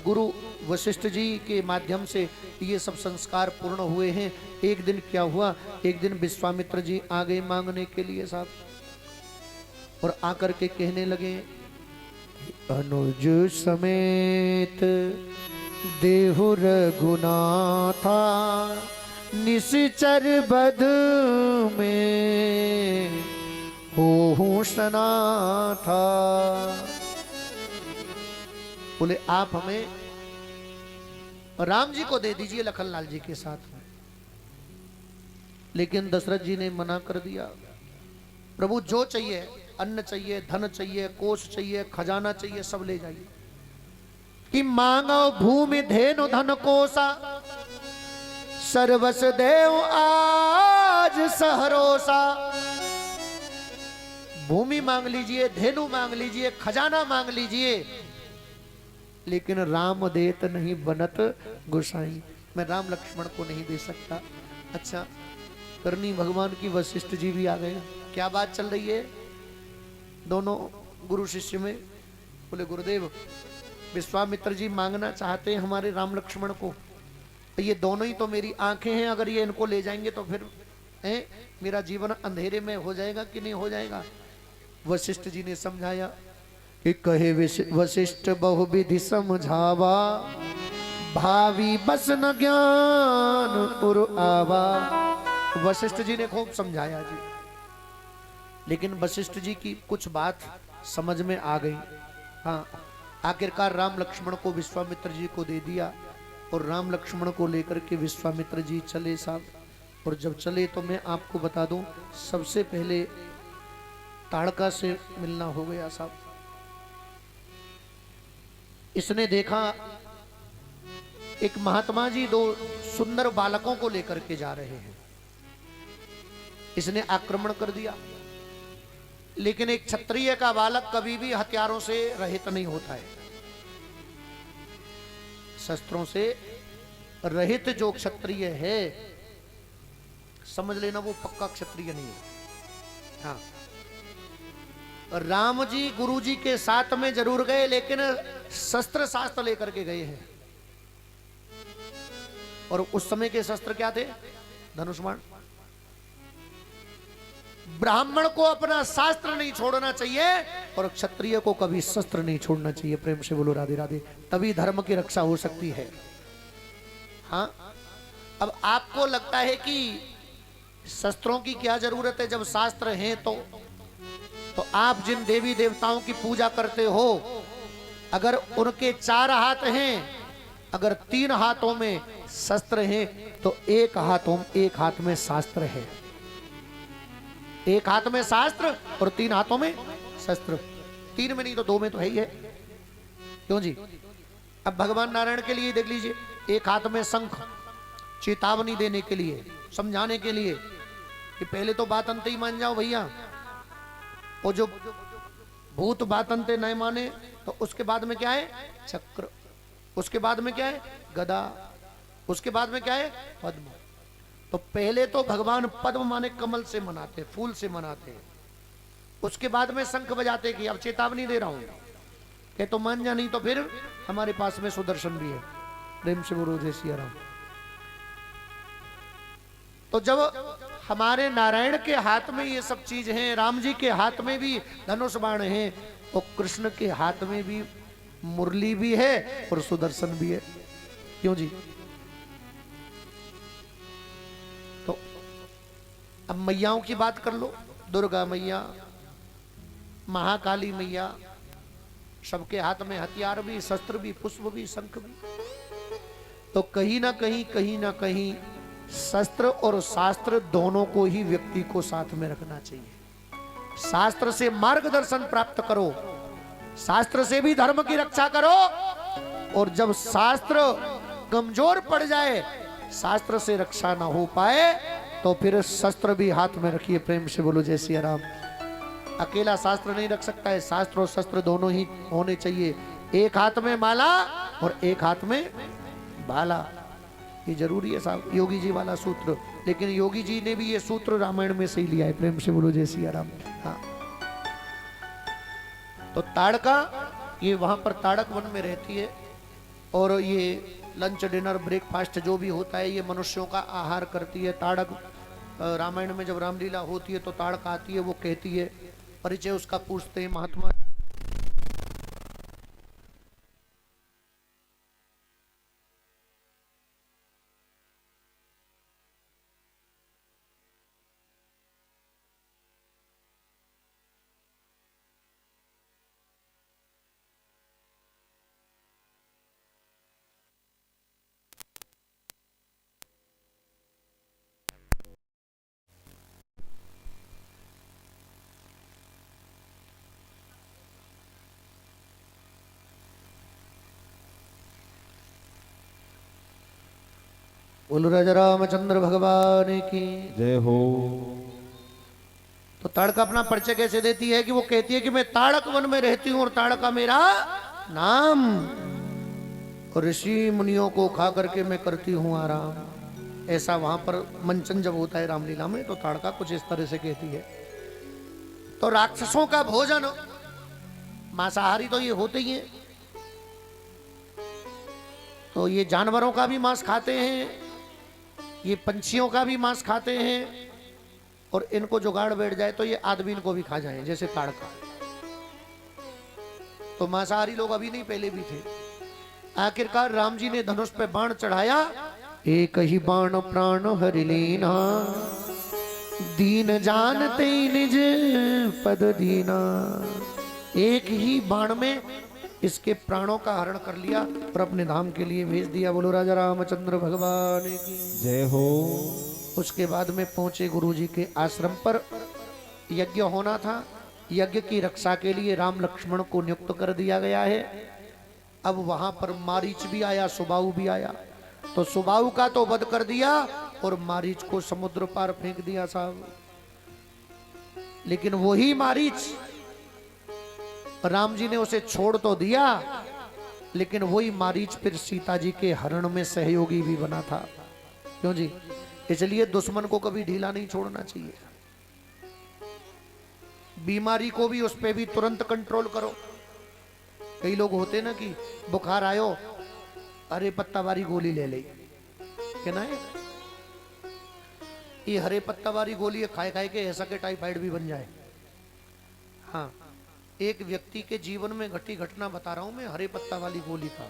Speaker 1: गुरु वशिष्ठ जी के माध्यम से ये सब संस्कार पूर्ण हुए हैं। एक दिन क्या हुआ, एक दिन विश्वामित्र जी आ गए मांगने के लिए साहब, और आकर के कहने लगे, अनुज समेत देहु रघुनाथा निश्चर बध में हो सना था। बोले आप हमें राम जी को दे दीजिए लखनलाल जी के साथ में। लेकिन दशरथ जी ने मना कर दिया, प्रभु जो चाहिए, अन्न चाहिए, धन चाहिए, कोष चाहिए, खजाना चाहिए, सब ले जाइए। कि मांगो भूमि धेनु धन कोसा, सर्वस देव आज सहरोसा। भूमि मांग लीजिए, धेनु मांग लीजिए, खजाना मांग लीजिए, लेकिन राम देत नहीं बनत गोसाई। मैं राम लक्ष्मण को नहीं दे सकता। अच्छा, करनी भगवान की वशिष्ठ जी भी आ गए। क्या बात चल रही है दोनों गुरु शिष्य में? बोले गुरुदेव, विश्वामित्र जी मांगना चाहते हैं हमारे राम लक्ष्मण को, ये दोनों ही तो मेरी आंखें हैं, अगर ये इनको ले जाएंगे तो फिर मेरा जीवन अंधेरे में हो जाएगा कि नहीं हो जाएगा? वशिष्ठ जी ने समझाया कि कहे वशिष्ठ बहुविधि समझावा, भावी बस न ज्ञान उर आवा। वशिष्ठ जी ने खूब समझाया जी, लेकिन वशिष्ठ जी की कुछ बात समझ में आ गई। हाँ, आखिरकार राम लक्ष्मण को विश्वामित्र जी को दे दिया और राम लक्ष्मण को लेकर के विश्वामित्र जी चले साहब। और जब चले तो मैं आपको बता दूं, सबसे पहले ताड़का से मिलना हो गया साहब। इसने देखा एक महात्मा जी दो सुंदर बालकों को लेकर के जा रहे हैं। इसने आक्रमण कर दिया, लेकिन एक क्षत्रिय का बालक कभी भी हथियारों से रहित नहीं होता है। शस्त्रों से रहित जो क्षत्रिय है, समझ लेना वो पक्का क्षत्रिय नहीं है। हाँ, राम जी गुरु जी के साथ में जरूर गए, लेकिन शस्त्र शास्त्र लेकर के गए हैं। और उस समय के शस्त्र क्या थे? धनुष्मान। ब्राह्मण को अपना शास्त्र नहीं छोड़ना चाहिए और क्षत्रिय को कभी शस्त्र नहीं छोड़ना चाहिए। प्रेम से बोलो राधे राधे, तभी धर्म की रक्षा हो सकती है। हाँ, अब आपको लगता है कि शस्त्रों की क्या जरूरत है जब शास्त्र हैं तो आप जिन देवी देवताओं की पूजा करते हो, अगर उनके 4 हाथ हैं, अगर 3 हाथों में शस्त्र हैं तो एक हाथ में शास्त्र है। एक हाथ में शास्त्र और 3 हाथों में शस्त्र। 3 में नहीं तो 2 में तो है ही है। क्यों जी? अब भगवान नारायण के लिए देख लीजिए, एक हाथ में शंख, चेतावनी देने के लिए, समझाने के लिए कि पहले तो बात अंत ही मान जाओ भैया, और जो भूत बात अंत नहीं माने तो उसके बाद में क्या है? चक्र। उसके बाद में क्या है? गदा। उसके बाद में क्या है? पद्म। तो पहले तो भगवान पद्म माने कमल से मनाते, फूल से मनाते, उसके बाद में शंख बजाते कि अब चेतावनी दे रहा हूं, कि तो मान जा, नहीं तो फिर हमारे पास में सुदर्शन भी है। प्रेम से बोलो जय सिया राम। तो जब हमारे नारायण के हाथ में ये सब चीज हैं, राम जी के हाथ में भी धनुष बाण है, और कृष्ण के हाथ में भी मुरली भी है और सुदर्शन भी है। क्यों जी? तो अब मैयाओं की बात कर लो, दुर्गा मैया, महाकाली मैया, सबके हाथ में हथियार भी, शस्त्र भी, पुष्प भी, शंख भी। तो कहीं ना कहीं शस्त्र और शास्त्र दोनों को ही व्यक्ति को साथ में रखना चाहिए। शास्त्र से मार्गदर्शन प्राप्त करो, शास्त्र से भी धर्म की रक्षा करो, और जब शास्त्र कमजोर पड़ जाए, शास्त्र से रक्षा ना हो पाए, तो फिर शस्त्र भी हाथ में रखिए। प्रेम से बोलो जय सिया राम। अकेला शास्त्र नहीं रख सकता है, शास्त्र और शस्त्र दोनों ही होने चाहिए। एक हाथ में माला और एक हाथ में भाला, ये जरूरी है साहब। योगी जी वाला सूत्र, लेकिन योगी जी ने भी ये सूत्र रामायण में से ही लिया है। प्रेम से बोलो जय सिया राम। हाँ, तो ताड़का, ये वहां पर ताड़क वन में रहती है, और ये लंच डिनर ब्रेकफास्ट जो भी होता है, ये मनुष्यों का आहार करती है। ताड़क रामायण में जब रामलीला होती है तो ताड़का आती है, वो कहती है, परिचय उसका पूछते हैं महात्मा। बोलो राजा रामचंद्र भगवान की
Speaker 2: जय हो।
Speaker 1: तो ताड़का अपना परिचय कैसे देती है कि वो कहती है कि मैं ताड़क वन में रहती हूँ और ताड़का मेरा नाम, और ऋषि मुनियों को खा करके मैं करती हूँ आराम। ऐसा वहां पर मंचन जब होता है रामलीला में, तो ताड़का कुछ इस तरह से कहती है। तो राक्षसों का भोजन, मांसाहारी तो ये होते ही हैं, तो ये जानवरों का भी मांस खाते हैं, ये पंछियों का भी मांस खाते हैं, और इनको जुगाड़ बैठ जाए तो ये आदमी को भी खा जाए, जैसे ताड़का। तो मांसाहारी लोग अभी नहीं, पहले भी थे। आखिरकार राम जी ने धनुष पे बाण चढ़ाया, एक ही बाण प्राण हरि लीना, दीन जानते निज पद दीना। एक ही बाण में इसके प्राणों का हरण कर लिया और अपने धाम के लिए भेज दिया। बोलो राजा रामचंद्र भगवान की
Speaker 2: जय हो।
Speaker 1: उसके बाद में पहुंचे गुरुजी के आश्रम पर। यज्ञ होना था, यज्ञ की रक्षा के लिए राम लक्ष्मण को नियुक्त कर दिया गया है। अब वहां पर मारीच भी आया, सुबाहु भी आया, तो सुबाहु का तो वध कर दिया और मारीच को समुद्र पार फेंक दिया साहब। लेकिन वही मारीच, राम जी ने उसे छोड़ तो दिया, लेकिन वही मारीच फिर सीता जी के हरण में सहयोगी भी बना था। क्यों जी? इसलिए दुश्मन को कभी ढीला नहीं छोड़ना चाहिए। बीमारी को भी उस पे भी तुरंत कंट्रोल करो। कई लोग होते ना कि बुखार आयो, हरे पत्ता वाली गोली ले ले, क्या ना है ये हरे पत्ता वाली गोली खाए खाए के ऐसा के टाइफाइड भी बन जाए। हाँ, एक व्यक्ति के जीवन में घटी घटना बता रहा हूं मैं, हरे पत्ता वाली गोली का।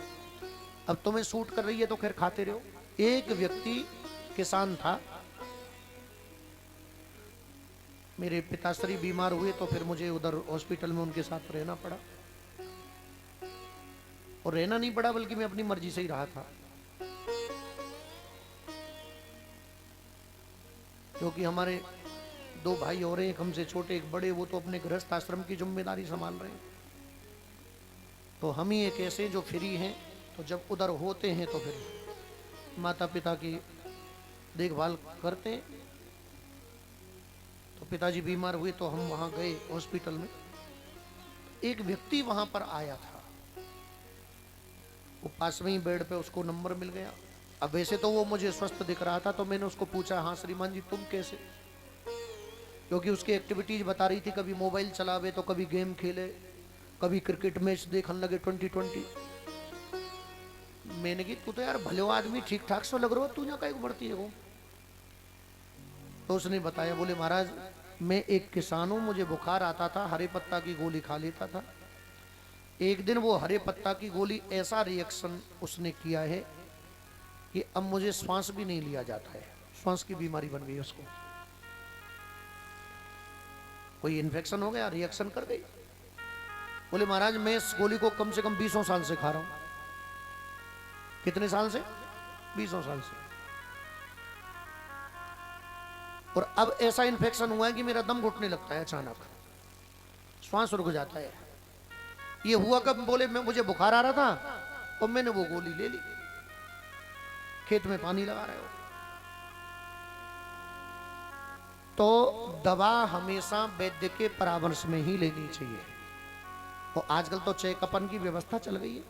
Speaker 1: अब तुम्हें सूट कर रही है तो खैर खाते रहो। एक व्यक्ति किसान था, मेरे पिताश्री बीमार हुए तो फिर मुझे उधर हॉस्पिटल में उनके साथ रहना पड़ा, और रहना नहीं पड़ा बल्कि मैं अपनी मर्जी से ही रहा था, क्योंकि हमारे दो भाई और हैं, एक हमसे छोटे एक बड़े, वो तो अपने गृहस्थ आश्रम की जिम्मेदारी संभाल रहे हैं। तो हम ही एक ऐसे जो फ्री हैं, तो जब उधर होते हैं तो फिर माता पिता की देखभाल करते हैं। तो पिताजी बीमार हुए तो हम वहां गए हॉस्पिटल में। एक व्यक्ति वहां पर आया था, वो पास में ही बेड पे, उसको नंबर मिल गया। अब वैसे तो वो मुझे स्वस्थ दिख रहा था, तो मैंने उसको पूछा, हाँ श्रीमान जी तुम कैसे? क्योंकि उसकी एक्टिविटीज बता रही थी, कभी मोबाइल चलावे तो कभी गेम खेले, कभी क्रिकेट मैच देखने लगे 2020। मैंने की तू तो यार भले आदमी ठीक ठाक सो लग रहा हो, तू यहाँ कहीं बढ़ती है वो? तो उसने बताया, बोले महाराज मैं एक किसान हूं, मुझे बुखार आता था, हरे पत्ता की गोली खा लेता था। एक दिन वो हरे पत्ता की गोली ऐसा रिएक्शन उसने किया है कि अब मुझे श्वास भी नहीं लिया जाता है, श्वास की बीमारी बन गई उसको, कोई इन्फेक्शन हो गया, रिएक्शन कर गई। बोले महाराज मैं इस गोली को कम से कम 20 साल से खा रहा हूं। कितने साल से? 20 साल से। और अब ऐसा इन्फेक्शन हुआ है कि मेरा दम घुटने लगता है, अचानक श्वास रुक जाता है। ये हुआ कब? बोले मैं मुझे बुखार आ रहा था और मैंने वो गोली ले ली। खेत में पानी लगा रहे हो तो दवा हमेशा वैद्य के परामर्श में ही लेनी चाहिए। और आजकल तो चेकअपन की व्यवस्था चल गई है,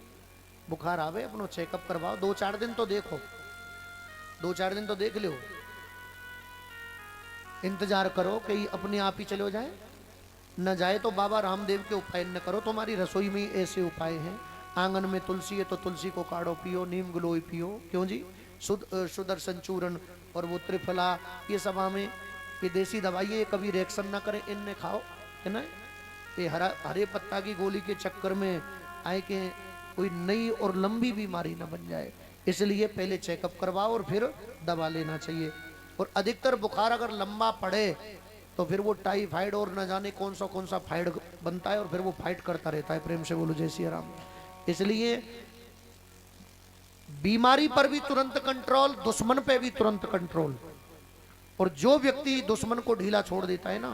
Speaker 1: बुखार आवे अपनो चेकअप करवाओ, 2-4 दिन तो देखो, 2-4 दिन तो देख लो, इंतजार करो कहीं अपने आप ही चलो जाए, न जाए तो बाबा रामदेव के उपाय न करो। तुम्हारी रसोई में ऐसे उपाय हैं, आंगन में तुलसी है तो तुलसी को काढ़ो पियो, नीम गिलोय पियो, क्यों जी, सुदर्शन चूर्ण और वो त्रिफला, ये सब हमें ये देसी दवाई है, कभी रिएक्शन ना करे, इनने खाओ, है ना। ये हरे पत्ता की गोली के चक्कर में आए कि कोई नई और लंबी बीमारी ना बन जाए, इसलिए पहले चेकअप करवाओ और फिर दवा लेना चाहिए। और अधिकतर बुखार अगर लंबा पड़े तो फिर वो टाइफाइड और न जाने कौन सा फाइड बनता है और फिर वो फाइट करता रहता है। प्रेम से बोलो जय सिया राम। इसलिए बीमारी पर भी तुरंत कंट्रोल, दुश्मन पे भी तुरंत कंट्रोल। और जो व्यक्ति दुश्मन को ढीला छोड़ देता है ना,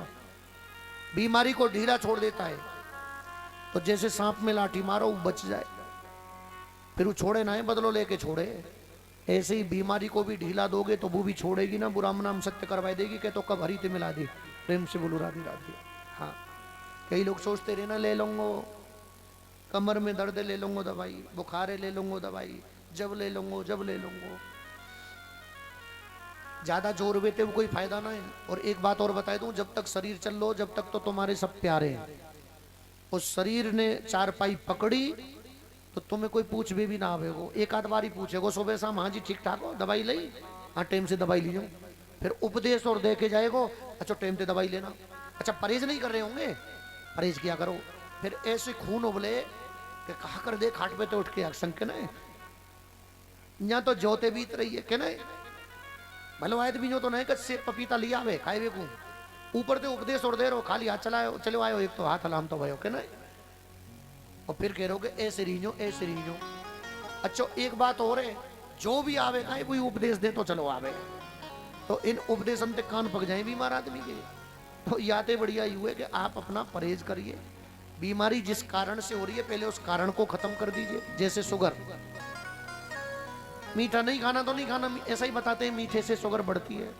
Speaker 1: बीमारी को ढीला छोड़ देता है, तो जैसे सांप में लाठी मारो वो बच जाए, फिर वो छोड़े ना है, बदलो लेके छोड़े। ऐसे ही बीमारी को भी ढीला दोगे तो वो भी छोड़ेगी ना, बुरा नाम सत्य करवा देगी कि तो कब हरी ते मिला दी। प्रेम से बोलो राधे राधे। हाँ, कई लोग सोचते रहे ना ले लूंगो, कमर में दर्द ले लूंगो दवाई, बुखारे ले लूंगो दवाई, जब ले लूंगो जब ले लूंगो, ज्यादा जोर बेते वो कोई फायदा ना है। और एक बात और बता दूं, जब तक शरीर चल लो जब तक तो तुम्हारे सब प्यारे हैं। उस शरीर ने चारपाई पकड़ी तो तुम्हें कोई पूछ भी ना आवेगो, एक आध बार ही पूछेगो सुबह शाम, हाँ जी ठीक ठाक हो, दवाई ली, हाँ टाइम से दवाई लीजिए, फिर उपदेश और दे के जाएगो, अच्छा टाइम से दवाई लेना, अच्छा परहेज नहीं कर रहे होंगे, परहेज किया करो। फिर ऐसे खून उबले कि कहा कर दे खाट पे तो उठ के अक्संग के ना, यहाँ तो जोते बीत रही है के ना, भले आदमी जो तो नहीं कि सेब पपीता लिया आवे खाए को, ऊपर से उपदेश और दे रहो, खाली हाथ चलाओ चलो आयो, एक तो हाथ हलाम तो भयो के ना, और फिर कह रहे ऐसे रीजो ऐसे रीजो। अच्छा एक बात और है, जो भी आवे का कोई उपदेश दे तो चलो आवे, तो इन उपदेशन से कान पक जाए बीमार आदमी के। तो याते बढ़िया ही हुए कि आप अपना परहेज करिए, बीमारी जिस कारण से हो रही है पहले उस कारण को खत्म कर दीजिए। जैसे शुगर, मीठा नहीं खाना तो नहीं खाना, ऐसा ही बताते हैं मीठे से शुगर बढ़ती है।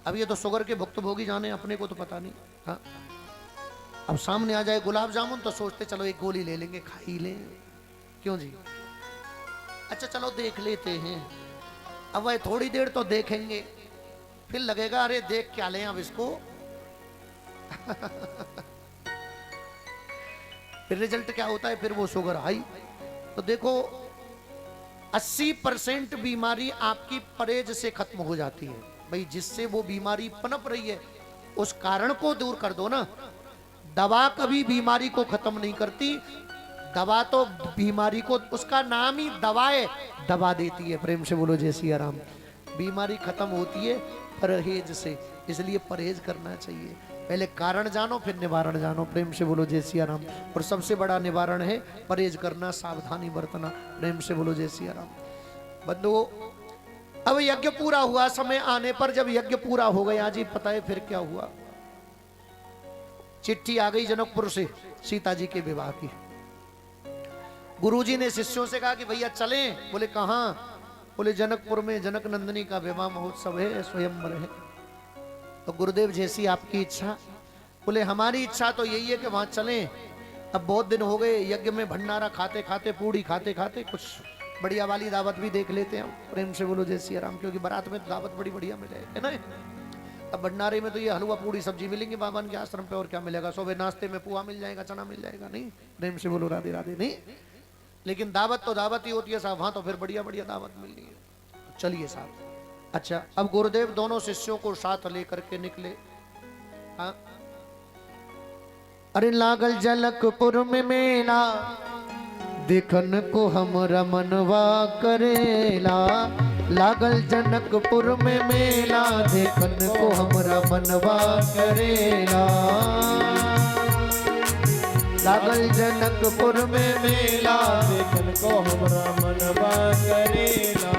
Speaker 1: अब ये तो शुगर के भुक्तभोगी जाने, अपने को तो पता नहीं। हाँ, अब सामने आ जाए गुलाब जामुन तो सोचते चलो एक गोली ले लेंगे, खा ही लें, क्यों जी, अच्छा चलो देख लेते हैं। अब वह थोड़ी देर तो देखेंगे, फिर लगेगा अरे देख क्या लें अब इसको फिर रिजल्ट क्या होता है, फिर वो शुगर हाई। तो देखो 80% बीमारी आपकी परहेज से खत्म हो जाती है भाई, जिससे वो बीमारी पनप रही है उस कारण को दूर कर दो ना। दवा कभी बीमारी को खत्म नहीं करती, दवा तो बीमारी को, उसका नाम ही दवा है, दवा देती है। प्रेम से बोलो जय सिया राम। बीमारी खत्म होती है परहेज से, इसलिए परहेज करना चाहिए। पहले कारण जानो फिर निवारण जानो। प्रेम से बोलो जय सिया राम। और सबसे बड़ा निवारण है परहेज करना, सावधानी बरतना। प्रेम से बोलो जय सिया राम। बंधुओं, अब यज्ञ पूरा हुआ, समय आने पर जब यज्ञ पूरा हो गया जी, पता है फिर क्या हुआ, चिट्ठी आ गई जनकपुर से सीता जी के विवाह की। गुरुजी ने शिष्यों से कहा कि भैया चलें। बोले कहाँ? बोले जनकपुर में जनक नंदिनी का विवाह महोत्सव है, स्वयंवर है। तो गुरुदेव जैसी आपकी इच्छा। बोले हमारी इच्छा तो यही है कि वहां चलें। अब बहुत दिन हो गए यज्ञ में भंडारा खाते खाते, पूड़ी खाते खाते, कुछ बढ़िया वाली दावत भी देख लेते हैं। प्रेम से बोलो जय सिया राम, क्योंकि बारात में दावत बड़ी बढ़िया मिले है ना। अब भंडारे में तो ये हलवा पूड़ी सब्जी मिलेंगे बाबा के आश्रम पे, और क्या मिलेगा? सुबह नाश्ते में पुआ मिल जाएगा, चना मिल जाएगा। नहीं, प्रेम से बोलो राधे राधे। नहीं, लेकिन दावत तो दावत ही होती है साहब, वहां तो फिर बढ़िया बढ़िया दावत मिलनी है। तो चलिए साहब। अच्छा, अब गुरुदेव दोनों शिष्यों को साथ लेकर के निकले। हाँ, अरे लागल जनकपुर में मेला, देखन को हमरा मनवा करेला। लागल जनकपुर में मेला, देखन को हमरा मनवा करेला। लागल जनकपुर में मेला,
Speaker 2: देखन को हमरा मनवा करेला।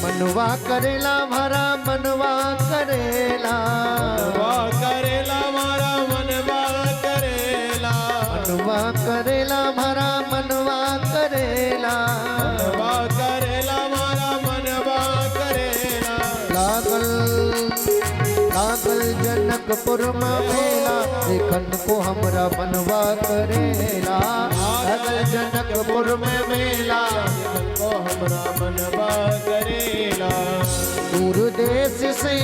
Speaker 1: मनवा करेला भरा मनवा करेला।
Speaker 2: मनवा करेला मारा मनवा करेला।
Speaker 1: मनवा करेला भरा मनवा करेला।
Speaker 2: मनवा करेला मारा मनवा करेला।
Speaker 1: लागल लागल जनकपुर में मेला, देखन को हमरा मनवा करेला। लागल जनकपुर में मेला,
Speaker 2: देखन को हमरा मनवा करेला।
Speaker 1: दूर देश से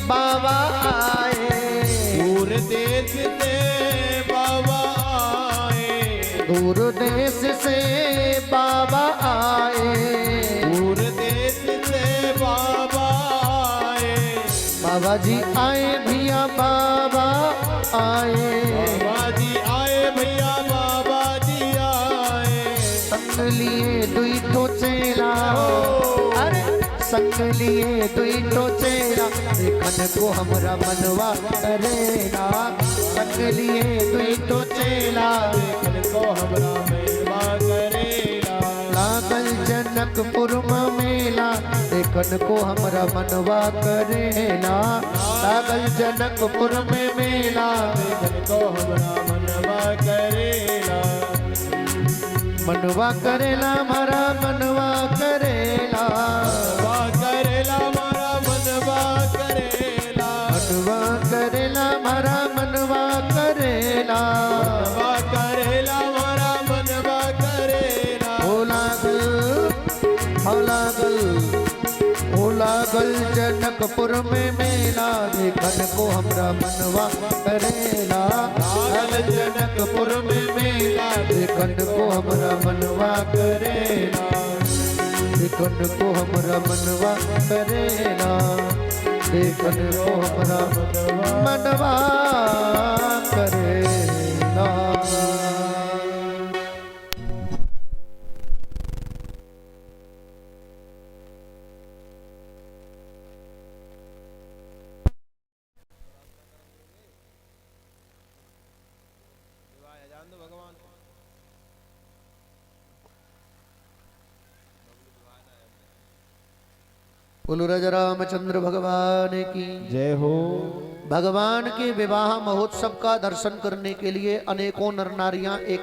Speaker 1: बाबा आए।
Speaker 2: दूर देश से बाबा आए।
Speaker 1: दूर देश से बाबा आए।
Speaker 2: दूर देश से बाबा आए।
Speaker 1: बाबा जी आए भैया बाबा आए।
Speaker 2: बाबा जी आए भैया बाबा जी आए।
Speaker 1: संग लिए दुई तो चेला, अरे संग लिए दुई तो चेला, देखन को हमरा मनवा करेला। संग लिए दुई तो चेला,
Speaker 2: देखन को हमरा मनवा करेला।
Speaker 1: लागल जनकपुर में मेला, देखन को हमरा मनवा करेला। लागल जनकपुर में मेला,
Speaker 2: देखन को हमरा मनवा करेला।
Speaker 1: मनवा करेला मारा मनवा करेला।
Speaker 2: मनवा करेला मारा मनवा करेला।
Speaker 1: मनवा करेला मारा मनवा करेला।
Speaker 2: मनवा करेला मारा मनवा करेला।
Speaker 1: ओ लागल ओ लागल जनकपुर में मेला, देखन को हमरा मनवा करेला। लागल जनकपुर में मेला, देखन को हमरा मनवा करेला। देखन को हमरा मनवा करेला। देखन को हमरा मनवा करेला। बोलो राजा रामचंद्र भगवान की
Speaker 2: जय हो।
Speaker 1: भगवान के विवाह महोत्सव का दर्शन करने के लिए अनेकों नर नारियां एक